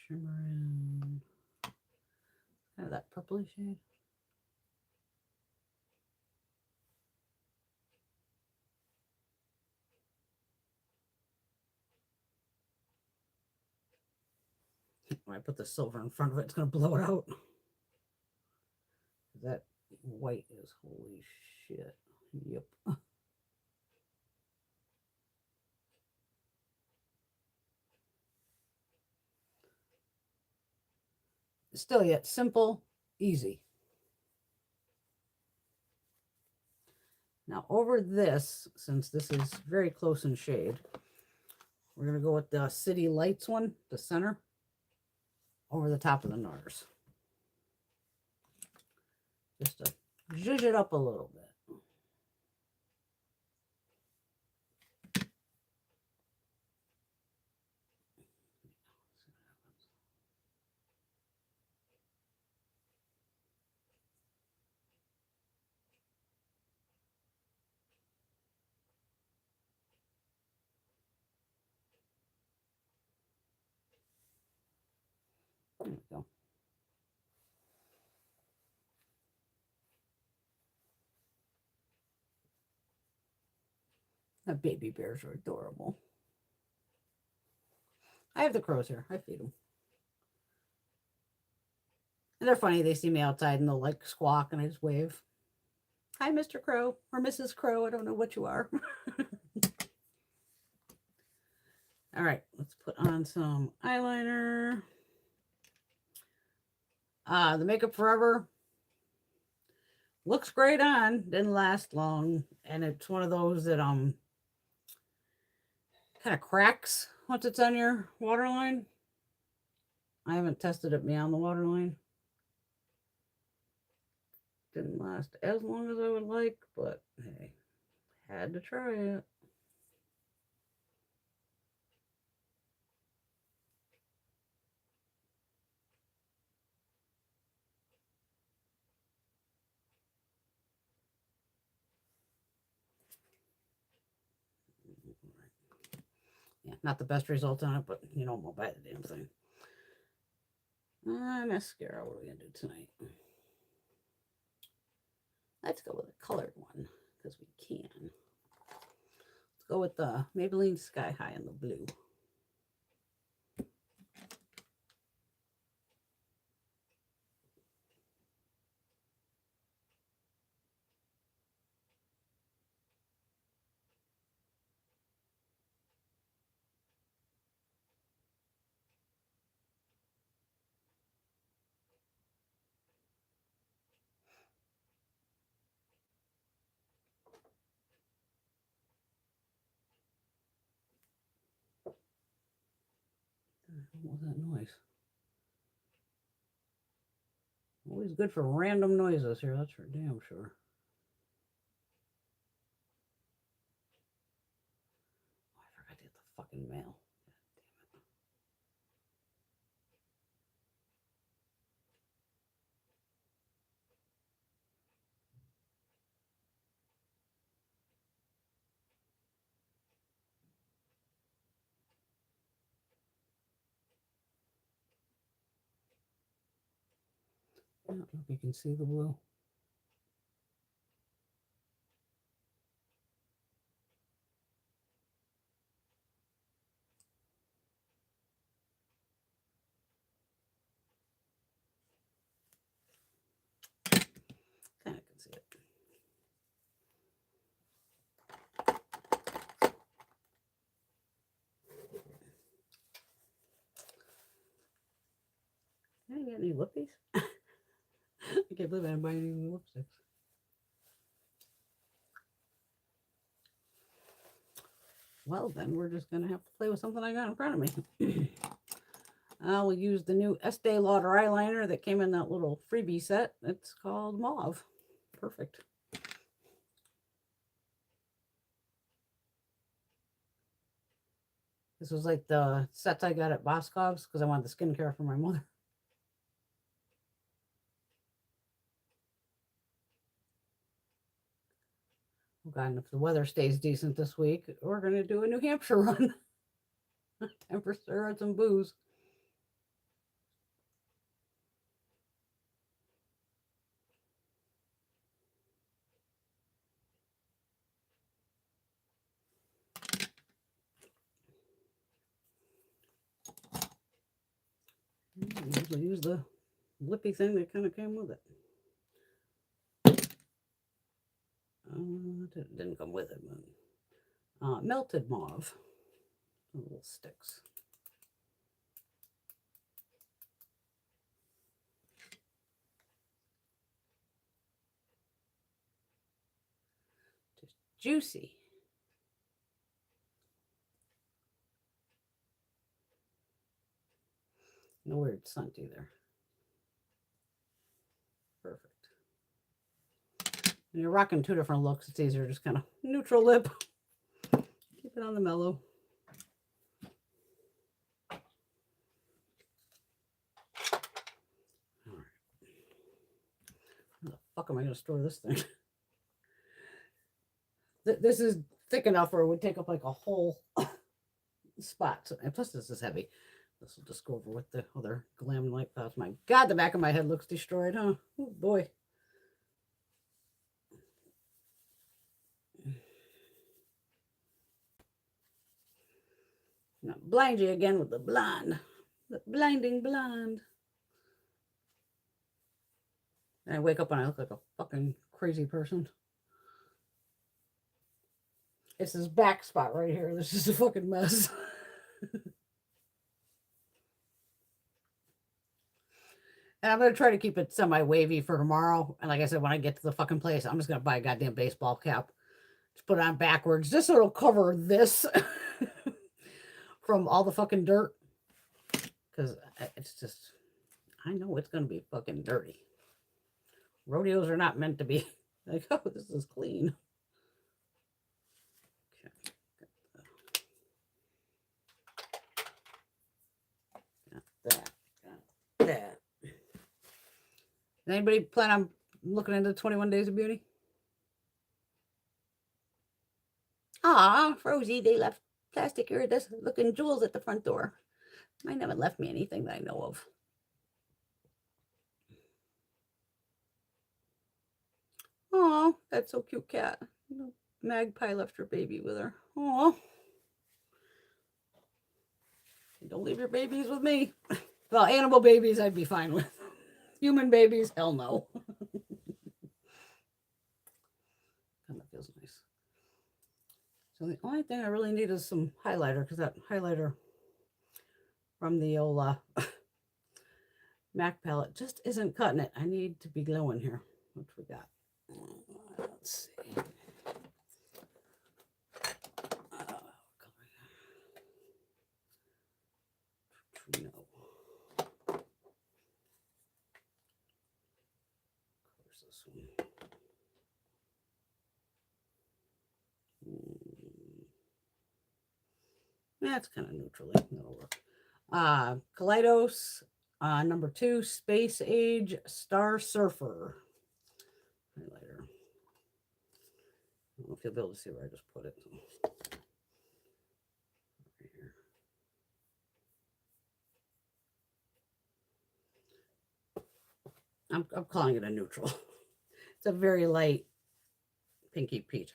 shimmering. Kind of that purpley shade. When I put the silver in front of it, it's going to blow it out. That white is holy shit. Yep. Still yet simple, easy. Now over this, since this is very close in shade, we're going to go with the City Lights one, the center, over the top of the NARS. Just to zhuzh it up a little bit. There we go. That baby bears are adorable. I have the crows here. I feed them. And they're funny. They see me outside and they'll like squawk and I just wave. Hi, Mr. Crow or Mrs. Crow. I don't know what you are. All right, let's put on some eyeliner. The Makeup Forever looks great on. Didn't last long, and it's one of those that kind of cracks once it's on your waterline. I haven't tested it beyond the waterline. Didn't last as long as I would like, but hey, had to try it. Yeah, not the best result on it, but you know, we'll buy the damn thing. Mascara, what are we going to do tonight? Let's go with a colored one, because we can. Let's go with the Maybelline Sky High in the blue. What was that noise? Always good for random noises here, that's for damn sure. Oh, I forgot to get the fucking mail. I don't know if you can see the blue. Kind of can see it. I got any lippies? I can't believe I didn't buy any lipsticks. Well, then we're just going to have to play with something I got in front of me. I will use the new Estee Lauder eyeliner that came in that little freebie set. It's called Mauve. Perfect. This was like the sets I got at Boscov's because I wanted the skincare for my mother. Oh God, and if the weather stays decent this week, we're going to do a New Hampshire run. Time for stir and some booze. Usually use the lippy thing that kind of came with it. It didn't come with it, but melted mauve. Little sticks. Just juicy. No weird scent either. Perfect. When you're rocking two different looks, it's easier just kind of neutral lip. Keep it on the mellow. All right. Where the fuck am I going to store this thing? This is thick enough where it would take up like a whole spot. And plus, this is heavy. This will just go over with the other Glamlite pouch. My God, the back of my head looks destroyed, huh? Oh, boy. Not blind you again with the blonde. The blinding blonde. And I wake up and I look like a fucking crazy person. It's this back spot right here. This is a fucking mess. And I'm going to try to keep it semi-wavy for tomorrow. And like I said, when I get to the fucking place, I'm just going to buy a goddamn baseball cap. Just put it on backwards. Just so it'll cover this from all the fucking dirt. Because it's just, I know it's going to be fucking dirty. Rodeos are not meant to be like, oh, this is clean. Okay. Got that. Got that. Anybody plan on looking into 21 Days of Beauty? Ah, Rosie, they left plastic iridescent looking jewels at the front door. Mine haven't left me anything that I know of. Oh, that's so cute, cat. Magpie left her baby with her. Oh, don't leave your babies with me. Well, animal babies I'd be fine with. Human babies, hell no. That feels nice. So the only thing I really need is some highlighter, because that highlighter from the old MAC palette just isn't cutting it. I need to be glowing here. What we got? Let's see. No. Where's this one? That's kind of neutrally. That'll work. Kaleidos, number 2, Space Age Star Surfer highlighter. I don't know if you'll be able to see where I just put it. Right here. I'm calling it a neutral. It's a very light pinky peach.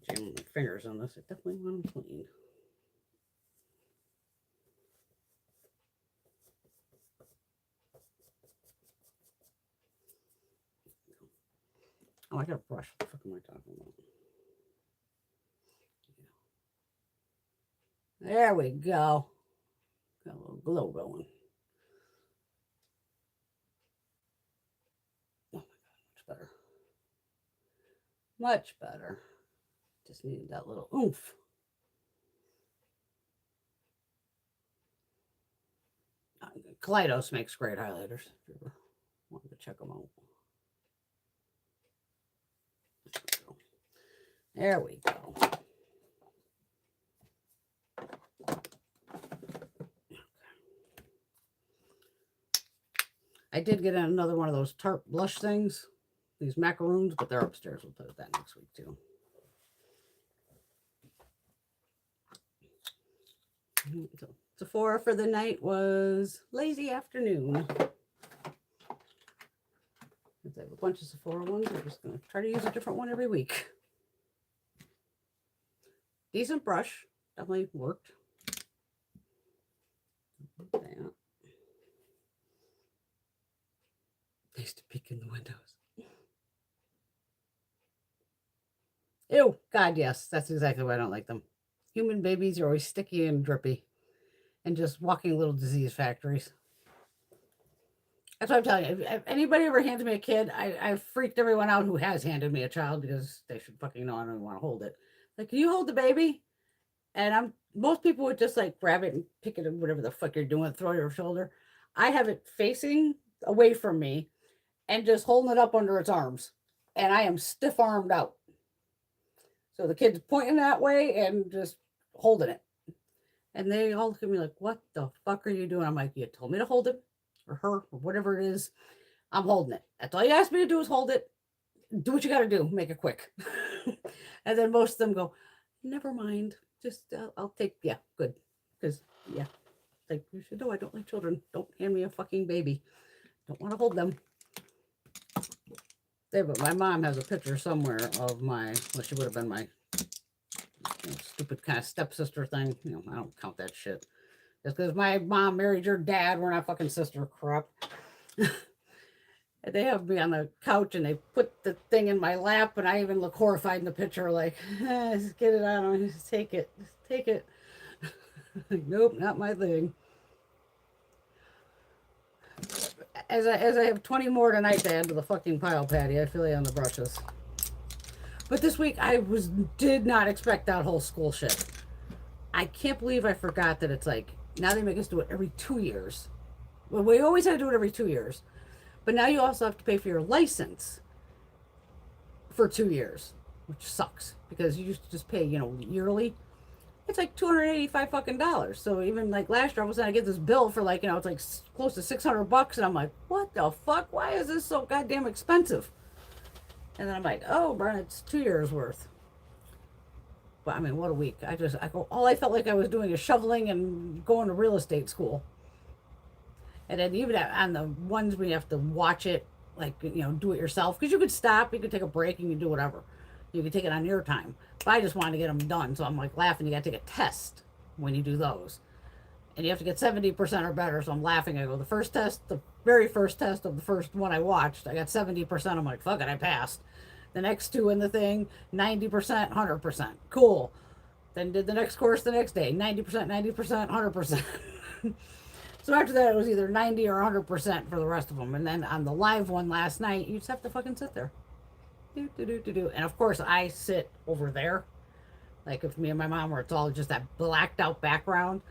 Jam my fingers on this. I definitely want them clean. Oh, I got a brush. What the fuck am I talking about? Yeah. There we go. Got a little glow going. Oh my god, much better. Much better. Just needed that little oomph. Kaleidos makes great highlighters if you ever wanted to check them out. There we go. I did get another one of those Tarte blush things, these macaroons, but they're upstairs. We'll put that next week too. So Sephora for the night was Lazy Afternoon. I have a bunch of Sephora ones. I'm just going to try to use a different one every week. Decent brush. Definitely worked. That. Nice to peek in the windows. Ew. God, yes. That's exactly why I don't like them. Human babies are always sticky and drippy. And just walking little disease factories. That's what I'm telling you. If anybody ever hands me a kid, I've freaked everyone out who has handed me a child because they should fucking know I don't want to hold it. Like, can you hold the baby? And most people would just like grab it and pick it, whatever the fuck you're doing, throw it on your shoulder. I have it facing away from me and just holding it up under its arms. And I am stiff armed out. So the kid's pointing that way and just holding it. And they all look at me like, what the fuck are you doing? I'm like, you told me to hold it, or her, or whatever it is. I'm holding it. That's all you asked me to do is hold it. Do what you got to do. Make it quick. And then most of them go, never mind. Just, I'll take, yeah, good. Because, yeah, like, you should know I don't like children. Don't hand me a fucking baby. Don't want to hold them. But my mom has a picture somewhere of my, well, she would have been my stupid kind of stepsister thing. I don't count that shit. Just because my mom married your dad, we're not fucking sister crap. They have me on the couch and they put the thing in my lap, and I even look horrified in the picture, like, just get it out, just take it, Nope, not my thing. As I have 20 more tonight to add to the fucking pile, Patty, I feel you on the brushes. But this week I did not expect that whole school shit. I can't believe I forgot that it's like, now they make us do it every 2 years. Well, we always had to do it every 2 years. But now you also have to pay for your license for 2 years, which sucks because you used to just pay, yearly. It's like $285 fucking dollars. So even like last year, I was gonna get this bill for like, it's like close to $600, and I'm like, what the fuck? Why is this so goddamn expensive? And then I'm like, oh, Brian, it's 2 years worth. But I mean, what a week! All I felt like I was doing is shoveling and going to real estate school. And then even on the ones where you have to watch it, like, do it yourself, because you could stop, you could take a break, and you could do whatever. You could take it on your time. But I just wanted to get them done, so I'm like laughing. You got to take a test when you do those. And you have to get 70% or better, so I'm laughing. I go, the very first test of the first one I watched, I got 70%. I'm like, fuck it, I passed. The next two in the thing, 90%, 100%. Cool. Then did the next course the next day, 90%, 90%, 100%. So after that, it was either 90 or 100% for the rest of them. And then on the live one last night, you just have to fucking sit there. And of course, I sit over there. Like if me and my mom were, it's all just that blacked out background.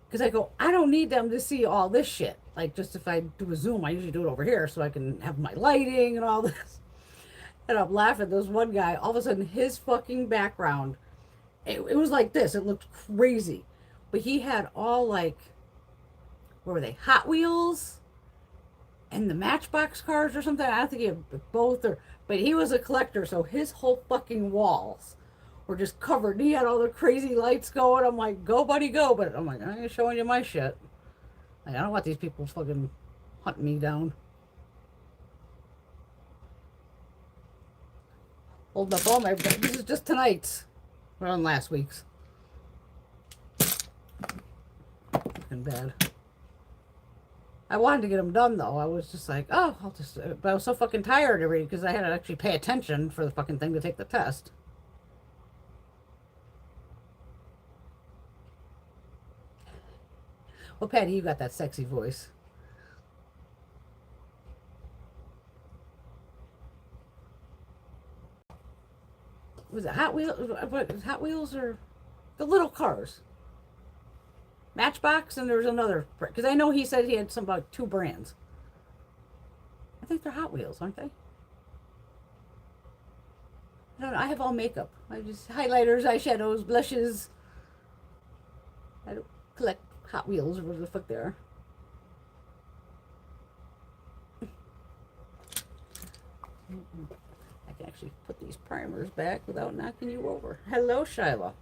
Because I go, I don't need them to see all this shit. Like just if I do a Zoom, I usually do it over here so I can have my lighting and all this. And I'm laughing. There's one guy, all of a sudden, his fucking background, it was like this. It looked crazy. But he had all like, what were they, Hot Wheels and the Matchbox cars or something. I don't think he had both, but he was a collector, so his whole fucking walls were just covered. He had all the crazy lights going. I'm like, go buddy, go. But I'm like, I ain't showing you my shit. Like, I don't want these people fucking hunting me down. Holding up all my, this is just tonight's. We're on last week's. Fucking bad. I wanted to get them done, though. I was just like, oh, but I was so fucking tired to read because I had to actually pay attention for the fucking thing to take the test. Well, Patty, you got that sexy voice. Was it Hot Wheels? Hot Wheels or the little cars? Matchbox, and there's another, because I know he said he had some about 2 brands. I think they're Hot Wheels, aren't they? I don't know. I have all makeup. I just highlighters, eyeshadows, blushes. I don't collect Hot Wheels or whatever the fuck they are. I can actually put these primers back without knocking you over. Hello, Shiloh.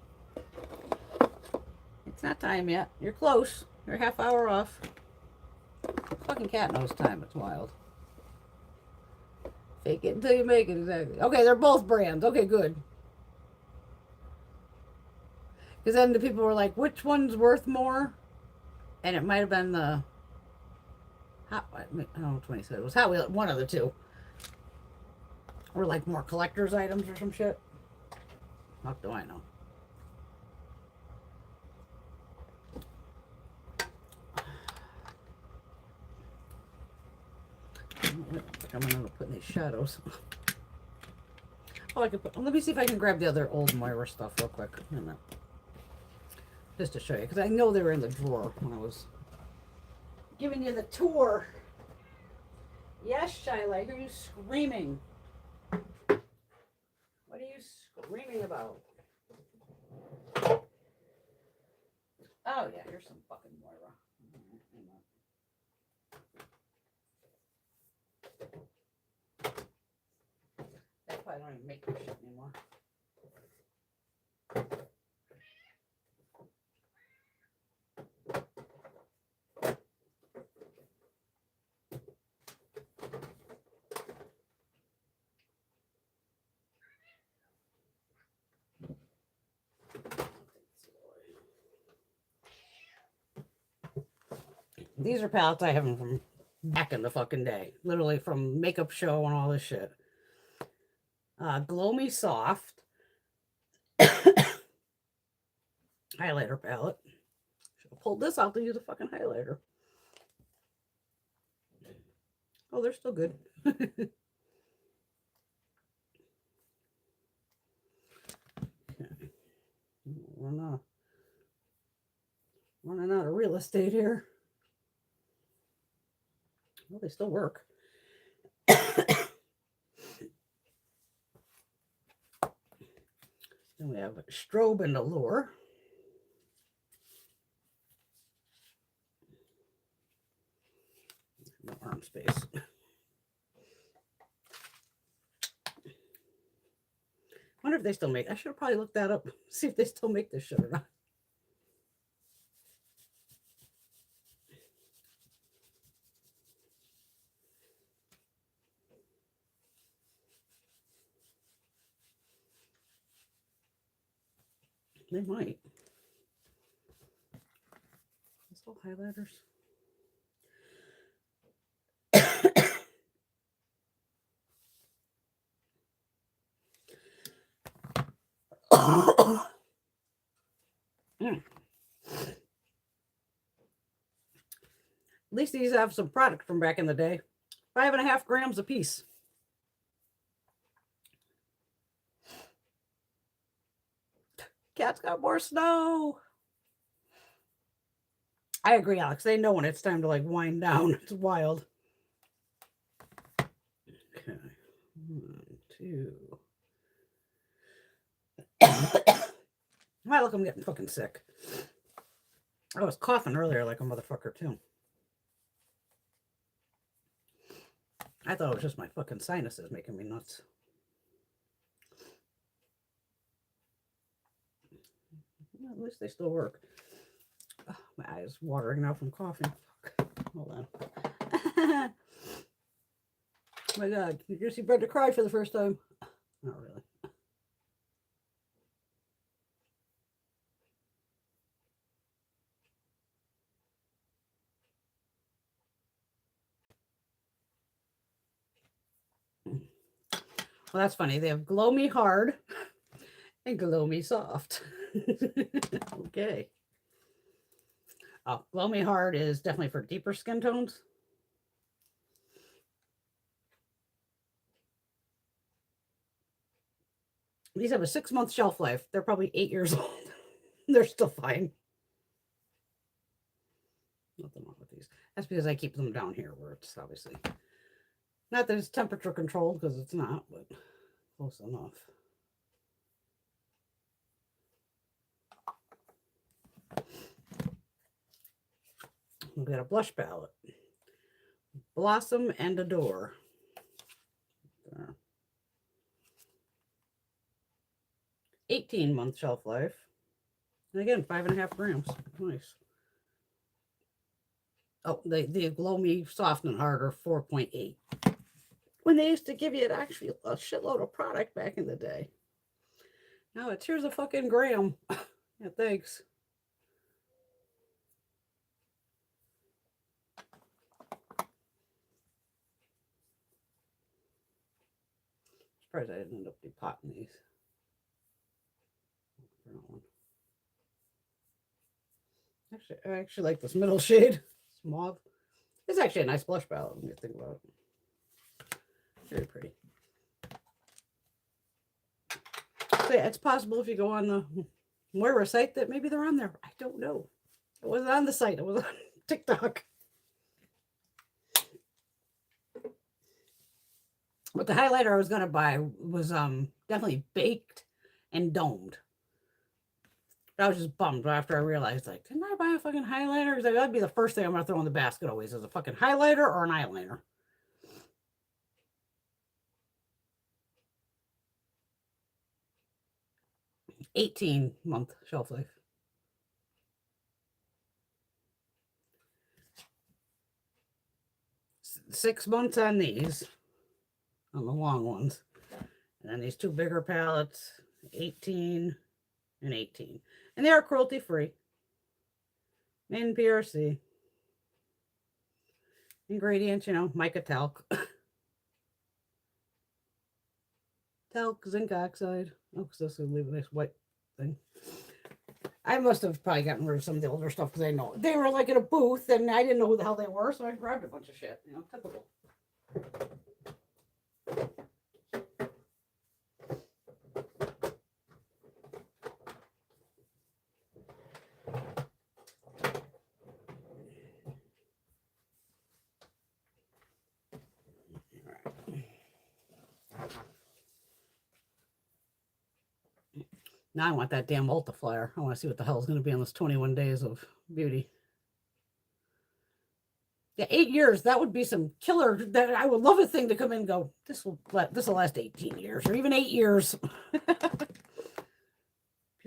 It's not time yet. You're close. You're a half hour off. Fucking cat knows time. It's wild. Fake it until you make it. Exactly. Okay, they're both brands. Okay, good. Because then the people were like, which one's worth more? And it might have been the Hot, I don't know which one he said. It was Hot Wheels, one of the two. Or like more collector's items or some shit. What do I know? I'm gonna put in these shadows. Oh, I can put. Let me see if I can grab the other old Moira stuff real quick. Just to show you, because I know they were in the drawer when I was giving you the tour. Yes, Shyla, I hear you screaming. What are you screaming about? Oh yeah, here's some fucking Moira. They probably don't even make this shit anymore. These are palettes I have them from back in the fucking day. Literally from Makeup Show and all this shit. Glow Me Soft. Highlighter palette. Should have pulled this out to use a fucking highlighter. Oh, they're still good. Okay. Running out of real estate here. Well, they still work. Then we have Strobe and Allure. No arm space. Wonder if they still make. I should have probably looked that up. See if they still make this shit or not. They might. Still highlighters. At least these have some product from back in the day. 5.5 grams a piece. Cat's got more snow. I agree, Alex. They know when it's time to like wind down. It's wild. Okay. 1, 2. My look, I'm getting fucking sick. I was coughing earlier like a motherfucker too. I thought it was just my fucking sinuses making me nuts. Well, at least they still work. Oh, my eyes watering now from coughing. Hold on. Oh my God, did you see Brenda cry for the first time? Not really. Well, that's funny. They have Glow Me Hard and Glow Me Soft. Okay. Oh, Glow Me Hard is definitely for deeper skin tones. These have a 6-month shelf life. They're probably 8 years old. They're still fine. Nothing wrong with these. That's because I keep them down here where it's obviously not that it's temperature controlled, because it's not, but close enough. We've got a blush palette. Blossom and Adore. There. 18-month shelf life. And again, 5.5 grams. Nice. Oh, the Glow Me Soft and Hard are 4.8. When they used to give you actually a shitload of product back in the day. Now it's here's a fucking gram. Yeah, thanks. Surprised I didn't end up depotting these. Actually, I actually like this middle shade. It's mauve. It's actually a nice blush palette when you think about it. Very pretty. So yeah, it's possible if you go on the Moira site that maybe they're on there. I don't know. It wasn't on the site. It was on TikTok. But the highlighter I was going to buy was definitely baked and domed. I was just bummed after I realized, like, didn't I buy a fucking highlighter? Like, that'd be the first thing I'm going to throw in the basket always is a fucking highlighter or an eyeliner. $18-month shelf life. $6 months on these, on the long ones. And then these two bigger palettes, 18 and 18. And they are cruelty free. Made in PRC. Ingredients, you know, mica talc. Talc, zinc oxide. Oh, because this will leave a nice white thing. I must have probably gotten rid of some of the older stuff because I know they were like at a booth and I didn't know who the hell they were, so I grabbed a bunch of shit. You know, typical. Now I want that damn multiplier. I want to see what the hell is going to be on this 21 days of beauty. Yeah, 8 years. That would be some killer. That I would love a thing to come in and go. This will last 18 years or even 8 years. Be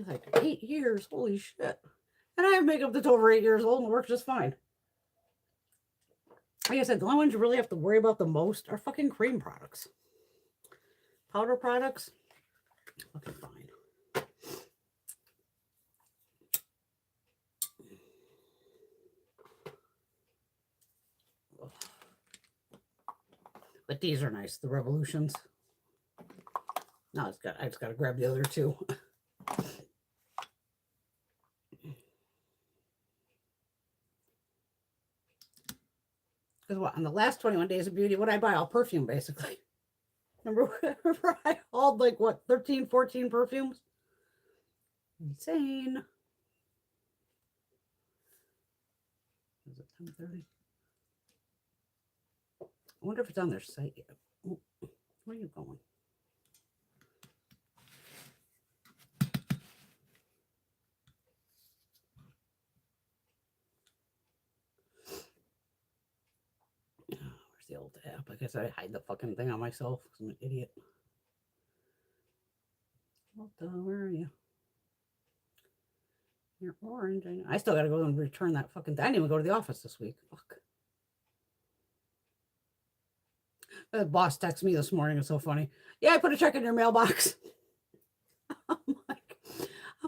like 8 years. Holy shit! And I have makeup that's over 8 years old and works just fine. Like I said, the only ones you really have to worry about the most are fucking cream products. Powder products, fucking fine. But these are nice, the Revolutions. No, I just got to grab the other two. Because what, on the last 21 days of beauty, what I buy all perfume basically. Remember I hauled like what, 13, 14 perfumes? Insane. Is it 10:30? I wonder if it's on their site yet. Where are you going? Where's the old app? I guess I hide the fucking thing on myself because I'm an idiot. What the hell, where are you? You're orange. I still got to go and return that fucking thing. I didn't even go to the office this week. Fuck. The boss texted me this morning. It's so funny. Yeah, I put a check in your mailbox. I'm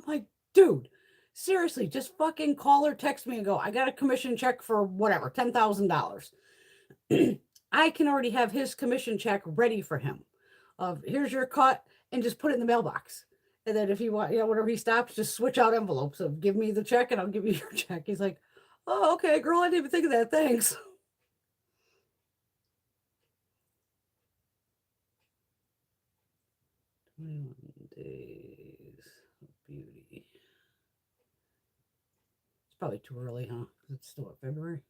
like, dude, seriously, just fucking call or text me and go, I got a commission check for whatever, $10,000. I can already have his commission check ready for him. Here's your cut, and just put it in the mailbox. And then if he want, whenever he stops, just switch out envelopes of give me the check and I'll give you your check. He's like, oh, okay, girl, I didn't even think of that. Thanks. 21 days of beauty. It's probably too early, huh? It's still what, February?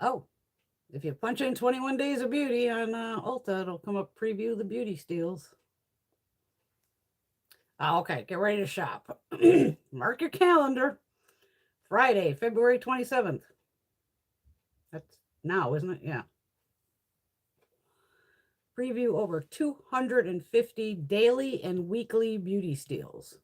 Oh, if you punch in 21 days of beauty on Ulta, it'll come up preview the beauty steals. Okay, get ready to shop. Mark your calendar. Friday, February 27th. That's now, isn't it? Yeah. Preview over 250 daily and weekly beauty steals.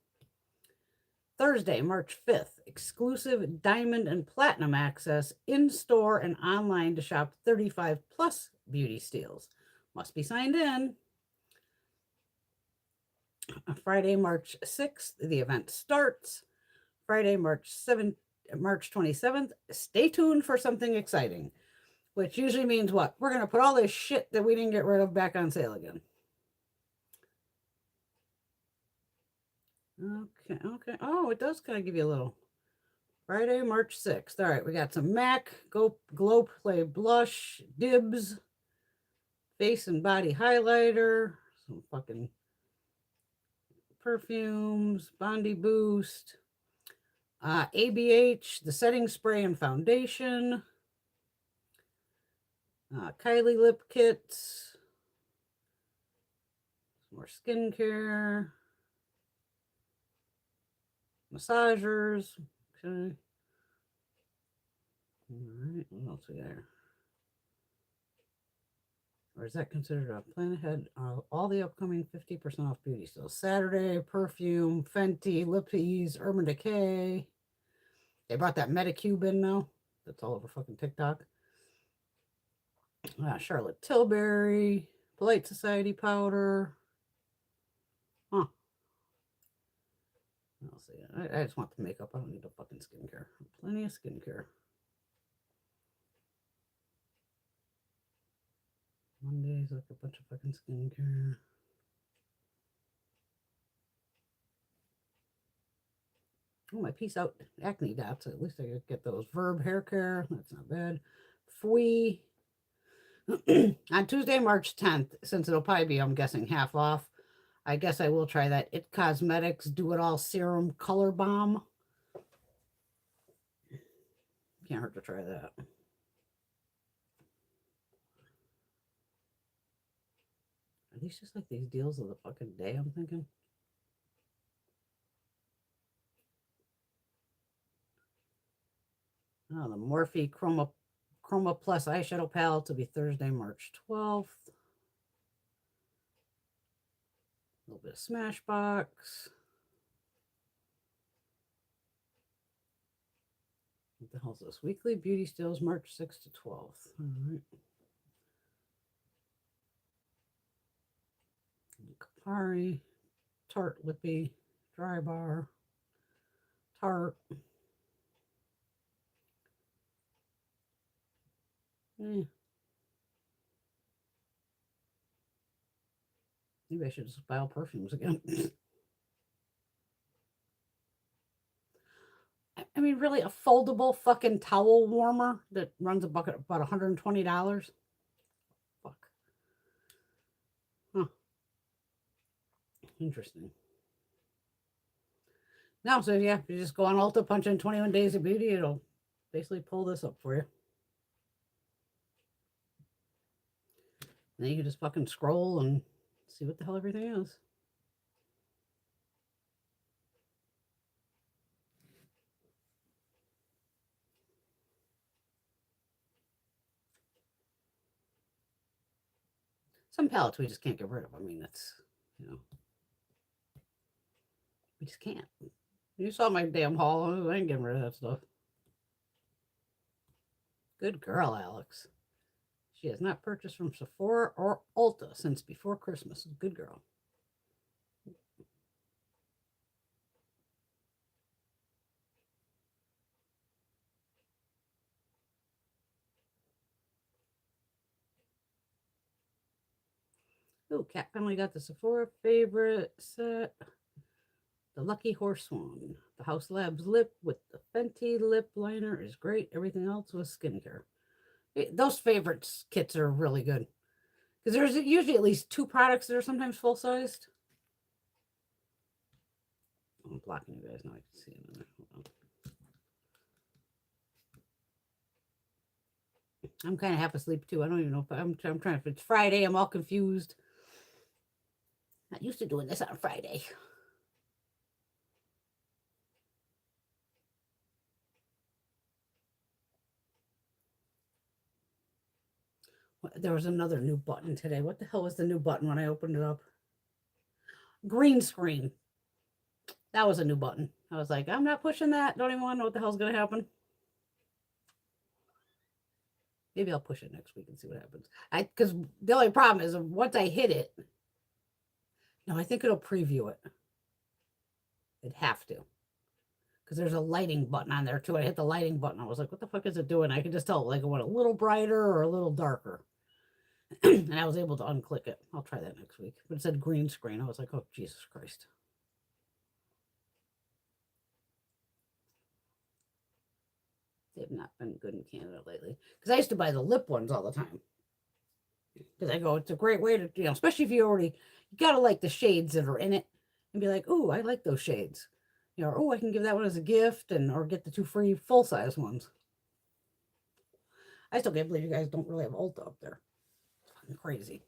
Thursday, March 5th, exclusive diamond and platinum access in-store and online to shop 35 plus beauty steals. Must be signed in. Friday, March 6th, the event starts. Friday, March 27th. Stay tuned for something exciting, which usually means what? We're going to put all this shit that we didn't get rid of back on sale again. Okay. Oh, it does kind of give you a little. Friday, March 6th. All right, we got some MAC, Glow Play Blush, Dibs, Face and Body Highlighter, some fucking perfumes, Bondi Boost, ABH, the setting spray and foundation, Kylie lip kits, some more skincare, massagers. Okay. All right, what else we got here? Or is that considered a plan ahead? All the upcoming 50% off beauty. So Saturday, perfume, Fenty, Lippies, Urban Decay. They brought that Metacube in now. That's all over fucking TikTok. Charlotte Tilbury, Polite Society powder. Huh. I'll see. I just want the makeup. I don't need the fucking skincare. Plenty of skincare. Mondays, like a bunch of fucking skincare. Oh, my Peace Out acne dots. At least I could get those. Verb hair care. That's not bad. Fui. On Tuesday, March 10th, since it'll probably be, I'm guessing, half off, I guess I will try that It Cosmetics Do It All Serum Color Balm. Can't hurt to try that. Are these just like these deals of the fucking day, I'm thinking? Oh, the Morphe Chroma Plus eyeshadow palette will be Thursday, March 12th. A little bit of Smashbox. What the hell is this? Weekly Beauty Stills, March 6th to 12th. All right. Kapari, Tarte Lippy, Dry Bar, Tarte. Maybe I should just buy all perfumes again. I mean, really, a foldable fucking towel warmer that runs a bucket about $120? Fuck. Huh. Interesting. No, so yeah, you just go on Ulta, punch in 21 Days of Beauty, it'll basically pull this up for you. And then you can just fucking scroll and see what the hell everything is. Some palettes we just can't get rid of. I mean, that's, you know, we just can't. You saw my damn haul. I ain't getting rid of that stuff. Good girl, Alex. She has not purchased from Sephora or Ulta since before Christmas. Good girl. Oh, Cat Family got the Sephora favorite set. The Lucky Horse One. The House Labs lip with the Fenty lip liner is great. Everything else was skincare. Those favorites kits are really good. Because there's usually at least 2 products that are sometimes full-sized. I'm blocking you guys now. I can see another. I'm kind of half asleep too. I don't even know if I'm trying. If it's Friday, I'm all confused. Not used to doing this on Friday. There was another new button today. What the hell was the new button when I opened it up? Green screen. That was a new button. I was like, I'm not pushing that. Don't even want to know what the hell's going to happen. Maybe I'll push it next week and see what happens. Because the only problem is once I hit it, no, I think it'll preview it. It'd have to. Because there's a lighting button on there too. I hit the lighting button. I was like, what the fuck is it doing? I could just tell like it went a little brighter or a little darker. And I was able to unclick it. I'll try that next week. But it said green screen. I was like, oh, Jesus Christ. They've not been good in Canada lately. Because I used to buy the lip ones all the time. Because I go, it's a great way to, you know, especially if you got to like the shades that are in it and be like, oh, I like those shades. You know, oh, I can give that one as a gift or get the 2 free full-size ones. I still can't believe you guys don't really have Ulta up there. It's fucking crazy.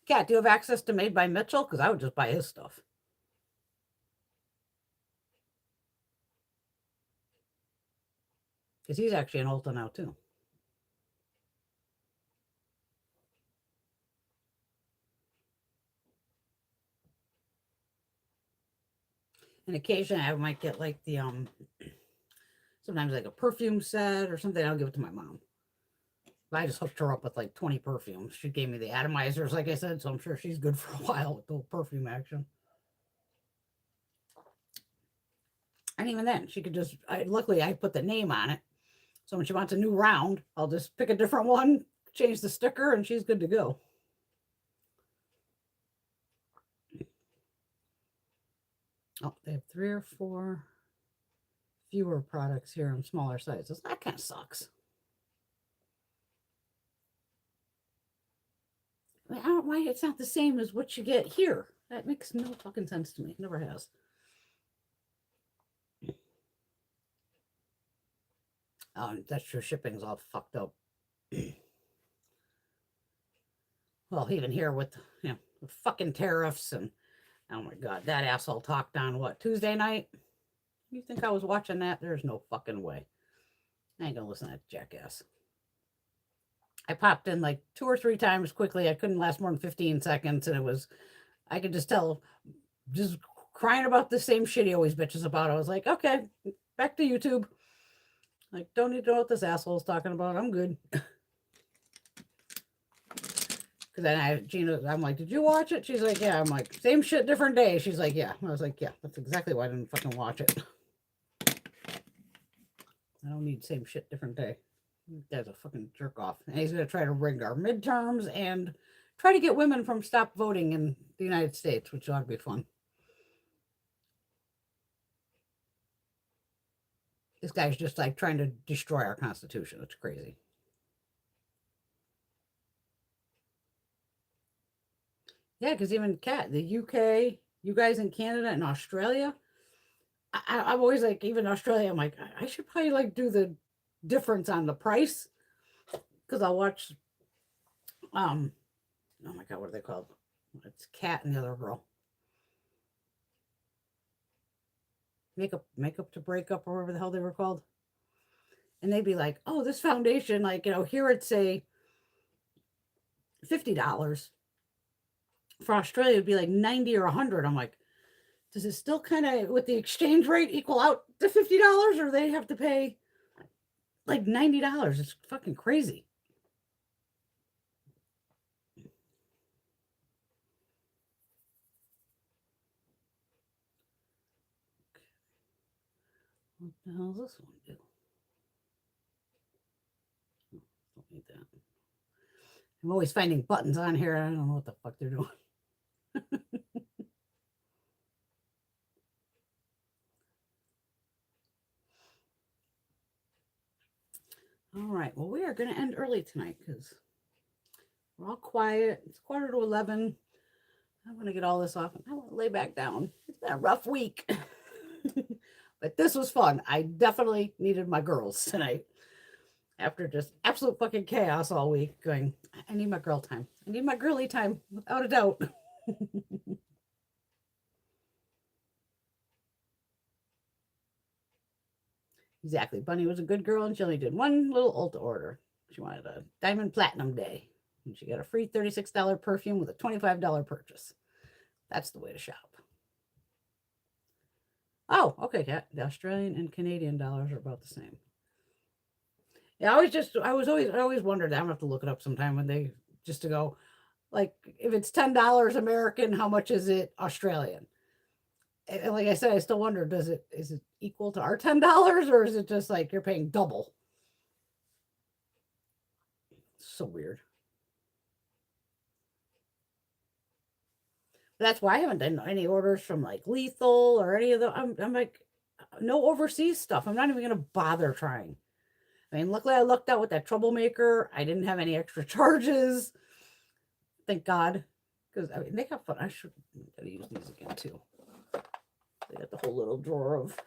Kat, do you have access to Made by Mitchell? Because I would just buy his stuff. Because he's actually in Ulta now, too. And occasionally I might get like the, sometimes like a perfume set or something. I'll give it to my mom. But I just hooked her up with like 20 perfumes. She gave me the atomizers, like I said, so I'm sure she's good for a while with the whole perfume action. And even then, she could just, luckily I put the name on it. So when she wants a new round, I'll just pick a different one, change the sticker, and she's good to go. Oh, they have 3 or 4 fewer products here in smaller sizes. That kind of sucks. I don't know why it's not the same as what you get here. That makes no fucking sense to me. Never has. That's true. Shipping's all fucked up. Well, even here with, the fucking tariffs and, oh my God, that asshole talked on what, Tuesday night? You think I was watching that? There's no fucking way. I ain't gonna listen to that jackass. I popped in like 2 or 3 times quickly. I couldn't last more than 15 seconds, and I could just tell, just crying about the same shit he always bitches about. I was like, okay, back to YouTube. Like, don't need to know what this asshole's talking about. I'm good. Because then Gina, I'm like, did you watch it? She's like, yeah. I'm like, same shit, different day. She's like, yeah. I was like, yeah, that's exactly why I didn't fucking watch it. I don't need same shit, different day. That's a fucking jerk off. And he's going to try to rig our midterms and try to get women from stop voting in the United States, which ought to be fun. This guy's just like trying to destroy our Constitution. It's crazy. Yeah, because even the UK, you guys in Canada and Australia, I'm always like, even Australia, I'm like, I should probably like do the difference on the price, because I'll watch, oh my God, what are they called? It's Kat and the other girl. Makeup to Breakup, or whatever the hell they were called. And they'd be like, oh, this foundation, like, here it's say $50. For Australia, it'd be like 90 or 100. I'm like, does it still kind of, with the exchange rate, equal out to $50, or they have to pay like $90? It's fucking crazy. What the hell does this one do? Don't need that. I'm always finding buttons on here. I don't know what the fuck they're doing. All right. Well, we are going to end early tonight because we're all quiet. It's 11:15. I want to get all this off, and I want to lay back down. It's been a rough week. But this was fun. I definitely needed my girls tonight. After just absolute fucking chaos all week, going, I need my girl time. I need my girly time, without a doubt. Exactly. Bunny was a good girl, and she only did one little Ulta order. She wanted a Diamond Platinum Day, and she got a free $36 perfume with a $25 purchase. That's the way to shop. Oh, okay, Kat. The Australian and Canadian dollars are about the same. Yeah, I always wondered. I'm gonna have to look it up sometime when they, just to go, like, if it's $10 American, how much is it Australian? And like I said, I still wonder, is it equal to our $10, or is it just like you're paying double? So weird. That's why I haven't done any orders from like Lethal or any of the. I'm like, no overseas stuff. I'm not even gonna bother trying. I mean, luckily I lucked out with that troublemaker. I didn't have any extra charges. Thank God. Because I mean, they got fun. I should use these again too. They got the whole little drawer of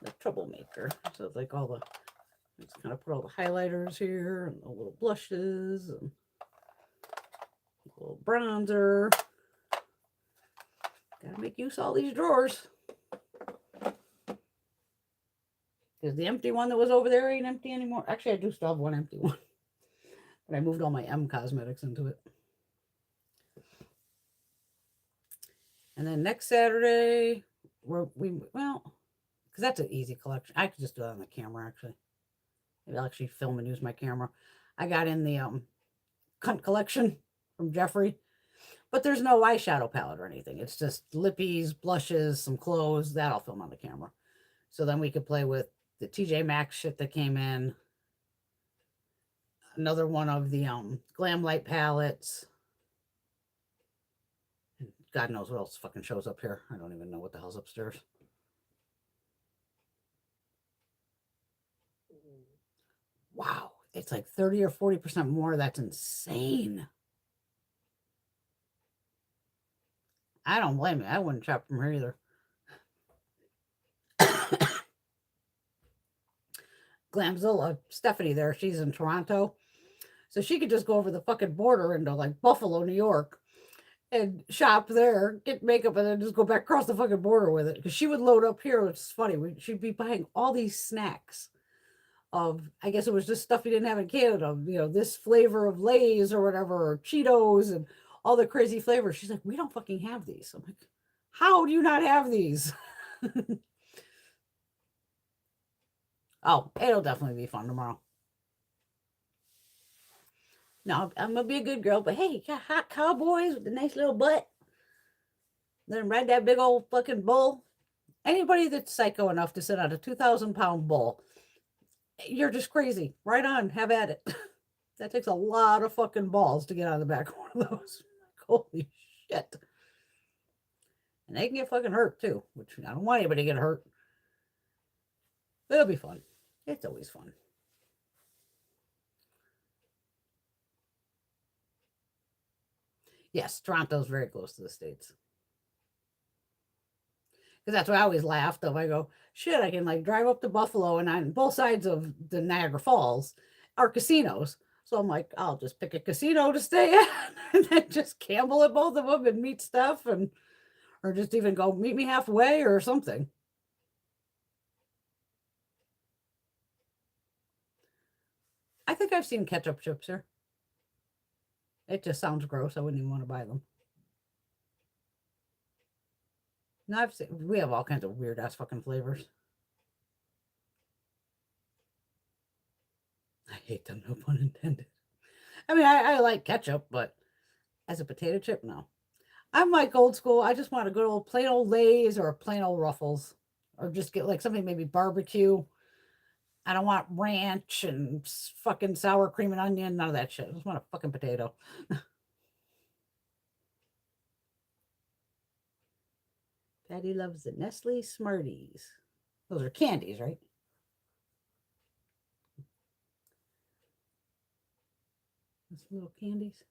the troublemaker. So it's like all the, just kind of put all the highlighters here and the little blushes and a little bronzer. Gotta make use of all these drawers. Because the empty one that was over there ain't empty anymore. Actually, I do still have one empty one. But I moved all my M cosmetics into it. And then next Saturday, well, because that's an easy collection. I could just do that on the camera, actually. Maybe I'll actually film and use my camera. I got in the Cunt collection from Jeffrey. But there's no eyeshadow palette or anything. It's just lippies, blushes, some clothes. That I'll film on the camera. So then we could play with the TJ Maxx shit that came in. another one of the Glamlite palettes. God knows what else fucking shows up here. I don't even know what the hell's upstairs. Wow, it's like 30 or 40% more. That's insane. I don't blame you. I wouldn't shop from here either. Glamzilla, Stephanie there, she's in Toronto. So she could just go over the fucking border into like Buffalo, New York and shop there, get makeup, and then just go back across the fucking border with it. Because she would load up here, which is funny. She'd be buying all these snacks of, I guess it was just stuff you didn't have in Canada, you know, this flavor of Lay's or whatever, or Cheetos and all the crazy flavors. She's like, we don't fucking have these. I'm like, how do you not have these? Oh, it'll definitely be fun tomorrow. No, I'm gonna be a good girl, but hey, got hot cowboys with a nice little butt. Then ride that big old fucking bull. Anybody that's psycho enough to sit on a 2,000-pound bull, you're just crazy. Right on, have at it. That takes a lot of fucking balls to get on the back of one of those. Holy shit. And they can get fucking hurt too, which I don't want anybody to get hurt. It'll be fun. It's always fun. Yes, Toronto's very close to the States. Because that's why I always laughed of. I go, shit, I can like drive up to Buffalo, and on both sides of the Niagara Falls are casinos. So I'm like, I'll just pick a casino to stay at and then just gamble at both of them and meet Steph, and or just even go meet me halfway or something. I think I've seen ketchup chips here. It just sounds gross. I wouldn't even want to buy them. No, we have all kinds of weird ass fucking flavors. I hate them, no pun intended. I mean, I like ketchup, but as a potato chip, no. I'm like old school. I just want a good old plain old Lay's or plain old Ruffles, or just get like something maybe barbecue. I don't want ranch and fucking sour cream and onion, none of that shit. I just want a fucking potato. Patty loves the Nestle Smarties. Those are candies, right? Those little candies.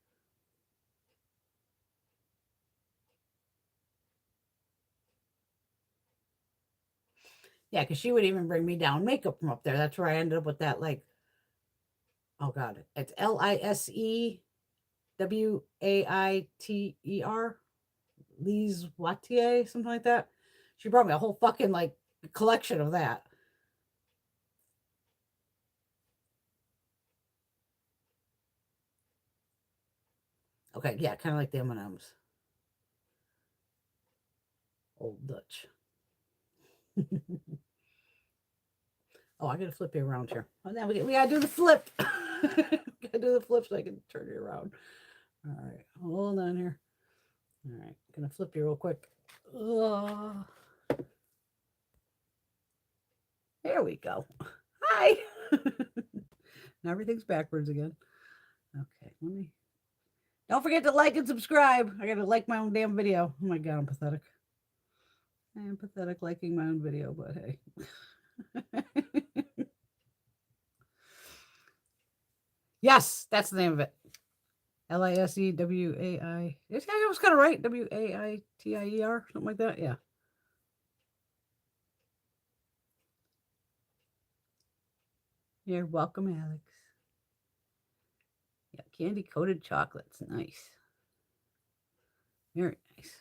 Yeah, because she would even bring me down makeup from up there. That's where I ended up with that, like, oh God, it's Lisewaitier, Lise Watier, something like that. She brought me a whole fucking like collection of that. Okay, yeah, kind of like the M&Ms. Old Dutch. Oh, I gotta flip you around here. Oh, now we gotta do the flip. Gotta do the flip so I can turn you around. All right, hold on here. All right, gonna flip you real quick. There we go. Hi. Now everything's backwards again. Okay, let me. Don't forget to like and subscribe. I gotta like my own damn video. Oh my God, I'm pathetic. I am pathetic liking my own video, but hey. Yes, that's the name of it. Lisewai. I was kind of right. Waitier, something like that. Yeah. You're welcome, Alex. Yeah, candy coated chocolates. Nice. Very nice.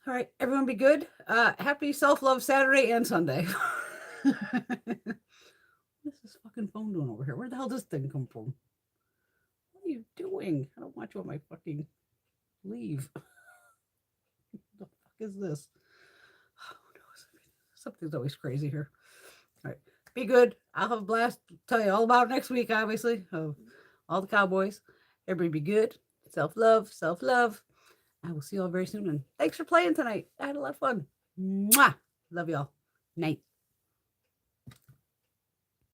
All right, everyone be good. Happy self-love Saturday and Sunday. What's this fucking phone doing over here? Where the hell does this thing come from? What are you doing? I don't want you on my fucking leave. What the fuck is this? Oh, no. Something's always crazy here. All right. Be good. I'll have a blast. Tell you all about next week, obviously, of all the Cowboys. Everybody be good. Self-love, self-love. I will see you all very soon. And thanks for playing tonight. I had a lot of fun. Mwah. Love y'all. Night.